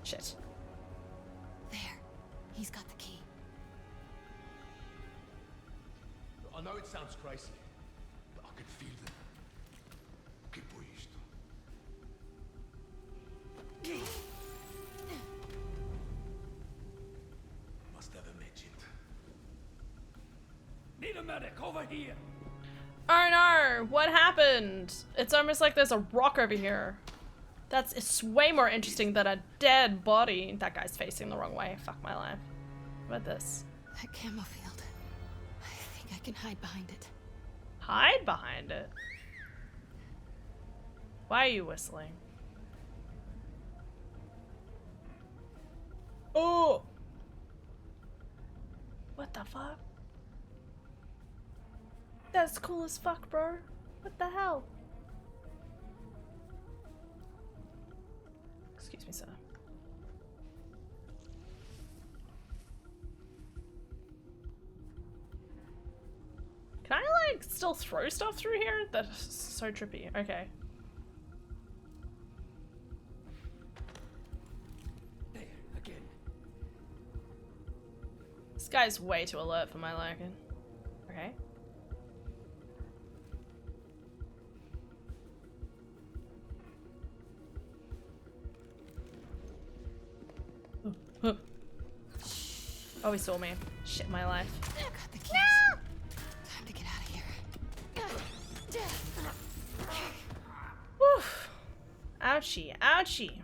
Shit. There. He's got the key. I know it sounds crazy, but I can feel them. Que foi isto? Must have a mentioned. Need a medic over here. Oh no! What happened? It's almost like there's a rock over here. It's way more interesting than a dead body. That guy's facing the wrong way. Fuck my life. What about this? That camo field. I think I can hide behind it. Hide behind it? Why are you whistling? Oh! What the fuck? That's cool as fuck, bro. What the hell? Excuse me, sir. Can I, like, still throw stuff through here? That's so trippy. Okay. There, again. This guy's way too alert for my liking. Okay. Oh, he saw me. Shit, my life. Got the keys. No! Time to get out of here. Woof. Ouchie, ouchie.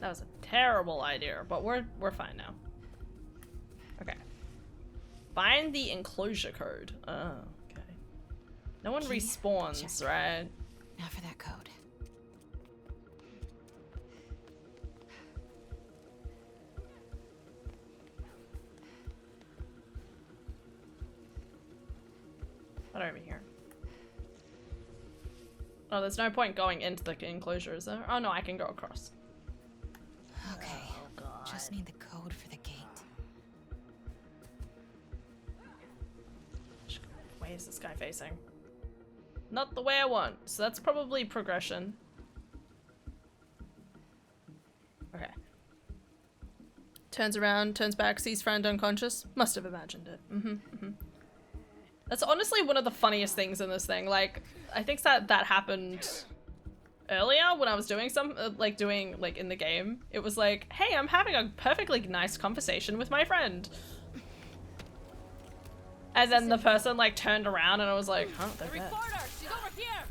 That was a terrible idea, but we're fine now. Okay. Find the enclosure code. Oh, okay. No one respawns, right? Now for that code. What over here? Oh, there's no point going into the enclosure, is there? Oh no, I can go across. Okay. Oh, God. Just need the code for the gate. Which way is this guy facing? Not the way I want, so that's probably progression. Okay. Turns around, turns back, sees friend unconscious. Must have imagined it. That's honestly one of the funniest things in this thing. Like, I think that happened earlier when I was doing in the game. It was like, hey, I'm having a perfectly nice conversation with my friend. And then the person like turned around and I was like, huh, they're dead. She's over here.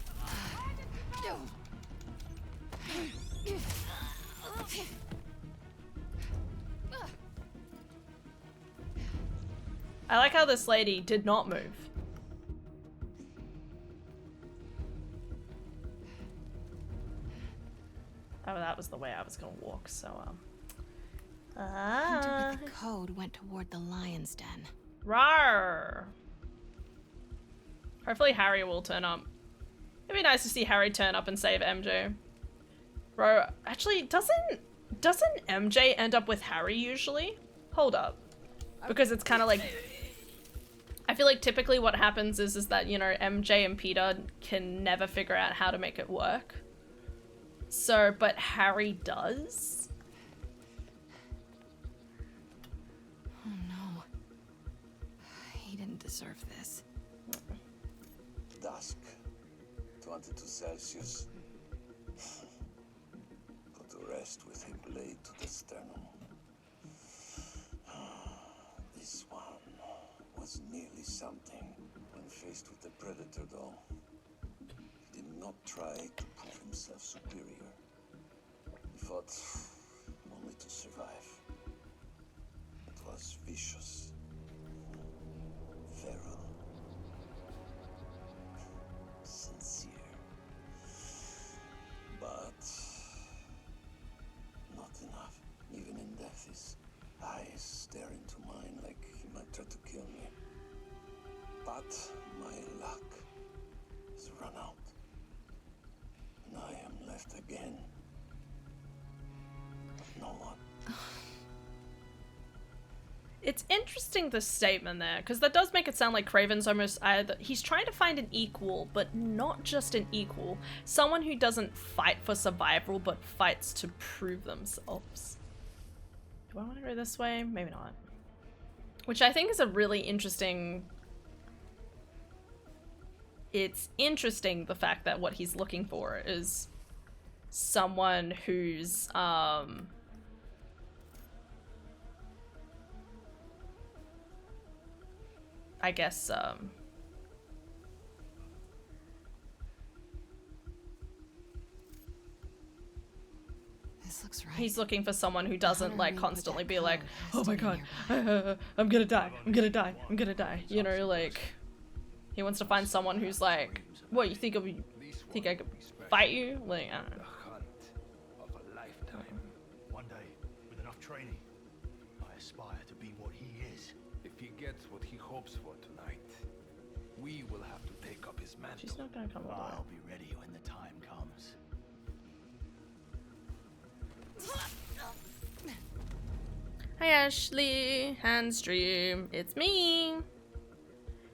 I like how this lady did not move. Oh, that was the way I was gonna walk, so, Hunter with the code went toward the lion's den. Rawr! Hopefully Harry will turn up. It'd be nice to see Harry turn up and save MJ. Bro, actually, doesn't MJ end up with Harry usually? Hold up. Because it's kind of like... I feel like typically what happens is that, you know, MJ and Peter can never figure out how to make it work. So, but Harry does? Oh no. He didn't deserve this. Dusk. 22 Celsius. Go to rest with a blade to the sternum. This one was nearly something when faced with the Predator, though. He did not try to prove himself superior. He fought only to survive. It was vicious, feral, sincere, but not enough. Even in death, his eyes stare into mine like he might try to kill me. But my luck has run out, and I am left again with no one. It's interesting, the statement there, because that does make it sound like Craven's almost either... He's trying to find an equal, but not just an equal. Someone who doesn't fight for survival, but fights to prove themselves. Do I want to go this way? Maybe not. Which I think is a really interesting... It's interesting, the fact that what he's looking for is someone who's, I guess, This looks right. he's looking for someone who doesn't like constantly be like, oh my god, I'm gonna die, I'm gonna die, I'm gonna die. You know, like, he wants to find someone who's like, what, you think I could fight you? Like, I don't know. The hunt of a lifetime. One day, with enough training, I aspire to be what he is. If he gets what he hopes for tonight, we will have to take up his mantle. She's not gonna come all the way. I'll be ready when the time comes. Hi Ashley, Handstream, it's me.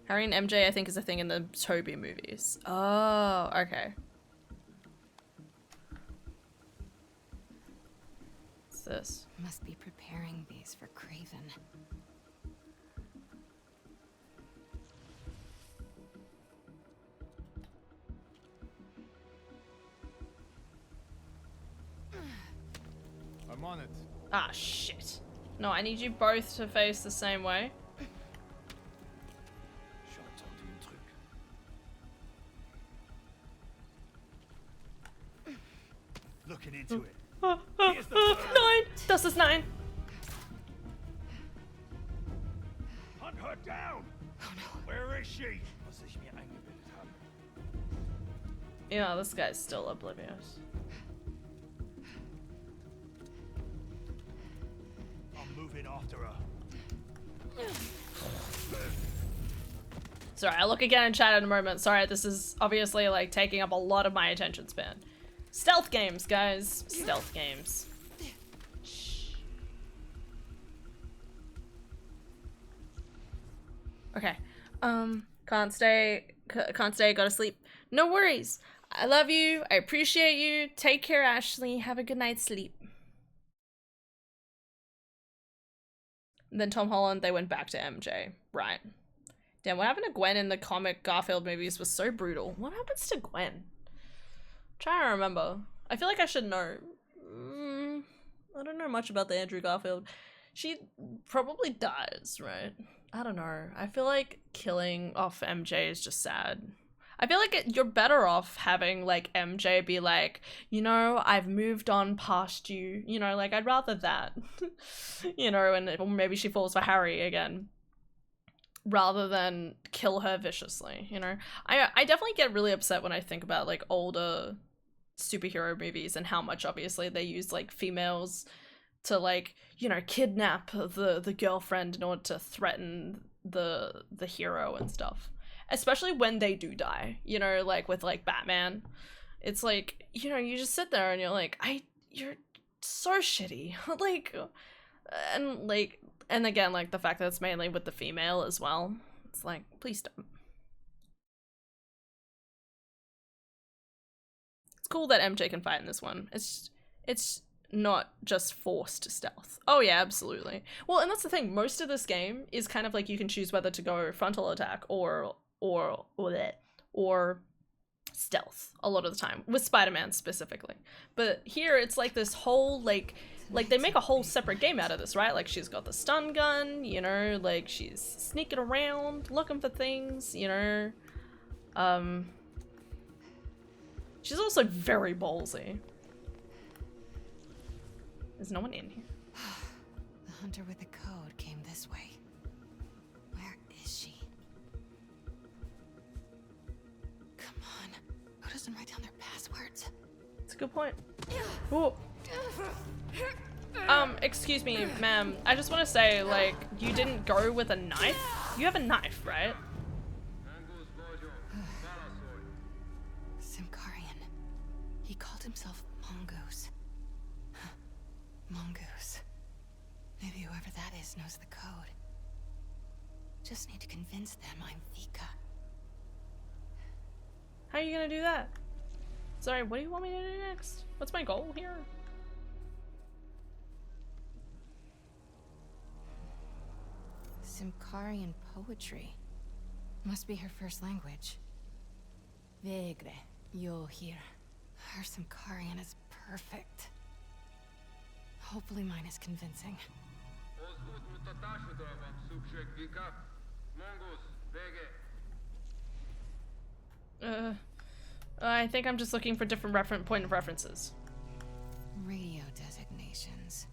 Harry and MJ, I think, is a thing in the Toby movies. Oh, okay. What's this? Must be preparing these for Craven. I'm on it. Ah, shit. No, I need you both to face the same way. Looking into it. 9! Das ist 9! Hunt her down! Oh no. Where is she? Was ich mir eingebildet habe. Yeah, this guy's still oblivious. I'm moving after her. Sorry, I'll look again in chat in a moment. Sorry, this is obviously like taking up a lot of my attention span. Stealth games, guys. Stealth games. Okay. Can't stay, gotta sleep. No worries. I love you. I appreciate you. Take care, Ashley. Have a good night's sleep. And then Tom Holland, they went back to MJ. Right. Damn, what happened to Gwen in the comic Garfield movies was so brutal. What happens to Gwen? Trying to remember. I feel like I should know. I don't know much about the Andrew Garfield. She probably dies, right? I don't know. I feel like killing off MJ is just sad. I feel like you're better off having like MJ be like, you know, I've moved on past you. You know, like I'd rather that. You know, and or maybe she falls for Harry again. rather than kill her viciously, you know? I definitely get really upset when I think about like older superhero movies and how much obviously they use like females to like, you know, kidnap the girlfriend in order to threaten the hero and stuff. Especially when they do die, you know, like with like Batman. It's like, you know, you just sit there and you're like, you're so shitty. Like, and again, like the fact that it's mainly with the female as well. It's like, please don't. It's cool that MJ can fight in this one. It's not just forced stealth. Oh yeah, absolutely. Well, and that's the thing. Most of this game is kind of like you can choose whether to go frontal attack or stealth a lot of the time, with Spider-Man specifically. But here it's like this whole like they make a whole separate game out of this, right? Like she's got the stun gun, you know, like she's sneaking around looking for things, you know. She's also very ballsy. There's no one in here. The hunter with the code came this way. Where is she? Come on. Who doesn't write down their passwords? That's a good point. Ooh. Excuse me, ma'am. I just want to say, like, you didn't go with a knife? You have a knife, right? Simkarian. He called himself Mongoose. Mongoose. Maybe whoever that is knows the code. Just need to convince them I'm Vika. How are you gonna do that? Sorry, what do you want me to do next? What's my goal here? Simkarian poetry. Must be her first language. Vegre, yo here. Her Simkarian is perfect. Hopefully mine is convincing. I think I'm just looking for different point of references. Radio designations.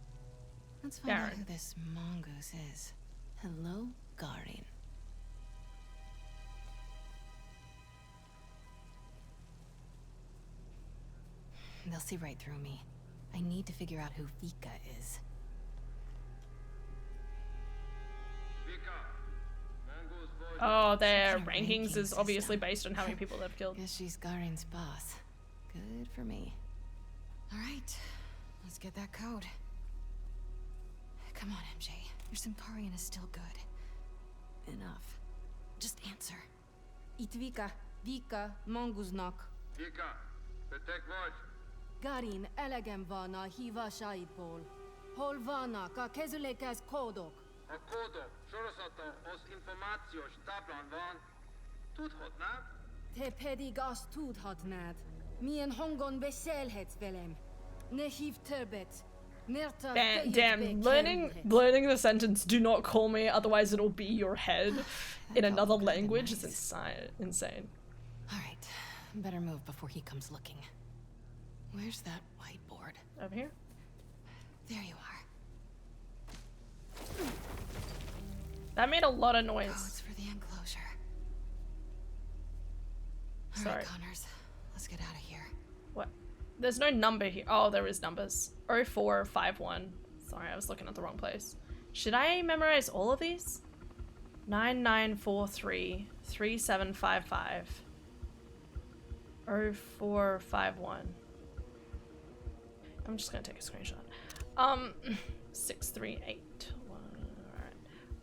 Let's find out who this mongoose is. Hello, Garin. They'll see right through me. I need to figure out who Vika is. Oh, their rankings is obviously based on how many people they've killed. Guess she's Garin's boss. Good for me. All right, let's get that code. Come on, MJ. Your Simkarian is still good. Enough. Just answer. Itvika, Vika, Monguznak. Vika, betek vagy. Garin, elegem van a hívásaidból. Hol vannak a kezülékhez kódok? A kódok sorozata az információs táblán van. Tudhatnád? Te pedig azt tudhatnád. Milyen hangon beszélhetsz velem. Ne hív többet. Damn, learning the sentence "do not call me, otherwise it'll be your head" in another language is insane. Alright, better move before he comes looking. Where's that whiteboard? Over here? There you are. That made a lot of noise. Oh, it's for the enclosure. Sorry. Alright, Connors, let's get out of here. What? There's no number here. Oh, there is numbers. 0451. Sorry, I was looking at the wrong place. Should I memorize all of these? 9943 3755 0451. I'm just gonna take a screenshot. 638.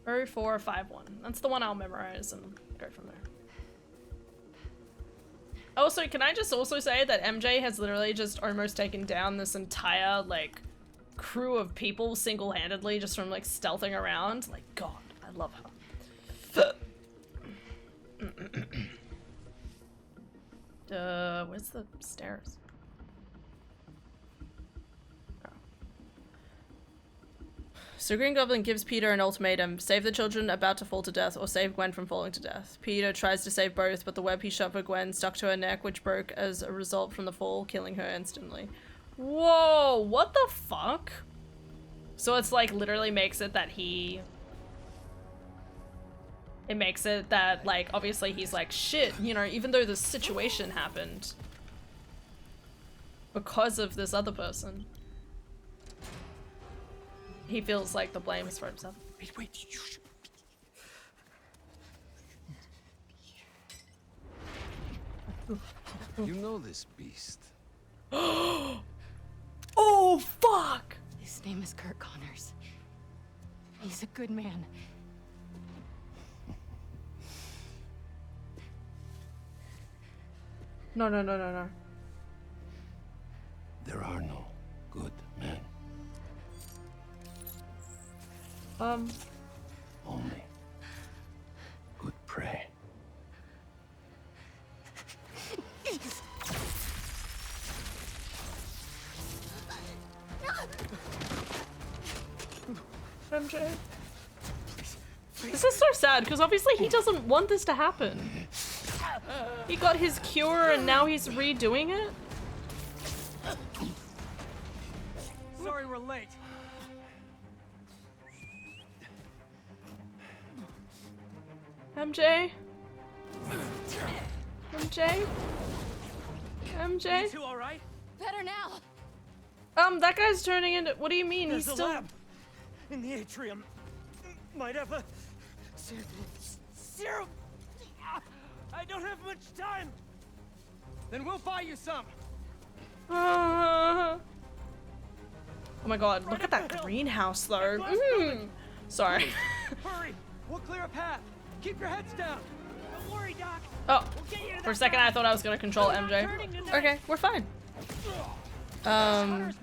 Alright. 0451. That's the one I'll memorize and go from there. Also, can I just also say that MJ has literally just almost taken down this entire, like, crew of people single-handedly just from, like, stealthing around? Like, God, I love her. Where's the stairs? Oh. So Green Goblin gives Peter an ultimatum: save the children about to fall to death, or save Gwen from falling to death. Peter tries to save both, but the web he shot for Gwen stuck to her neck, which broke as a result from the fall, killing her instantly. Whoa, what the fuck? So it's like literally makes it that he it makes it that, like, obviously he's like, shit, you know, even though this situation happened because of this other person, he feels like the blame is for himself. Wait, You know this beast. Oh, fuck! His name is Kurt Connors. He's a good man. No, no, no, no, no. There are no good men. Only good prey. MJ. This is so sad because obviously he doesn't want this to happen. He got his cure and now he's redoing it? Sorry we're late. MJ? MJ? MJ? You two all right? Better now. That guy's turning into. What do you mean? There's He's a still. lab in the atrium. Might have a serum. I don't have much time. Then we'll buy you some. Oh my god! Look at that greenhouse, though. Sorry. Hurry! We'll clear a path. Keep your heads down. Don't worry, Doc. Oh, for a second I thought I was gonna control MJ. Okay, we're fine.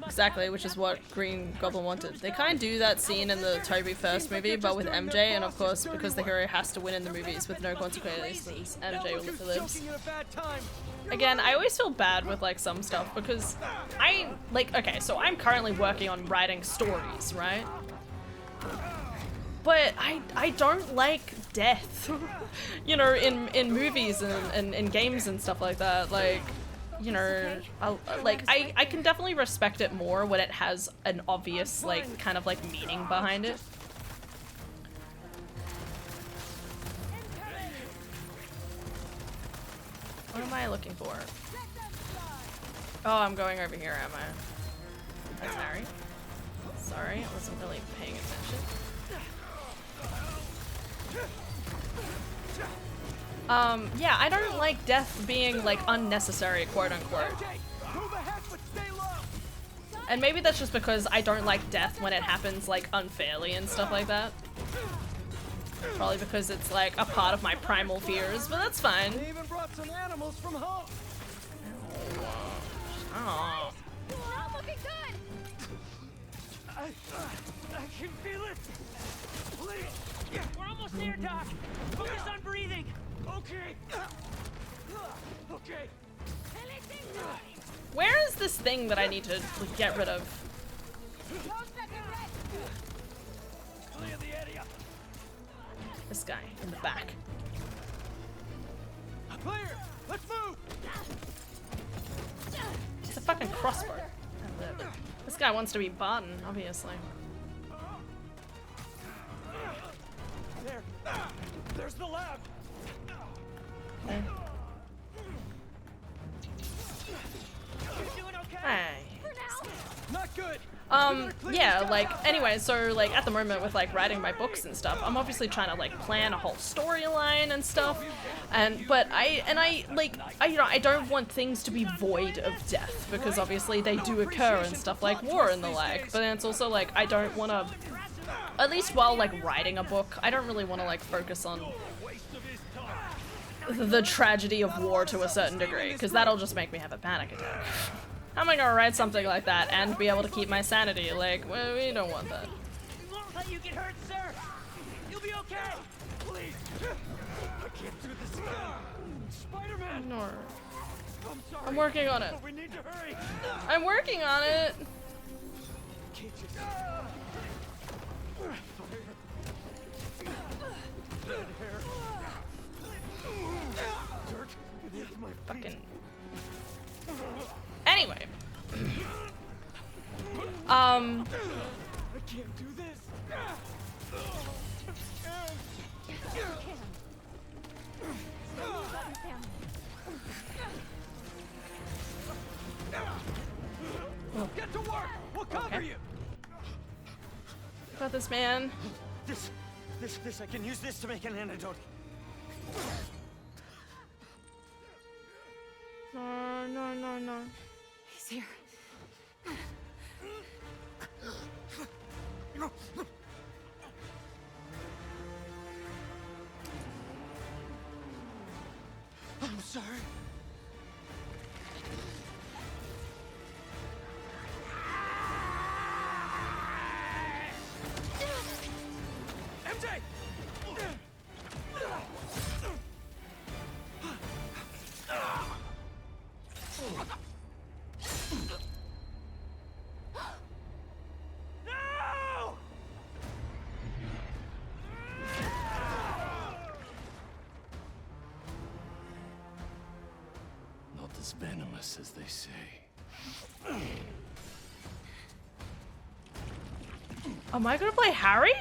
Exactly, which is what Green Goblin wanted. They kind of do that scene in the Toby first movie, but with MJ, and of course, because the hero has to win in the movies with no consequences, MJ only lives. Again, I always feel bad with like some stuff because okay, so I'm currently working on writing stories, right? But I don't like death, you know, in movies and in games and stuff like that. Like, you know, I can definitely respect it more when it has an obvious, like, kind of like meaning behind it. What am I looking for? Oh, I'm going over here, am I? That's Harry. Sorry, I wasn't really paying attention. Yeah, I don't like death being, like, unnecessary, quote-unquote. And maybe that's just because I don't like death when it happens, like, unfairly and stuff like that. Probably because it's, like, a part of my primal fears, but that's fine. They even brought some animals from home. Oh. Not looking good. I can feel it. Please. We're almost there, Doc. Focus on breathing. Okay. Okay. Where is this thing that I need to get rid of? Clear the area. This guy in the back. Clear. Let's move. It's a fucking crossbow. This guy wants to be Barton, obviously. There. There's the lab. Okay. You're doing okay? Hey. Not good. Yeah, like, anyway, so, like, at the moment with, like, writing my books and stuff, I'm obviously trying to, like, plan a whole storyline and stuff, but you know, I don't want things to be void of death, because obviously they do occur and stuff like war and the like, but then it's also, like, I don't want to, at least while, like, writing a book, I don't really want to, like, focus on the tragedy of war to a certain degree, because that'll just make me have a panic attack. How am I gonna write something like that and be able to keep my sanity? Like, well, we don't want that. We won't let you get hurt, sir. You'll be okay. Please. I can't do this again. Spider-Man. No. I'm sorry. I'm working on it. But we need to hurry. I'm working on it. Can't you Dirk, it is my fucking. Anyway. I can't do this. got this, man. This, I can use this to make an antidote. No, no, no, no. He's here. I'm sorry. MJ! No! Not as venomous as they say. Am I gonna play Harry?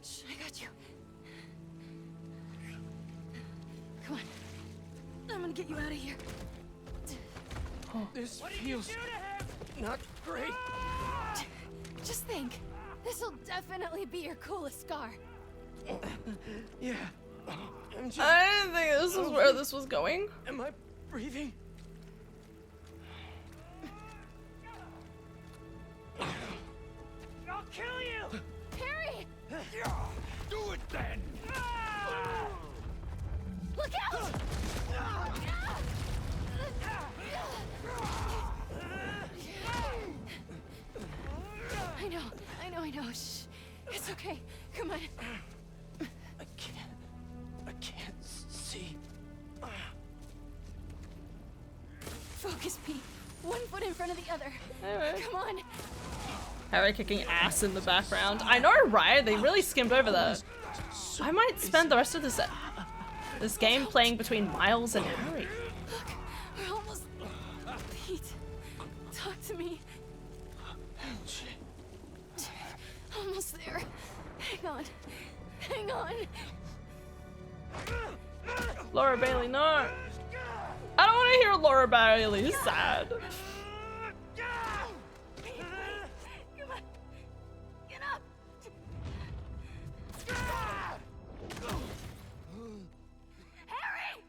Shh, I got you. Come on. I'm gonna get you out of here. This feels not great. Just think. This'll definitely be your coolest scar. Yeah. MJ. I didn't think this was where this was going. Am I breathing? I'll kill you! Harry! Do it then! Look out! I know. Shh. It's okay. Come on. I can't see. Focus, Pete. One foot in front of the other. Come on. Harry kicking ass in the background. I know, right? They really skimmed over that. I might spend the rest of this game playing between Miles and Harry. Look, we're almost... Pete, talk to me. Almost there. Hang on. Hang on. Laura Bailey, no. I don't want to hear Laura Bailey sad. Come on. Get up. Harry!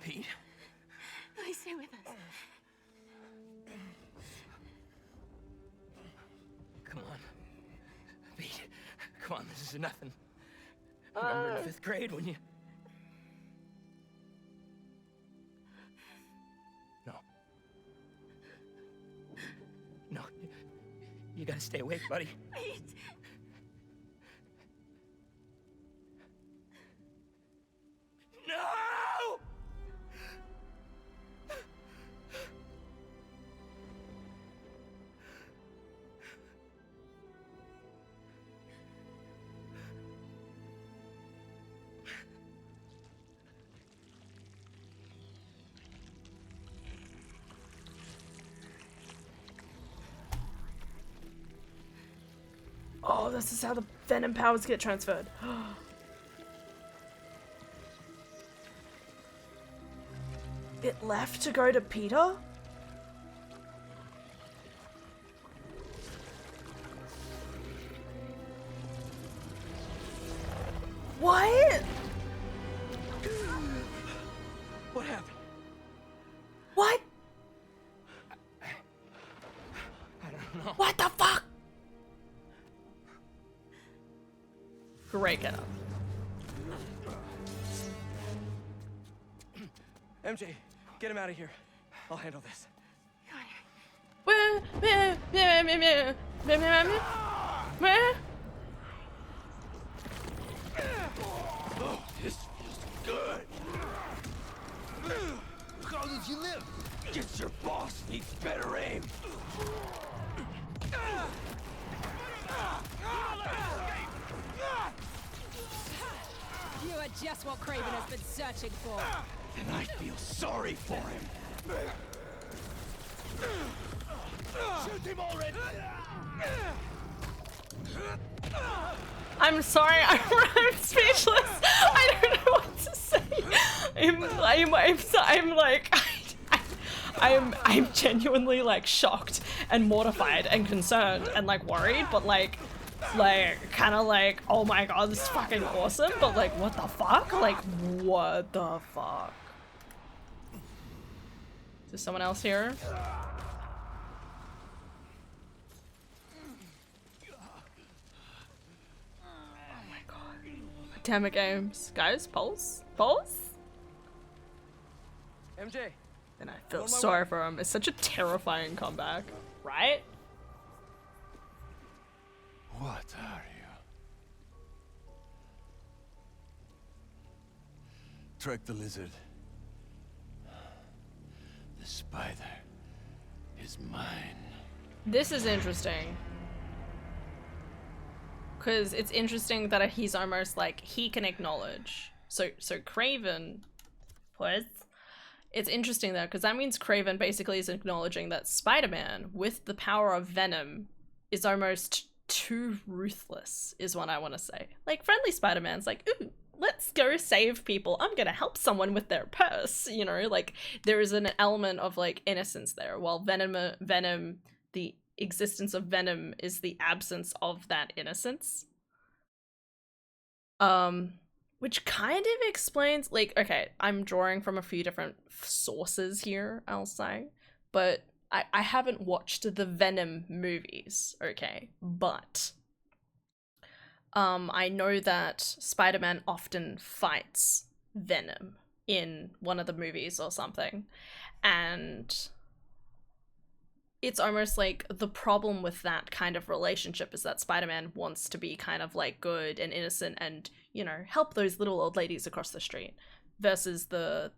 Pete? Please stay with us. Come on. Pete, come on, this is nothing. Remember in 5th grade when you... No, you gotta stay awake, buddy. Pete! No! Oh, this is how the Venom powers get transferred. It left to go to Peter? What? What happened? What? I don't know. What the fuck? Great get up. MJ, get him out of here. I'll handle this. Oh, this feels good. How did you live? Guess your boss needs better aim. You got just what Kraven has been searching for. And I feel sorry for him. Shoot him already! I'm sorry, I'm speechless. I don't know what to say. I'm genuinely like shocked and mortified and concerned and like worried, but like kind of like, oh my god, this is fucking awesome, but like what the fuck? Like what the fuck? Is there someone else here? Damn it, games. Guys, pulse? Pulse? MJ. And I feel sorry for him. It's such a terrifying comeback, right? What are you? Trek the lizard. The spider is mine. This is interesting. Because it's interesting that he's almost like, he can acknowledge. So Kraven, pues, it's interesting though, because that means Kraven basically is acknowledging that Spider-Man, with the power of Venom, is almost too ruthless, is what I want to say. Like, friendly Spider-Man's like, ooh, let's go save people. I'm gonna help someone with their purse, you know? Like, there is an element of, like, innocence there, while Venom, the existence of Venom is the absence of that innocence. Which kind of explains, like, okay, I'm drawing from a few different sources here, I'll say, but I haven't watched the Venom movies, okay, but I know that Spider-Man often fights Venom in one of the movies or something, and it's almost like the problem with that kind of relationship is that Spider-Man wants to be kind of like good and innocent and, you know, help those little old ladies across the street, versus the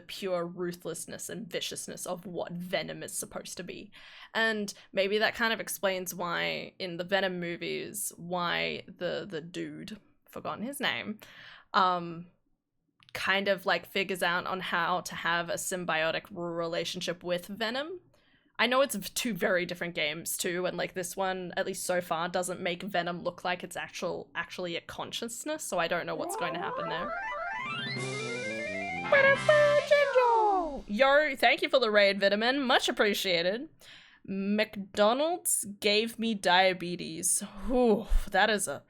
pure ruthlessness and viciousness of what Venom is supposed to be. And maybe that kind of explains why in the Venom movies, why the dude, forgotten his name, kind of like figures out on how to have a symbiotic relationship with Venom. I know it's two very different games too, and like this one, at least so far, doesn't make Venom look like it's actually a consciousness, so I don't know what's going to happen there. Yo, thank you for the raid, Vitamin. Much appreciated. McDonald's gave me diabetes. Ooh, that is a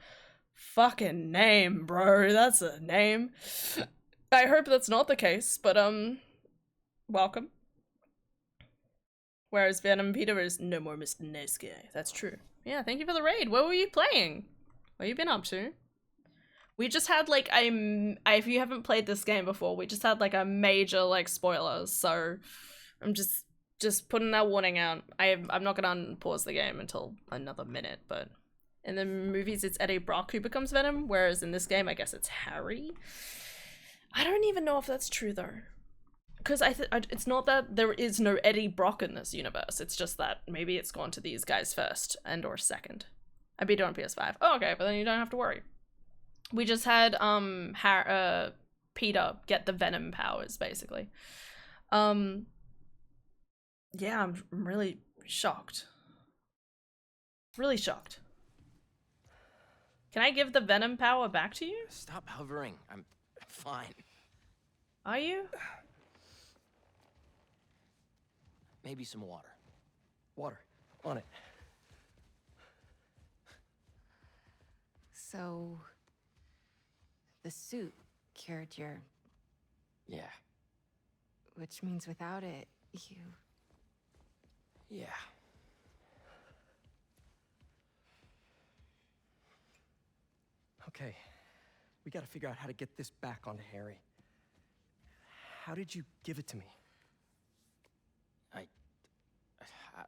fucking name, bro. That's a name. I hope that's not the case, but welcome. Whereas Venom Peter is no more Mr. Nice Guy. That's true. Yeah, thank you for the raid. What were you playing? What have you been up to? We just had like if you haven't played this game before, we just had like a major like spoilers, so I'm just putting that warning out. I'm not gonna unpause the game until another minute, but in the movies it's Eddie Brock who becomes Venom, whereas in this game I guess it's Harry. I don't even know if that's true though. Because it's not that there is no Eddie Brock in this universe, it's just that maybe it's gone to these guys first and or second. I beat it on PS5. Oh, okay, but then you don't have to worry. We just had Peter get the Venom powers, basically. Yeah, I'm really shocked. Really shocked. Can I give the Venom power back to you? Stop hovering. I'm fine. Are you? Maybe some water. Water. On it. So, the suit cured your... Yeah. Which means without it, you... Yeah. Okay. We gotta figure out how to get this back onto Harry. How did you give it to me?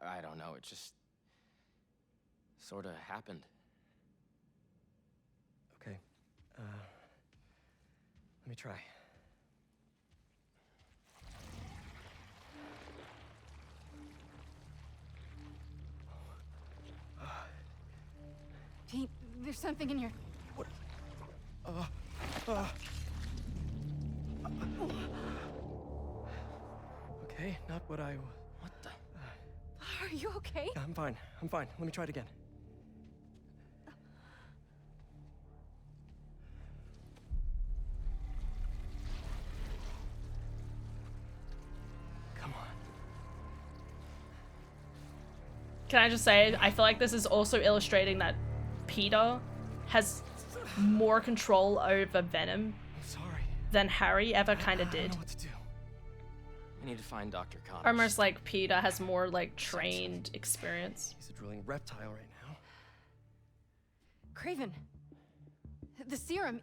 I don't know, it just sort of happened. Okay. Let me try. Pete, there's something in your... What? okay. Not what I... What the? Are you okay? Yeah, I'm fine. I'm fine. Let me try it again. Come on. Can I just say, I feel like this is also illustrating that Peter has more control over Venom than Harry ever kind of did. We need to find Dr. Connors. Almost like Peter has more like trained experience. He's a drooling reptile right now. Craven. The serum.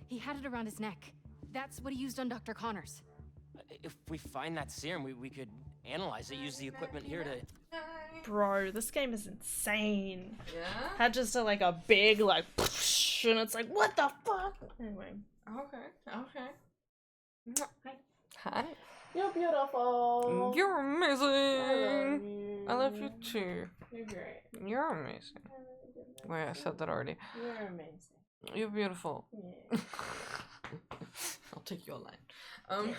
He had it around his neck. That's what he used on Dr. Connors. If we find that serum, we could analyze it, use the equipment here to... Bro, this game is insane. Yeah? Had just like a big like and it's like, what the fuck? Anyway. Okay. Hi. Hi. You're beautiful. You're amazing. I love you too. You're great. You're amazing. Wait, I said that already. You're amazing. You're beautiful. Yeah. I'll take your line.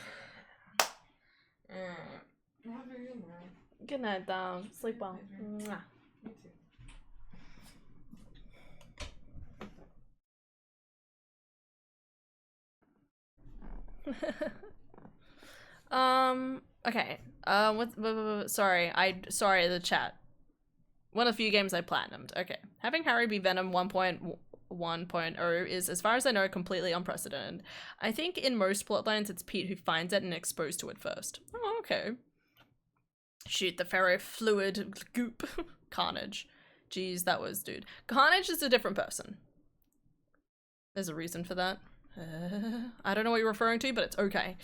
Good night, dog. Sleep well. Mwah. You too. Okay. Sorry, the chat. One of the few games I platinumed. Okay. Having Harry be Venom 1.1.0 is, as far as I know, completely unprecedented. I think in most plotlines it's Pete who finds it and exposed to it first. Oh, okay. Shoot, the ferrofluid goop. Carnage. Jeez, that was, dude. Carnage is a different person. There's a reason for that. I don't know what you're referring to, but it's okay.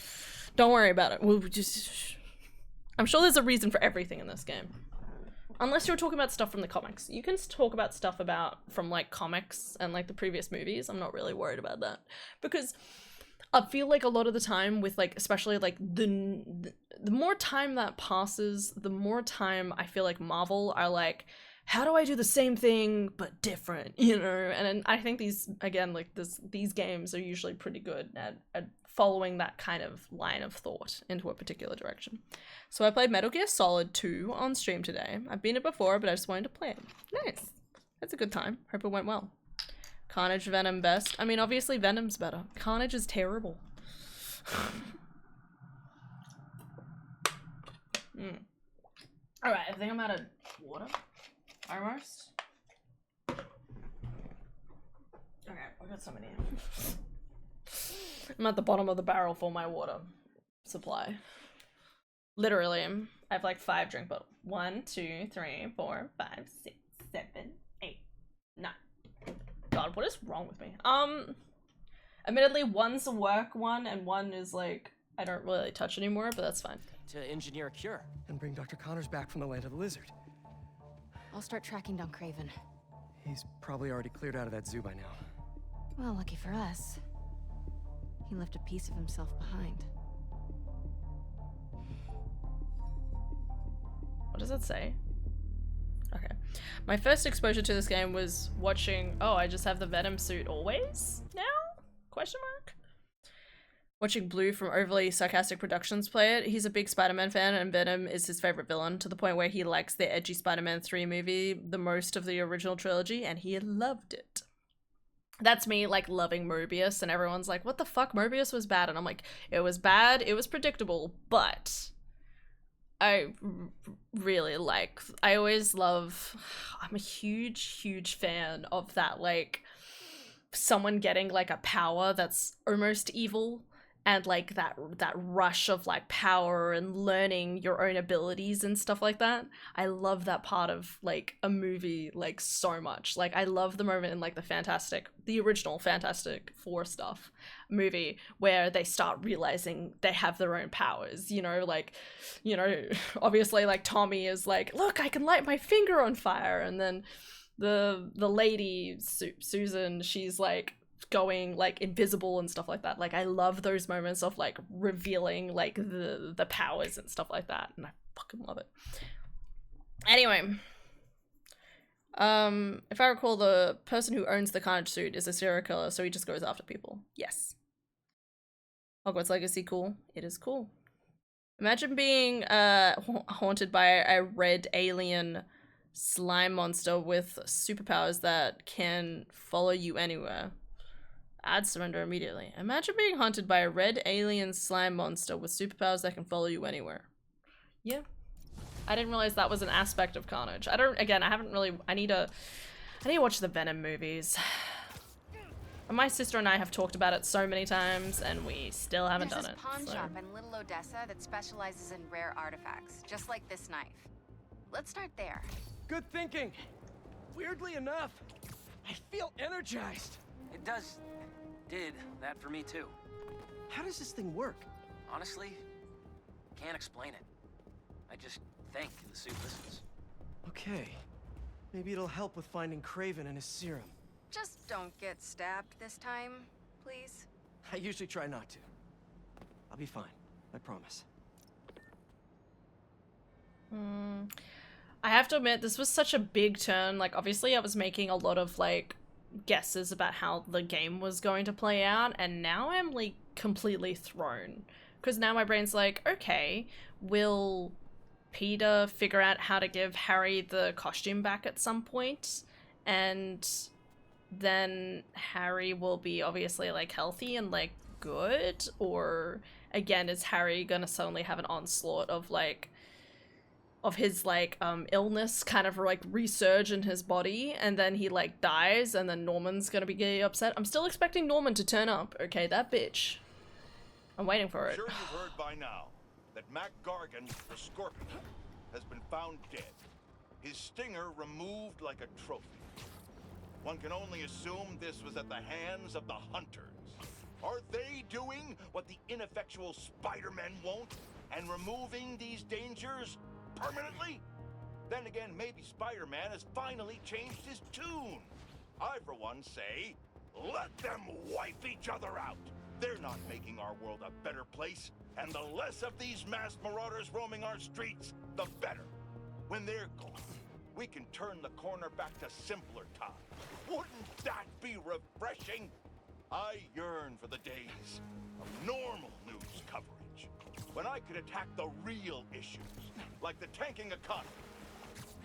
Don't worry about it. We'll just... I'm sure there's a reason for everything in this game. Unless you're talking about stuff from the comics. You can talk about stuff from like comics and like the previous movies. I'm not really worried about that. Because I feel like a lot of the time with like, especially like the more time that passes, the more time I feel like Marvel are like, how do I do the same thing but different, you know? And I think these, again, like these games are usually pretty good at following that kind of line of thought into a particular direction. So I played Metal Gear Solid 2 on stream today. I've been it before, but I just wanted to play it. Nice. That's a good time. Hope it went well. Carnage, Venom best. I mean, obviously Venom's better. Carnage is terrible. Alright, I think I'm out of water. Almost. Okay, I got some in here. I'm at the bottom of the barrel for my water supply. Literally, I have like 5 drink bottles. 1, 2, 3, 4, 5, 6, 7, 8, 9. God, what is wrong with me? Admittedly, one's a work one and one is like, I don't really touch anymore, but that's fine. To engineer a cure. And bring Dr. Connors back from the land of the lizard. I'll start tracking down Craven. He's probably already cleared out of that zoo by now. Well, lucky for us. He left a piece of himself behind. What does it say? Okay. My first exposure to this game was watching... Oh, I just have the Venom suit always now? Question mark? Watching Blue from Overly Sarcastic Productions play it. He's a big Spider-Man fan and Venom is his favorite villain, to the point where he likes the edgy Spider-Man 3 movie the most of the original trilogy, and he loved it. That's me, like, loving Mobius, and everyone's like, what the fuck, Mobius was bad, and I'm like, it was bad, it was predictable, but I really like, I always love, I'm a huge fan of that, like, someone getting, like, a power that's almost evil, and like that rush of like power and learning your own abilities and stuff like that. I love that part of like a movie like so much. Like I love the moment in like the original Fantastic Four stuff movie where they start realizing they have their own powers, you know, like, you know, obviously like Tommy is like, look, I can light my finger on fire, and then the lady Susan, she's like going like invisible and stuff like that. Like I love those moments of like revealing like the powers and stuff like that, and I fucking love it. Anyway, if I recall, the person who owns the Carnage suit is a serial killer, so he just goes after people. Yes. Hogwarts Legacy, cool. It is cool. Imagine being haunted by a red alien slime monster with superpowers that can follow you anywhere. I'd surrender immediately. Imagine being haunted by a red alien slime monster with superpowers that can follow you anywhere. Yeah. I didn't realize that was an aspect of Carnage. I haven't really, I need to watch the Venom movies. My sister and I have talked about it so many times, and we still haven't done it. There's this pawn shop in Little Odessa that specializes in rare artifacts, just like this knife. Let's start there. Good thinking. Weirdly enough, I feel energized. It did that for me too. How does this thing work? Honestly, can't explain it. I just think the suit listens. Okay. Maybe it'll help with finding Kraven and his serum. Just don't get stabbed this time, please. I usually try not to. I'll be fine. I promise. I have to admit, this was such a big turn. Like, obviously I was making a lot of, like, guesses about how the game was going to play out, and now I'm, like, completely thrown. Because now my brain's like, okay, will Peter figure out how to give Harry the costume back at some point? And then Harry will be obviously, like, healthy and, like, good? Or, again, is Harry gonna suddenly have an onslaught of, like, of his, like, illness kind of, like, resurge in his body, and then he, like, dies, and then Norman's gonna be getting upset? I'm still expecting Norman to turn up, okay? That bitch. I'm waiting for it. Sure you've heard by now that Mac Gargan, the Scorpion, has been found dead. His stinger removed like a trophy. One can only assume this was at the hands of the Hunters. Are they doing what the ineffectual Spider-Men won't, and removing these dangers permanently? Then again, maybe Spider-Man has finally changed his tune. I, for one, say, let them wipe each other out. They're not making our world a better place, and the less of these masked marauders roaming our streets, the better. When they're gone, we can turn the corner back to simpler times. Wouldn't that be refreshing? I yearn for the days of normal news coverage, when I could attack the real issues, like the tanking economy,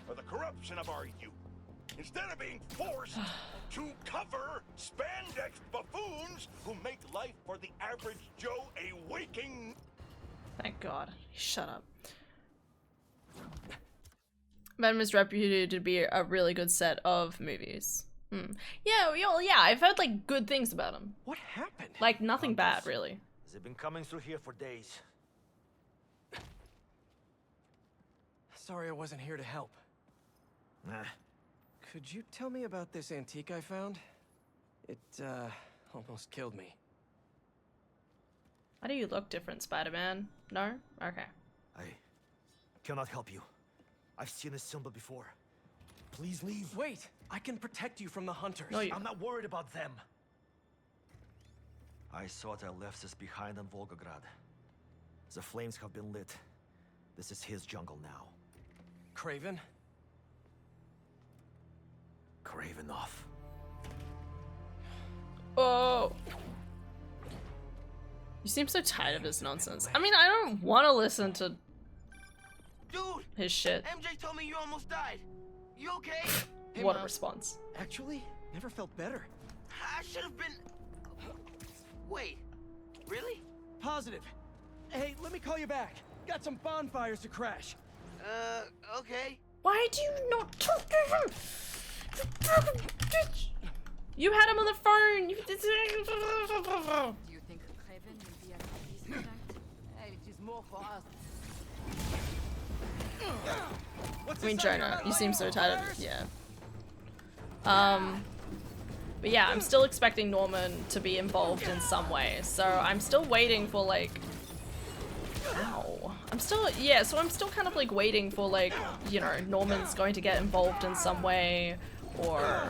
or the corruption of our youth, instead of being forced to cover spandex buffoons who make life for the average Joe a waking... Thank God. Shut up. Venom is reputed to be a really good set of movies. Yeah, yeah, I've heard, like, good things about him. What happened? Like, nothing bad, really. They've been coming through here for days. Sorry I wasn't here to help. Nah. Could you tell me about this antique I found? It, almost killed me. Why do you look different, Spider-Man? No? Okay. I cannot help you. I've seen this symbol before. Please leave. Wait! I can protect you from the Hunters. No, I'm not worried about them. I thought I left this behind in Volgograd. The flames have been lit. This is his jungle now. Kraven? Kravenov. Oh. You seem so tired of this nonsense. I mean, I don't want to listen to his shit. MJ told me you almost died. You okay? Hey, What a Mom. response. Actually, never felt better. I should have been... Wait, really? Positive. Hey, let me call you back. Got some bonfires to crash. Okay. Why do you not talk to him? You had him on the phone. Do you think Kraven will be at peace tonight? It is more for us. I mean, Jonah, you seem so tired of it. Yeah. But yeah, I'm still expecting Norman to be involved in some way. So I'm still waiting for, like... Ow. I'm still kind of, like, waiting for, like, you know, Norman's going to get involved in some way. Or,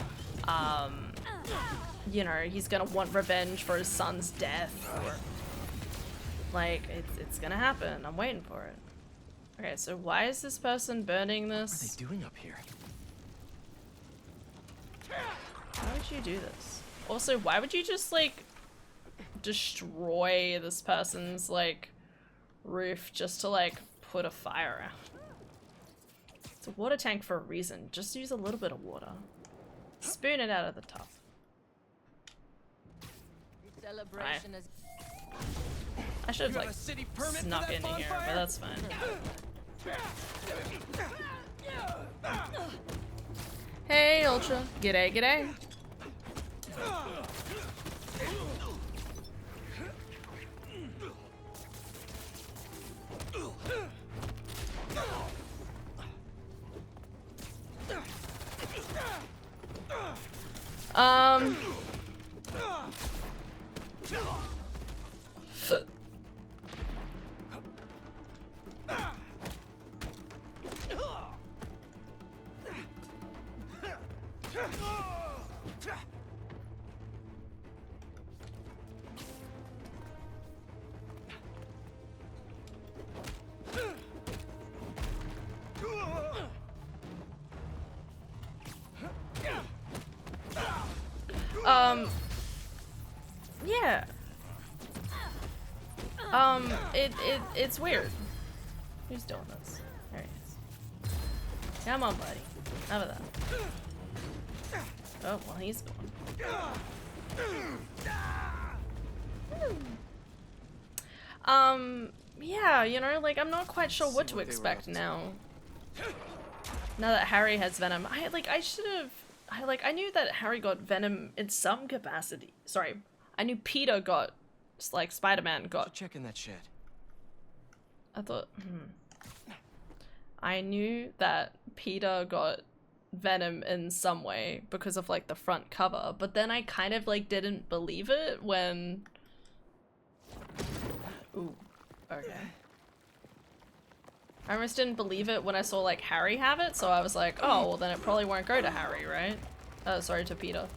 you know, he's gonna want revenge for his son's death. Or, like, it's gonna happen. I'm waiting for it. Okay, so why is this person burning this? What are they doing up here? Why would you do this? Also, why would you just, like, destroy this person's, like, roof just to like put a fire out. It's a water tank for a reason. Just use a little bit of water. Spoon it out of the top. Celebration is I should have You have like a city permit for snuck that into here, but bonfire? that's fine. Hey, Ultra. G'day, g'day. Um. Yeah. It's weird. Who's doing this? There he is. Come on, buddy. None of that. Oh, well, he's gone. Yeah, you know, like, I'm not quite sure what to expect now. Now that Harry has Venom. I knew that Harry got Venom in some capacity. Sorry. I knew Peter got, like, Spider-Man got. Check in that shed. I thought, I knew that Peter got Venom in some way because of, like, the front cover, but then I kind of, like, didn't believe it when... Ooh, okay. I almost didn't believe it when I saw, like, Harry have it, so I was like, oh, well, then it probably won't go to Harry, right? Sorry, to Peter.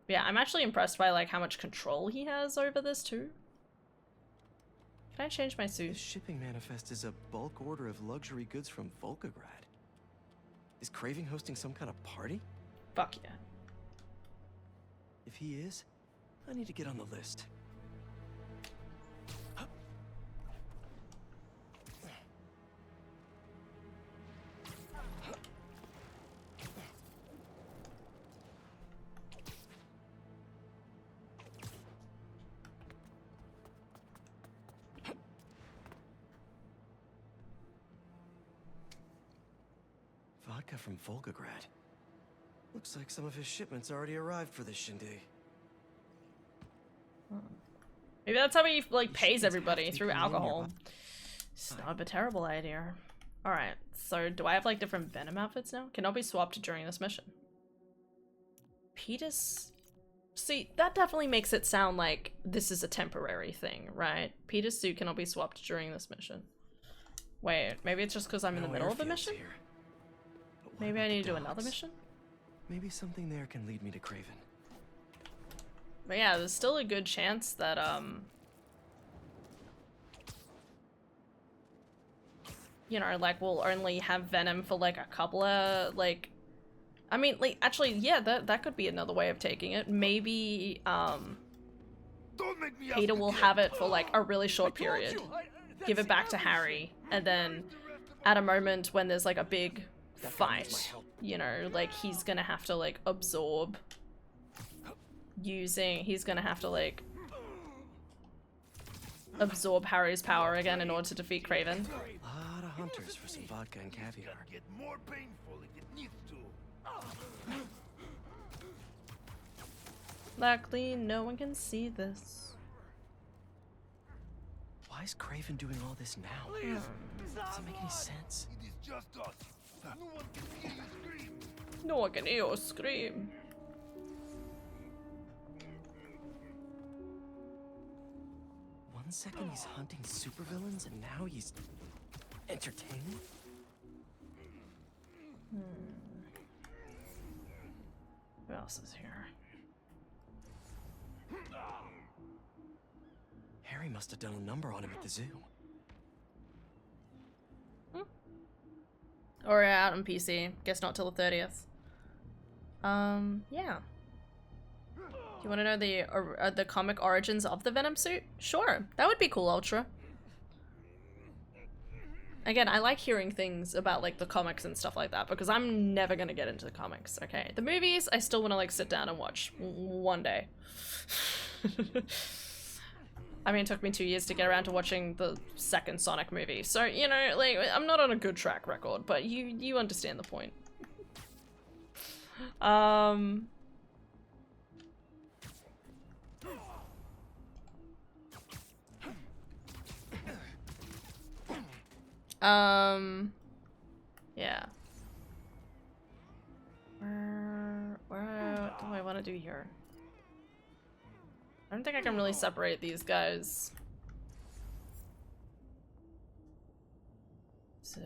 Yeah, I'm actually impressed by, like, how much control he has over this, too. Can I change my suit? This shipping manifest is a bulk order of luxury goods from Volgograd. Is Craven hosting some kind of party? Fuck yeah. If he is, I need to get on the list. Vodka from Volgograd. Looks like some of his shipments already arrived for this shindig. Maybe that's how he, like, pays everybody, through alcohol. It's not a terrible idea. Alright, so do I have, like, different Venom outfits now? Cannot be swapped during this mission. Peter's... See, that definitely makes it sound like this is a temporary thing, right? Peter's suit cannot be swapped during this mission. Wait, maybe it's just because I'm in the middle of a mission? Maybe I need to do another mission? Maybe something there can lead me to Craven. But yeah, there's still a good chance that, you know, like, we'll only have Venom for, like, a couple of, like... I mean, like, actually, yeah, that could be another way of taking it. Maybe, Peter will have it for, like, a really short period. Give it back to Harry, and then at a moment when there's, like, a big fight, you know, like, he's gonna have to, like, absorb he's gonna have to, like, absorb Harry's power again in order to defeat Craven. A lot of hunters for some vodka and caviar. Get more painful if it needs to. Luckily, no one can see this. Why is Craven doing all this now? Doesn't make any sense. It is just us. No one can hear you scream. No one can hear you scream. One second he's hunting supervillains, and now he's entertaining? Who else is here? Harry must have done a number on him at the zoo. Or out on PC. Guess not till the 30th. Yeah. You want to know the comic origins of the Venom suit? Sure, that would be cool, Ultra. Again, I like hearing things about like the comics and stuff like that because I'm never gonna get into the comics. Okay, the movies I still want to like sit down and watch one day. I mean, it took me 2 years to get around to watching the second Sonic movie, so you know, like I'm not on a good track record, but you understand the point. Yeah. Where do I want to do here? I don't think I can really separate these guys. So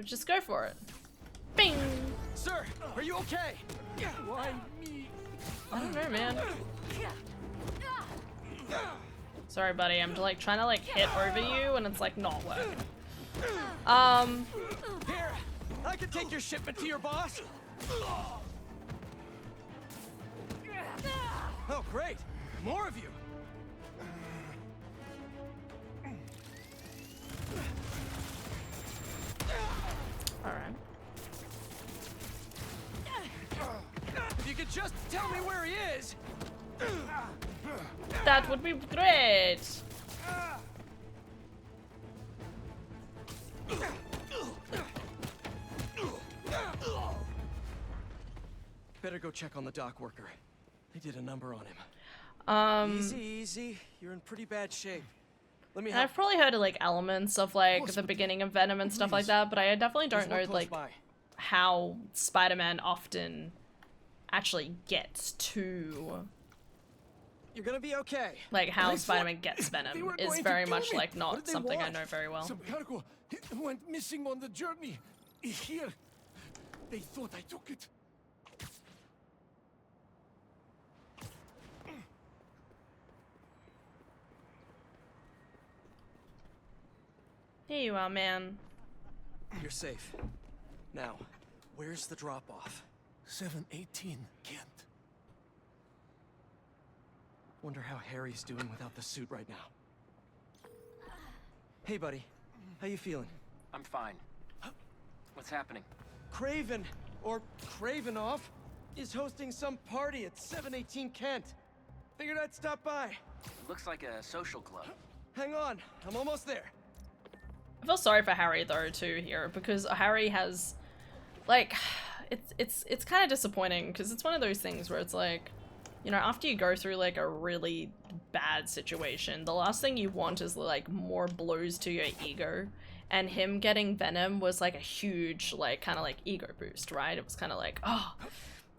just go for it. Bing! Sir, are you okay? Why me? I don't know, man. Sorry, buddy. I'm like trying to like hit over you, and it's like not working. Here, I can take your shipment to your boss. Oh, great! More of you. All right. If you could just tell me where he is. That would be great. Better go check on the dock worker. They did a number on him. Easy, easy. You're in pretty bad shape. Let me help. I've probably heard of like elements of like the beginning of Venom and stuff like that, but I definitely don't know like how Spider-Man often actually gets to. You're gonna be okay. Like how Spider-Man gets Venom is very much like not something I know very well. Some cargo went missing on the journey. Here, they thought I took it. Here you are, man. You're safe. Now, where's the drop-off? 718 Kent. Wonder how Harry's doing without the suit right now. Hey, buddy. How you feeling? I'm fine. What's happening? Craven, or Cravenoff, is hosting some party at 718 Kent. Figured I'd stop by. Looks like a social club. Hang on, I'm almost there. I feel sorry for Harry though too here because Harry has like it's kind of disappointing because it's one of those things where it's like, you know, after you go through like a really bad situation, the last thing you want is like more blows to your ego, and him getting Venom was like a huge like kind of like ego boost, right? It was kind of like, oh,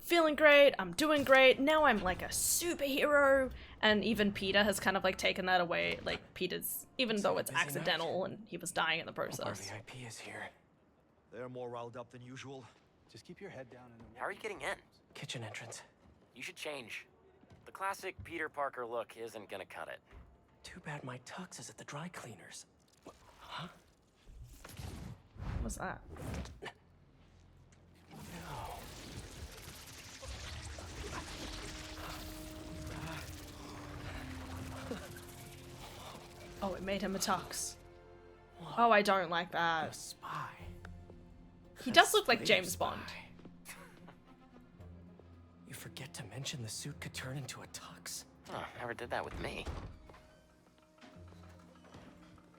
feeling great, I'm doing great, now I'm like a superhero. And even Peter has kind of like taken that away. Like Peter's, even though it's accidental and he was dying in the process. Our VIP is here. They're more riled up than usual. Just keep your head down and How are you getting in? Kitchen entrance. You should change. The classic Peter Parker look isn't gonna cut it. Too bad my tux is at the dry cleaners. Huh? What's that? Oh, it made him a tux. Oh, I don't like that. A spy. He does look like James Bond. You forget to mention the suit could turn into a tux. Oh, never did that with me.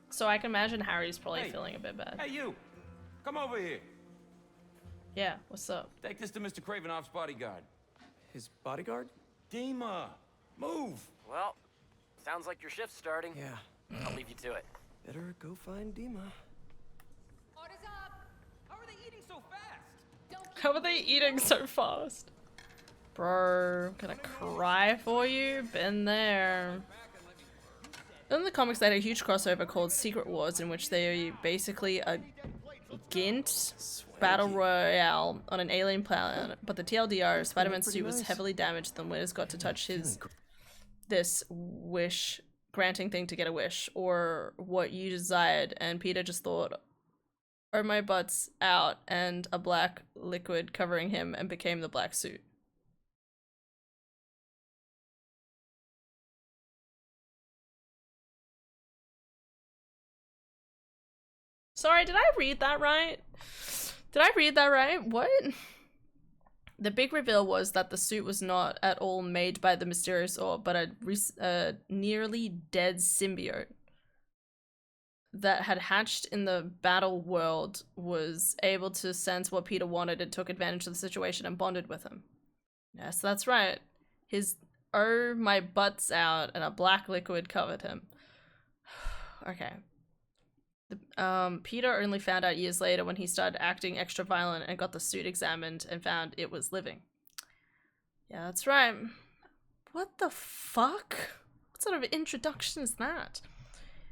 So I can imagine Harry's probably feeling a bit bad. Hey, you! Come over here. Yeah, what's up? Take this to Mr. Cravenoff's bodyguard. His bodyguard? Dima! Move! Well, sounds like your shift's starting. Yeah. I'll leave you to it. Better go find Dima. Orders up! How are they eating so fast? How are they eating so fast? Bro, gonna cry for you? Been there. In the comics, they had a huge crossover called Secret Wars, in which they basically a Gint battle royale on an alien planet. But the TLDR, Spider-Man's suit was heavily damaged. The winners got to touch this wish granting thing to get a wish, or what you desired, and Peter just thought, oh, my butt's out, and a black liquid covering him, and became the black suit. Sorry, did I read that right? Did I read that right? What? The big reveal was that the suit was not at all made by the mysterious orb, but a nearly dead symbiote that had hatched in the battle world was able to sense what Peter wanted and took advantage of the situation and bonded with him. Yes, that's right. His "oh, my butt's out" and a black liquid covered him. Okay. Peter only found out years later when he started acting extra violent and got the suit examined and found it was living. Yeah, that's right. What the fuck? What sort of introduction is that?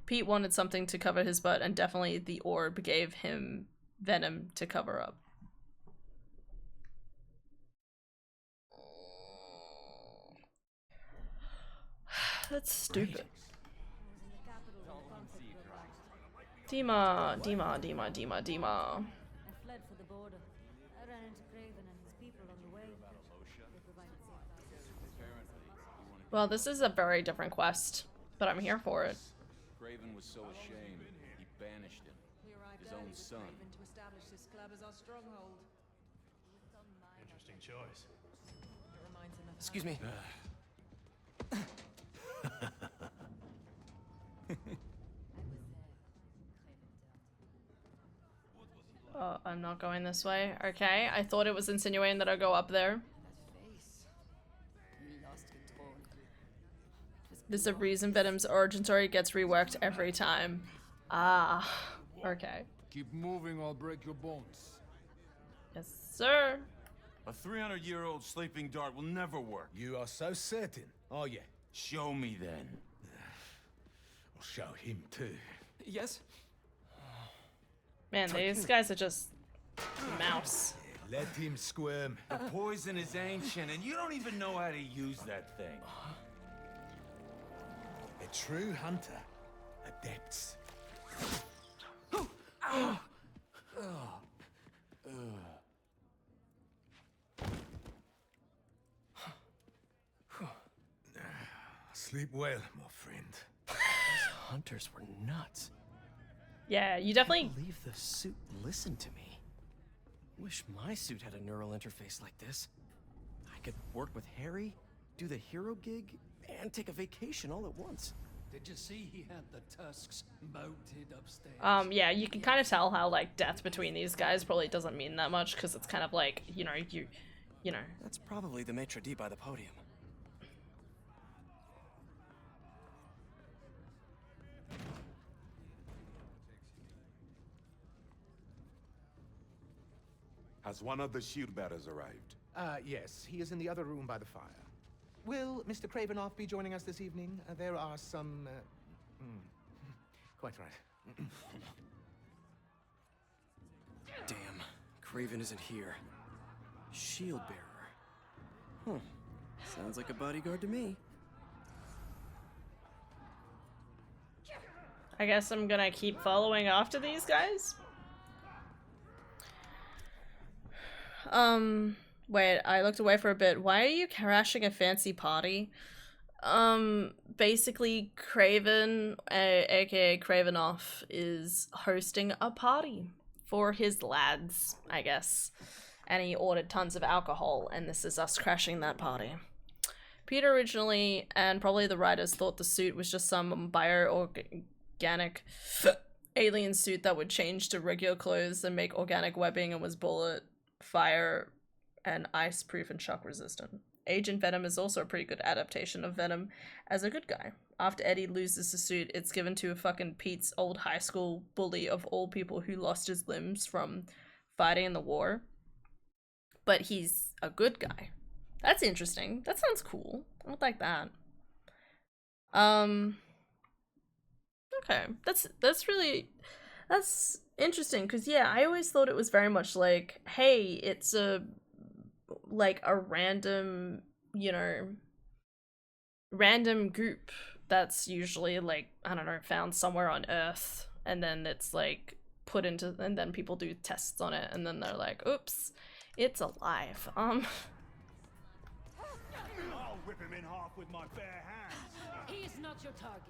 Pete wanted something to cover his butt, and definitely the orb gave him venom to cover up. That's stupid. Dima. I fled for the border. I ran into Craven and his people on the way. They provided safe. Well, this is a very different quest, but I'm here for it. Craven was so ashamed, he banished him. His own son. To establish this club as our stronghold. Interesting choice. It reminds him of Excuse me. I'm not going this way. Okay, I thought it was insinuating that I go up there. There's a reason Venom's origin story gets reworked every time. Ah, okay. Keep moving, I'll break your bones. Yes, sir. A 300-year-old sleeping dart will never work. You are so certain, are you? Show me then. I'll show him too. Yes? Man, these guys are just mouse. Let him squirm. The poison is ancient, and you don't even know how to use that thing. A true hunter. Adepts. Sleep well, my friend. Those hunters were nuts. Yeah, you definitely... I can't believe the suit listened to me. Wish my suit had a neural interface like this. I could work with Harry, do the hero gig, and take a vacation all at once. Did you see he had the tusks mounted upstairs? Yeah, you can kind of tell how, like, death between these guys probably doesn't mean that much, because it's kind of like, you know. That's probably the maitre d' by the podium. Has one of the shield bearers arrived? Yes, he is in the other room by the fire. Will Mr. Cravenoff be joining us this evening? There are some, quite right. Damn, Craven isn't here. Shield bearer. Huh. Sounds like a bodyguard to me. I guess I'm gonna keep following after these guys. Wait, I looked away for a bit. Why are you crashing a fancy party? Basically, Craven, aka Cravenoff, is hosting a party for his lads, I guess. And he ordered tons of alcohol, and this is us crashing that party. Peter originally, and probably the writers, thought the suit was just some bio-organic alien suit that would change to regular clothes and make organic webbing and was bullet, fire, and ice-proof and shock resistant. Agent Venom is also a pretty good adaptation of Venom as a good guy. After Eddie loses the suit, it's given to fucking Pete's old high school bully of all people who lost his limbs from fighting in the war. But he's a good guy. That's interesting. That sounds cool. I would like that. Okay. That's interesting, because yeah, I always thought it was very much like, hey, it's a random, random group that's usually, like, I don't know, found somewhere on Earth, and then it's like put into, and then people do tests on it, and then they're like, oops, it's alive. I'll whip him in half with my bare hands. He is not your target.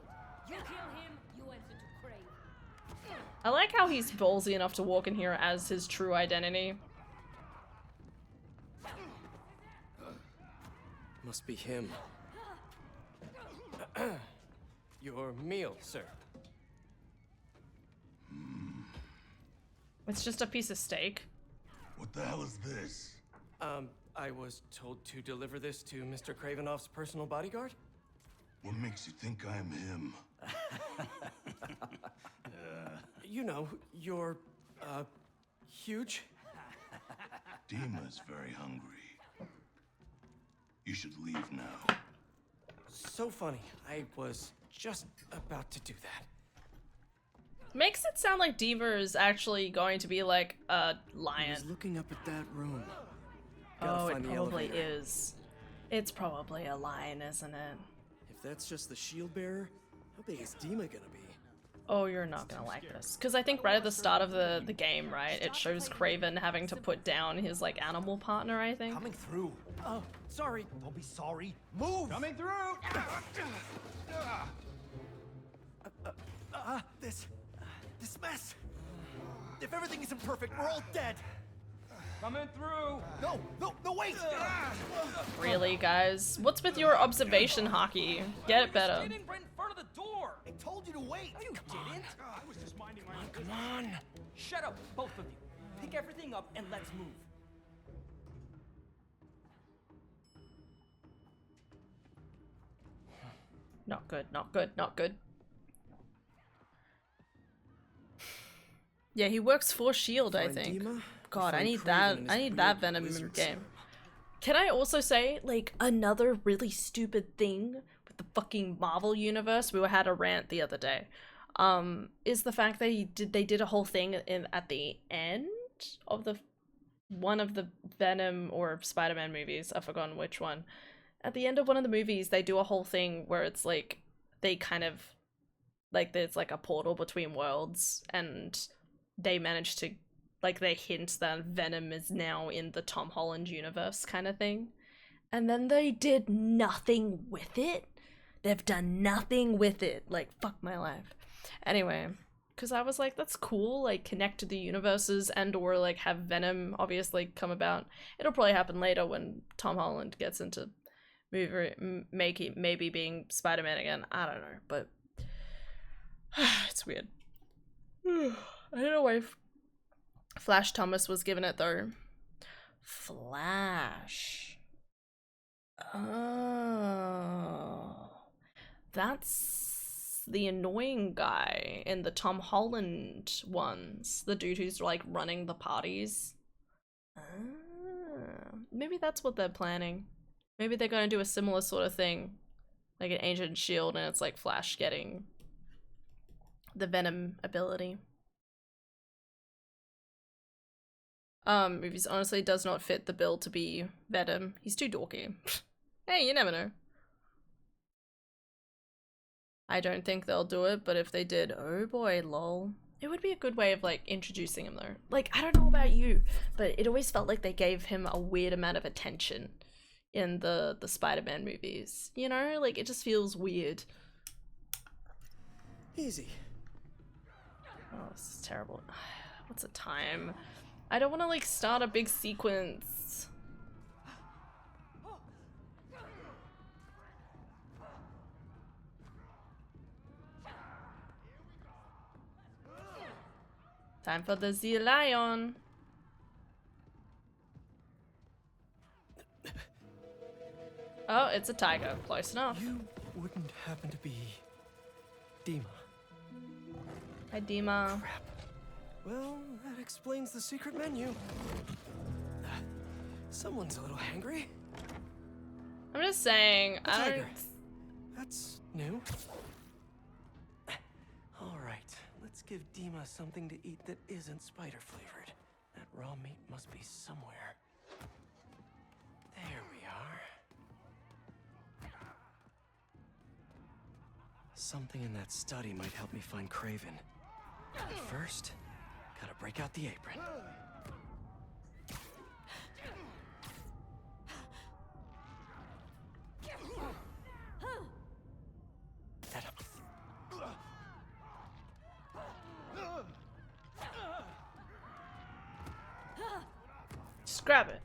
You kill him, you answer to Crave. I like how he's ballsy enough to walk in here as his true identity. Must be him. Your meal, sir. It's just a piece of steak. What the hell is this? I was told to deliver this to Mr. Kravenoff's personal bodyguard. What makes you think I'm him? You know, you're, huge. Dima's very hungry. You should leave now. So funny. I was just about to do that. Makes it sound like Diva is actually going to be like a lion. I was looking up at that room. Oh, Gotta it find the probably elevator. is. It's probably a lion, isn't it? If that's just the shield bearer, how big is Dima gonna be? Oh, you're not gonna like this. Because I think right at the start of the game, right, it shows Craven having to put down his, like, animal partner, I think. Coming through. Oh, sorry. Don't be sorry. Move! Coming through! This mess! If everything isn't perfect, we're all dead! Coming through! No, wait! Really, guys? What's with your observation hockey? Get it better. Standing right in front of the door. I told you to wait! You didn't. I was just minding my own Come on. Shut up, both of you. Pick everything up and let's move. Not good, not good, not good. Yeah, he works for S.H.I.E.L.D., I Find think. Dima, God, I find need Kraven that. and I his need that weird Venom lizard game. son. Can I also say, like, another really stupid thing with the fucking Marvel universe? We had a rant the other day. Is the fact that they did a whole thing at the end of one of the Venom or Spider-Man movies. I've forgotten which one. At the end of one of the movies, they do a whole thing where it's like they kind of like there's like a portal between worlds, and they manage to like they hint that Venom is now in the Tom Holland universe kind of thing. And then they did nothing with it. They've done nothing with it. Like, fuck my life. Anyway, because I was like, that's cool, like connect to the universes and or like have Venom obviously come about. It'll probably happen later when Tom Holland gets into maybe being Spider-Man again. I don't know, but it's weird. I don't know why Flash Thomas was given it though. Flash. Oh. That's the annoying guy in the Tom Holland ones. The dude who's like running the parties. Maybe that's what they're planning. Maybe they're gonna do a similar sort of thing. Like an Agent S.H.I.E.L.D. and it's like Flash getting the Venom ability. Movies honestly does not fit the bill to be Venom. He's too dorky. Hey, you never know. I don't think they'll do it, but if they did, oh boy, lol. It would be a good way of like introducing him though. Like, I don't know about you, but it always felt like they gave him a weird amount of attention in the Spider-Man movies. You know, like it just feels weird. Easy. Oh, this is terrible. What's the time? I don't want to like start a big sequence. Time for the Z Lion. Oh, it's a tiger. Close enough. You wouldn't happen to be Dima. Hi, Dima. Crap. Well, that explains the secret menu. Someone's a little hangry. I'm just saying, A I tiger. don't... That's new. All right, let's give Dima something to eat that isn't spider flavored. That raw meat must be somewhere. There we are. Something in that study might help me find Kraven. But first, gotta break out the apron. That Just grab it.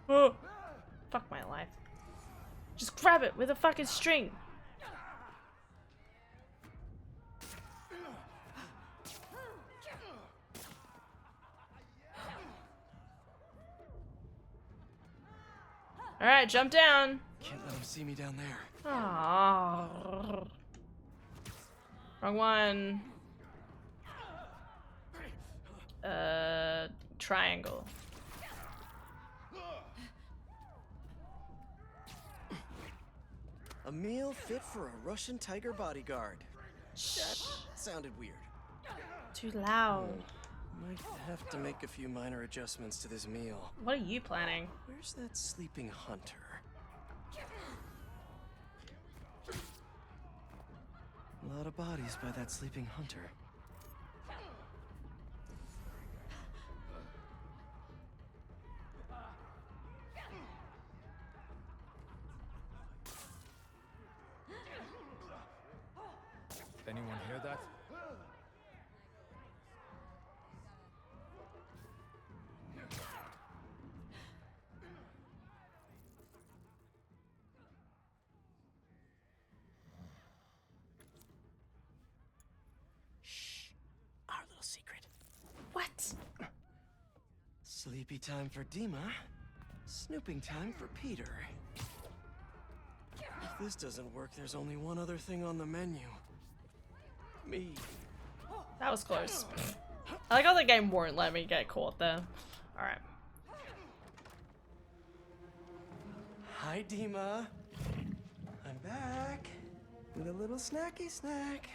Oh, fuck my life. Just grab it with a fucking string. Alright, jump down. Can't let him see me down there. Aww. Wrong one. Triangle. A meal fit for a Russian tiger bodyguard. That sounded weird. Too loud. Might have to make a few minor adjustments to this meal. What are you planning? Where's that sleeping hunter? A lot of bodies by that sleeping hunter. Anyone hear that? Shh. Our little secret. What? Sleepy time for Dima. Snooping time for Peter. If this doesn't work, there's only one other thing on the menu. Me. That was close. I like how the game won't let me get caught there. Alright. Hi, Dima. I'm back with a little snacky snack.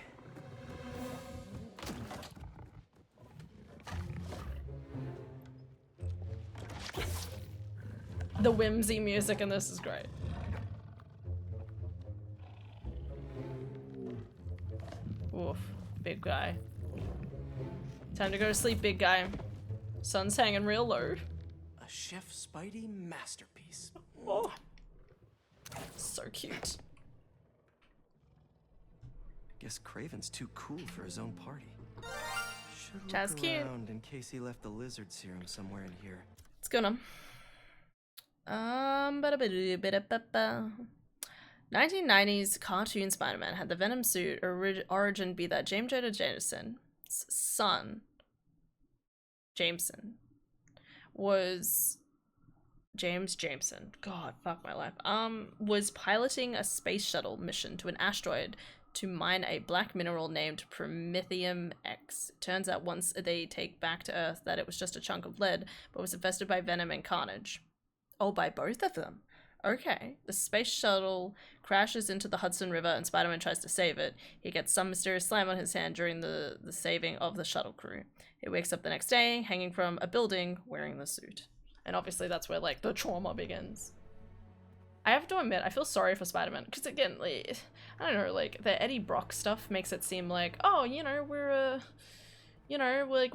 The whimsy music in this is great. Oof, big guy. Time to go to sleep, big guy. Sun's hanging real low. A Chef Spidey masterpiece. Oh, so cute. Guess Craven's too cool for his own party. Should Chaz look cute. around in case he left the lizard serum somewhere in here. Let's go now. 1990s cartoon Spider-Man had the Venom suit origin be that James Jonah Jameson's son, Jameson, was God, fuck my life. Was piloting a space shuttle mission to an asteroid to mine a black mineral named Promethium X. Turns out once they take back to Earth that it was just a chunk of lead, but was infested by Venom and Carnage. Oh, by both of them. Okay. The space shuttle crashes into the Hudson River and Spider-Man tries to save it. He gets some mysterious slam on his hand during the saving of the shuttle crew. He wakes up the next day, hanging from a building, wearing the suit. And obviously that's where, like, the trauma begins. I have to admit, I feel sorry for Spider-Man, because again, like, I don't know, like, the Eddie Brock stuff makes it seem like, oh, you know, we're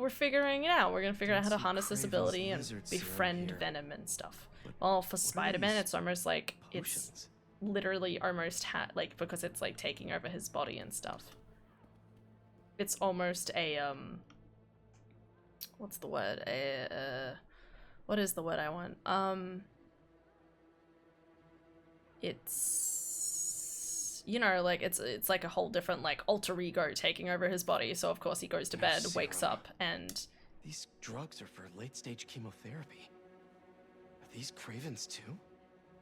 figuring it out. We're gonna figure out how to harness this ability and befriend Venom and stuff. Well, for Spider-Man, it's almost like it's literally almost like, because it's like taking over his body and stuff. It's almost a what's the word? What is the word I want? It's, you know, like it's like a whole different like alter ego taking over his body. So of course he goes to bed, wakes up, and these drugs are for late-stage chemotherapy. Are these Cravens too?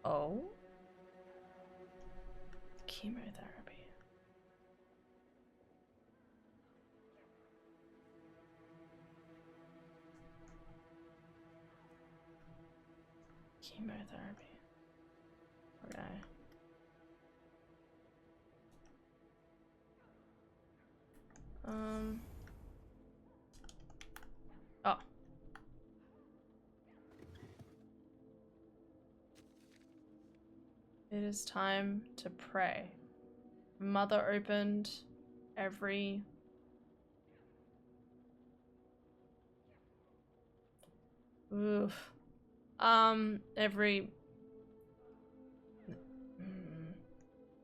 Oh, chemotherapy. Chemotherapy. Okay. Oh. It is time to pray. Mother opened every Oof. Every...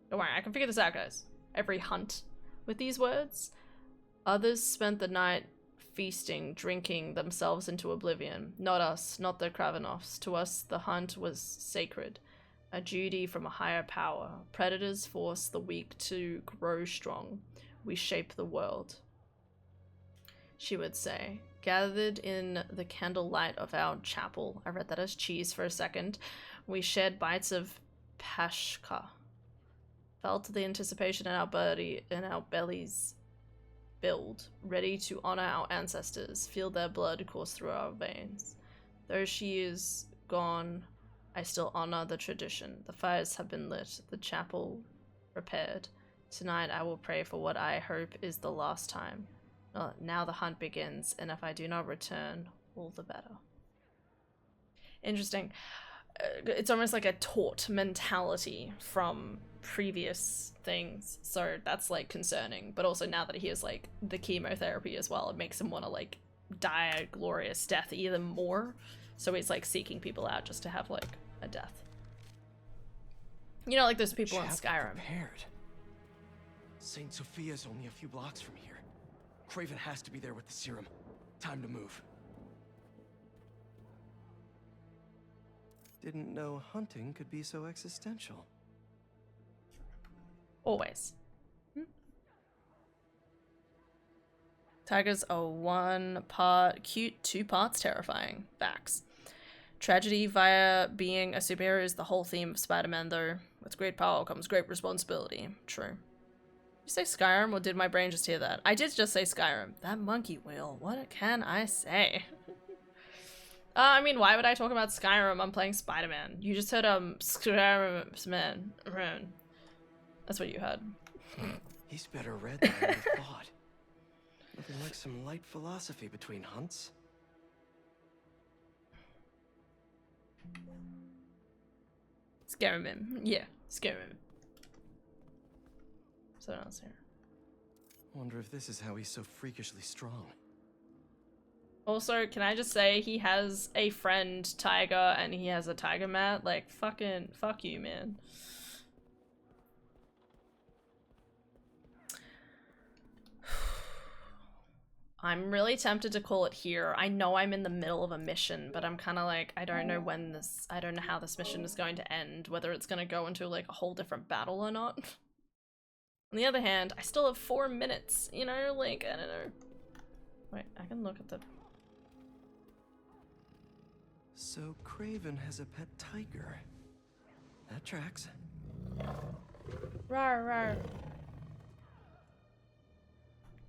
Don't worry, I can figure this out, guys. Every hunt with these words. Others spent the night feasting, drinking themselves into oblivion. Not us, not the Kravanovs. To us, the hunt was sacred. A duty from a higher power. Predators force the weak to grow strong. We shape the world, she would say. Gathered in the candlelight of our chapel. I read that as cheese for a second. We shared bites of pashka. Felt the anticipation in our bellies build, ready to honor our ancestors, feel their blood course through our veins. Though she is gone, I still honor the tradition. The fires have been lit, the chapel repaired. Tonight I will pray for what I hope is the last time. Now the hunt begins, and if I do not return, all the better. Interesting. It's almost like a taught mentality from previous things, so that's like concerning. But also now that he has like the chemotherapy as well, it makes him want to like die a glorious death even more. So he's like seeking people out just to have like a death. You know, like those people in Skyrim. Prepared. Saint Sophia's only a few blocks from here. Craven has to be there with the serum. Time to move. Didn't know hunting could be so existential. Always. Tigers are 1 part cute, 2 parts terrifying. Facts. Tragedy via being a superhero is the whole theme of Spider-Man, though. With great power comes great responsibility. True. Did you say Skyrim, or did my brain just hear that? I did just say Skyrim. That monkey wheel. What can I say? I mean, why would I talk about Skyrim? I'm playing Spider-Man. You just heard, Skyrim-man. That's what you had. He's better read than I would have thought. Nothing like some light philosophy between hunts. Skyrim. Yeah, Skyrim. Something else here. Wonder if this is how he's so freakishly strong. Also, can I just say he has a friend tiger and he has a tiger mat? Like, fuck you, man. I'm really tempted to call it here. I know I'm in the middle of a mission, but I'm kind of like, I don't know how this mission is going to end, whether it's going to go into like a whole different battle or not. On the other hand, I still have 4 minutes, you know, like, I don't know. Wait, I can look at the... So Craven has a pet tiger. That tracks. Rawr, rawr.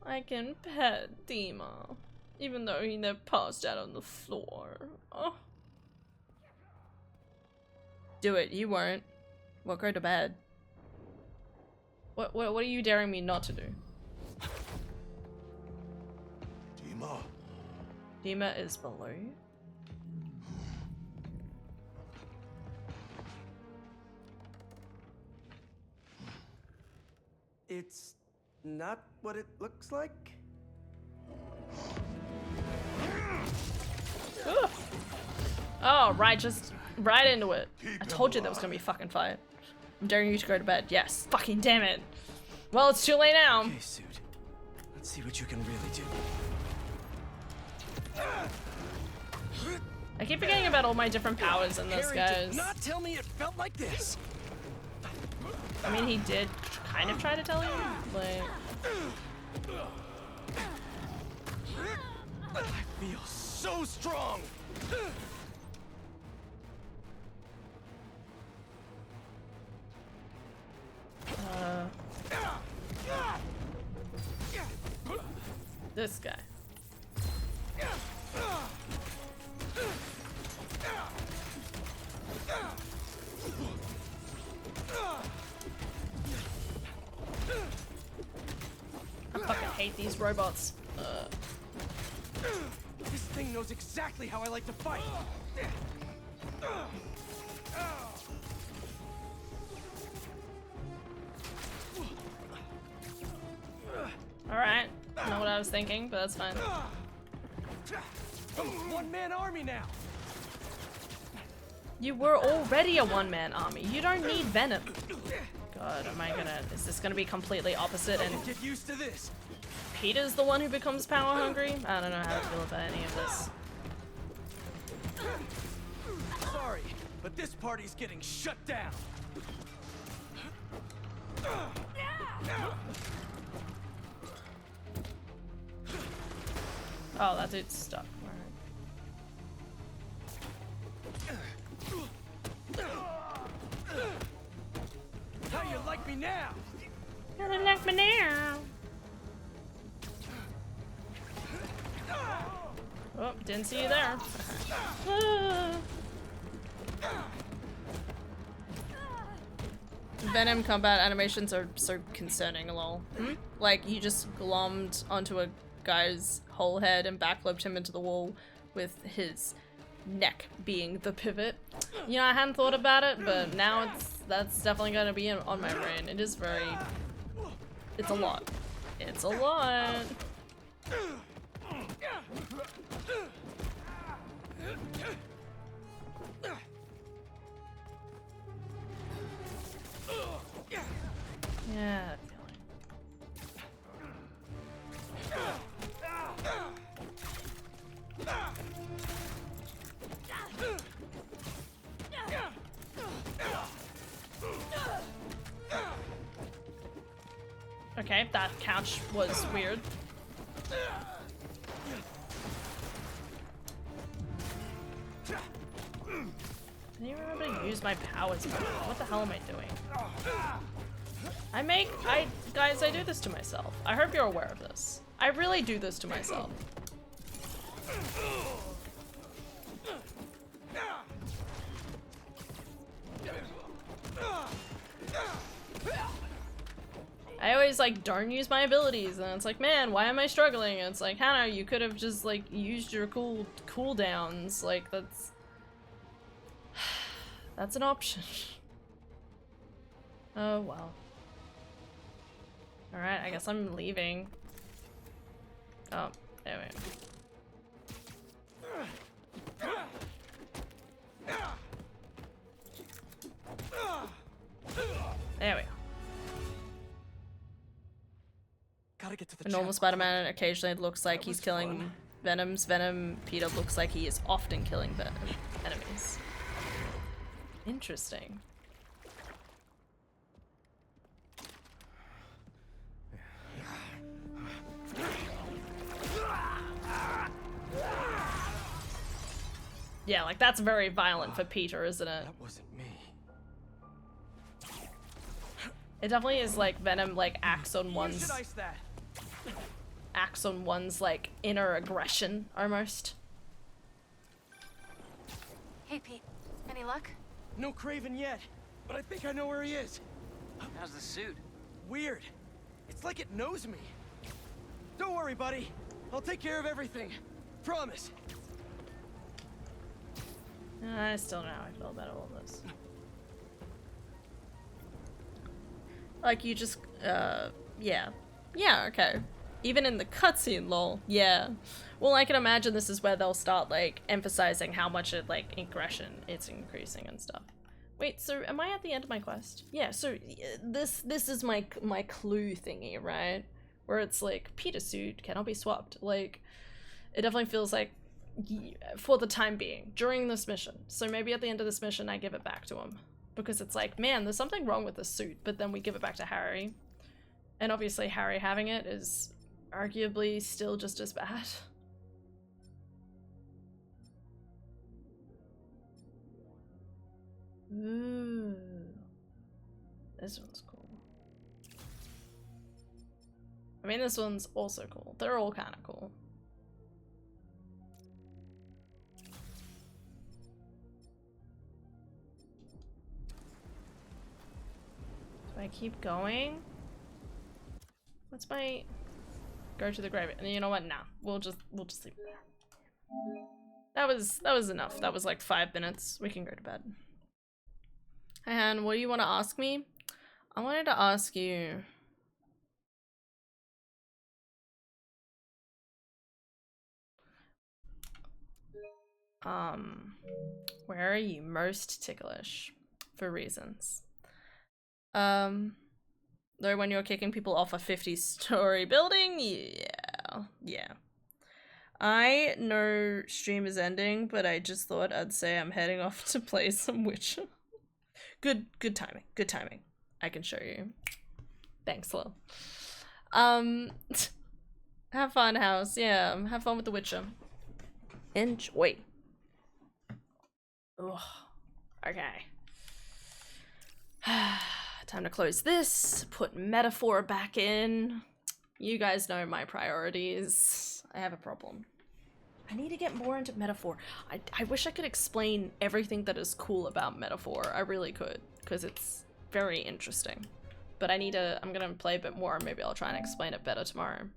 I can pet Dima, even though he never passed out on the floor. Oh. Do it, you won't. Well, go to bed. What are you daring me not to do? Dima. Dima is below you? It's not what it looks like. Ugh. Oh, right, just right into it. I told you there was gonna be a fucking fight. I'm daring you to go to bed. Yes. Fucking damn it. Well, it's too late now. Okay, Suit. Let's see what you can really do. I keep forgetting about all my different powers in this, Harry guys. did not tell me it felt like this. I mean, he did kind of try to tell you, like... I feel so strong. This guy. I fucking hate these robots. This thing knows exactly how I like to fight. Alright, not what I was thinking, but that's fine. I'm a one-man army now. You were already a one-man army. You don't need Venom. God, is this gonna be completely opposite and Get used to this. Peter's the one who becomes power hungry? I don't know how to feel about any of this. Sorry, but this party's getting shut down. Oh, that dude's stuck. How you like me now? How you like me now? Oh, didn't see you there. Venom combat animations are so concerning, lol. Like, you just glommed onto a guy's whole head and backflipped him into the wall with his neck being the pivot. You know, I hadn't thought about it, but now that's definitely gonna be on my brain. It is very... It's a lot. It's a lot. Yeah, okay, that couch was weird. I don't even remember to use my powers. What the hell am I doing? Guys, I do this to myself. I hope you're aware of this. I really do this to myself. I always like don't use my abilities and it's like, man, why am I struggling? And it's like, Hannah, you could have just like used your cooldowns. Like that's an option. Oh well. Alright, I guess I'm leaving. Oh, there we go. There we go. Gotta get to the A normal Spider-Man occasionally looks like he's killing Venom. Peter looks like he is often killing enemies. Interesting. Yeah, like that's very violent for Peter, isn't it? That wasn't me. It definitely is like Venom like acts on one's like inner aggression almost. Hey Pete, any luck? No Craven yet, but I think I know where he is. How's the suit? Weird. It's like it knows me. Don't worry, buddy. I'll take care of everything. Promise. I still don't know how I feel about all of this. Like you just, yeah. Yeah, okay. Even in the cutscene, lol. Yeah. Well, I can imagine this is where they'll start, like, emphasizing how much it, like, aggression it's increasing and stuff. Wait, so am I at the end of my quest? Yeah, so this is my clue thingy, right? Where it's like, Peter suit cannot be swapped. Like, it definitely feels like, for the time being, during this mission. So maybe at the end of this mission, I give it back to him. Because it's like, man, there's something wrong with this suit, but then we give it back to Harry. And obviously Harry having it is arguably still just as bad. Ooh. This one's cool. I mean, this one's also cool. They're all kind of cool. Do I keep going? What's my... Go to the grave. And you know what? Nah. We'll just leave it there. That was enough. That was like 5 minutes. We can go to bed. Hey Han, what do you want to ask me? I wanted to ask you... Where are you most ticklish? For reasons. Though when you're kicking people off a 50-story building, yeah. I know stream is ending, but I just thought I'd say I'm heading off to play some Witcher. Good timing. I can show you. Thanks, Lil. Have fun, House. Yeah, have fun with the Witcher. Enjoy. Ugh. Okay. Time to close this, put metaphor back in. You guys know my priorities. I have a problem. I need to get more into metaphor. I wish I could explain everything that is cool about metaphor. I really could, because it's very interesting. But I'm gonna play a bit more, maybe I'll try and explain it better tomorrow.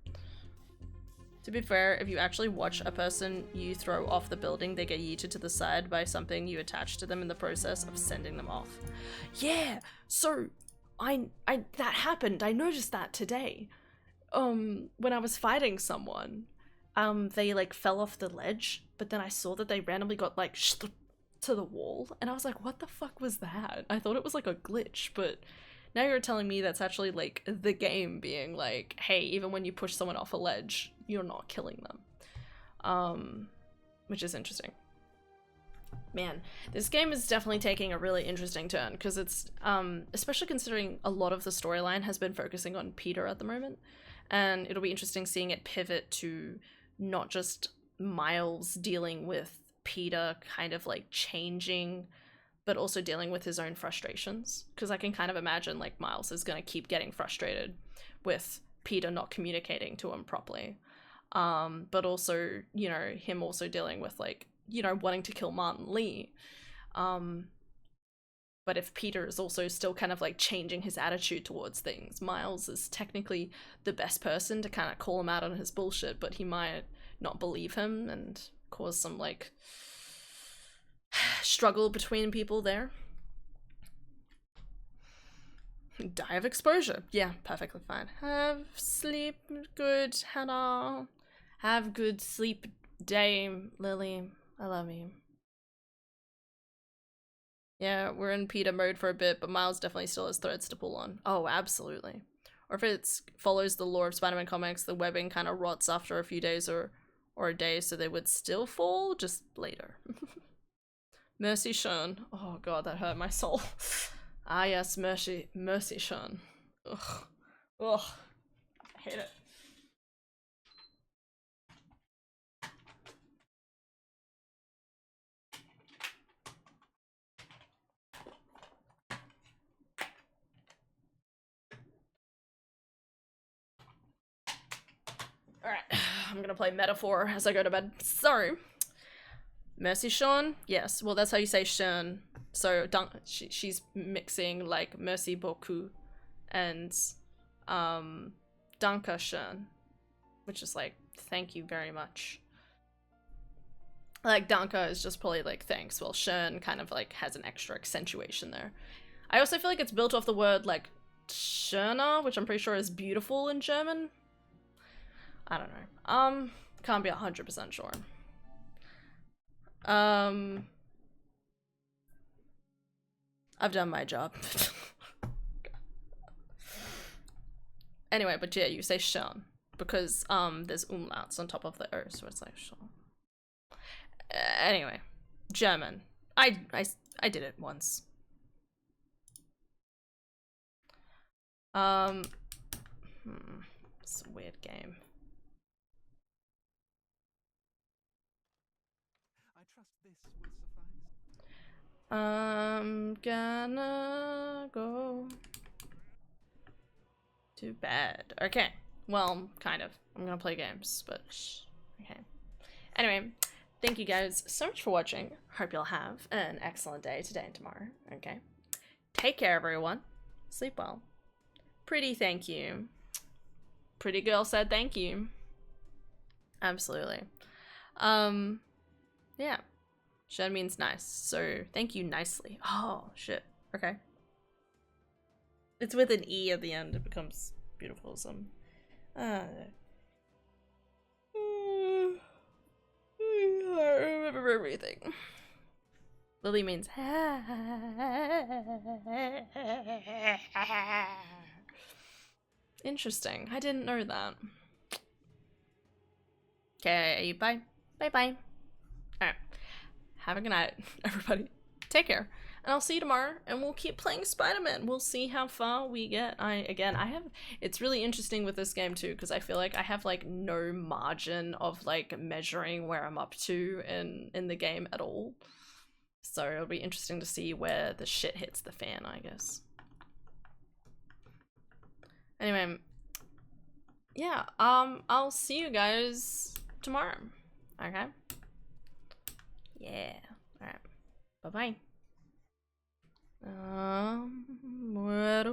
To be fair, if you actually watch a person you throw off the building, they get yeeted to the side by something you attach to them in the process of sending them off. Yeah, so that happened. I noticed that today. When I was fighting someone, they like fell off the ledge, but then I saw that they randomly got like to the wall, and I was like, what the fuck was that? I thought it was like a glitch, but now you're telling me that's actually like the game being like, hey, even when you push someone off a ledge, you're not killing them. Which is interesting. Man, this game is definitely taking a really interesting turn, because it's, especially considering a lot of the storyline has been focusing on Peter at the moment, and it'll be interesting seeing it pivot to not just Miles dealing with Peter kind of like changing, but also dealing with his own frustrations, because I can kind of imagine like Miles is going to keep getting frustrated with Peter not communicating to him properly, but also, you know, him also dealing with like, you know, wanting to kill Martin Lee, but if Peter is also still kind of like changing his attitude towards things, Miles is technically the best person to kind of call him out on his bullshit, but he might not believe him and cause some like struggle between people there. Die of exposure. Yeah, perfectly fine. Have sleep good, Hannah. Have good sleep day, Lily. I love you. Yeah, we're in Peter mode for a bit, but Miles definitely still has threads to pull on. Oh, absolutely. Or if it follows the lore of Spider-Man comics, the webbing kind of rots after a few days or a day, so they would still fall, just later. Mercy Sean. Oh god, that hurt my soul. Ah yes, Mercy Sean. Ugh. Ugh. I hate it. Alright, I'm gonna play Metaphor as I go to bed. Sorry. Mercy Sean? Yes, well that's how you say Sean. So she's mixing like Merci beaucoup and Danke schön, which is like thank you very much. Like Danke is just probably like thanks, while schön kind of like has an extra accentuation there. I also feel like it's built off the word like schöner, which I'm pretty sure is beautiful in German. I don't know. Can't be 100% sure. I've done my job. Anyway, but yeah, you say schön because there's umlauts on top of the O, so it's like schön. Anyway, German. I did it once. It's a weird game. I trust this will suffice. I'm gonna go to bed. Okay, well, kind of. I'm gonna play games, but okay. Anyway, thank you guys so much for watching. Hope you'll have an excellent day today and tomorrow. Okay, take care, everyone. Sleep well. Pretty, thank you. Pretty girl said thank you. Absolutely. Yeah. Shen means nice, so thank you nicely. Oh, shit. Okay. It's with an E at the end, it becomes beautiful. remember everything. Lily means interesting. I didn't know that. Okay, bye. Bye. Alright. Have a good night, everybody. Take care. And I'll see you tomorrow, and we'll keep playing Spider-Man. We'll see how far we get. It's really interesting with this game too, because I feel like I have like no margin of like measuring where I'm up to in the game at all. So it'll be interesting to see where the shit hits the fan, I guess. Anyway, yeah, I'll see you guys tomorrow. Okay? Yeah. Alright. Bye-bye. Muero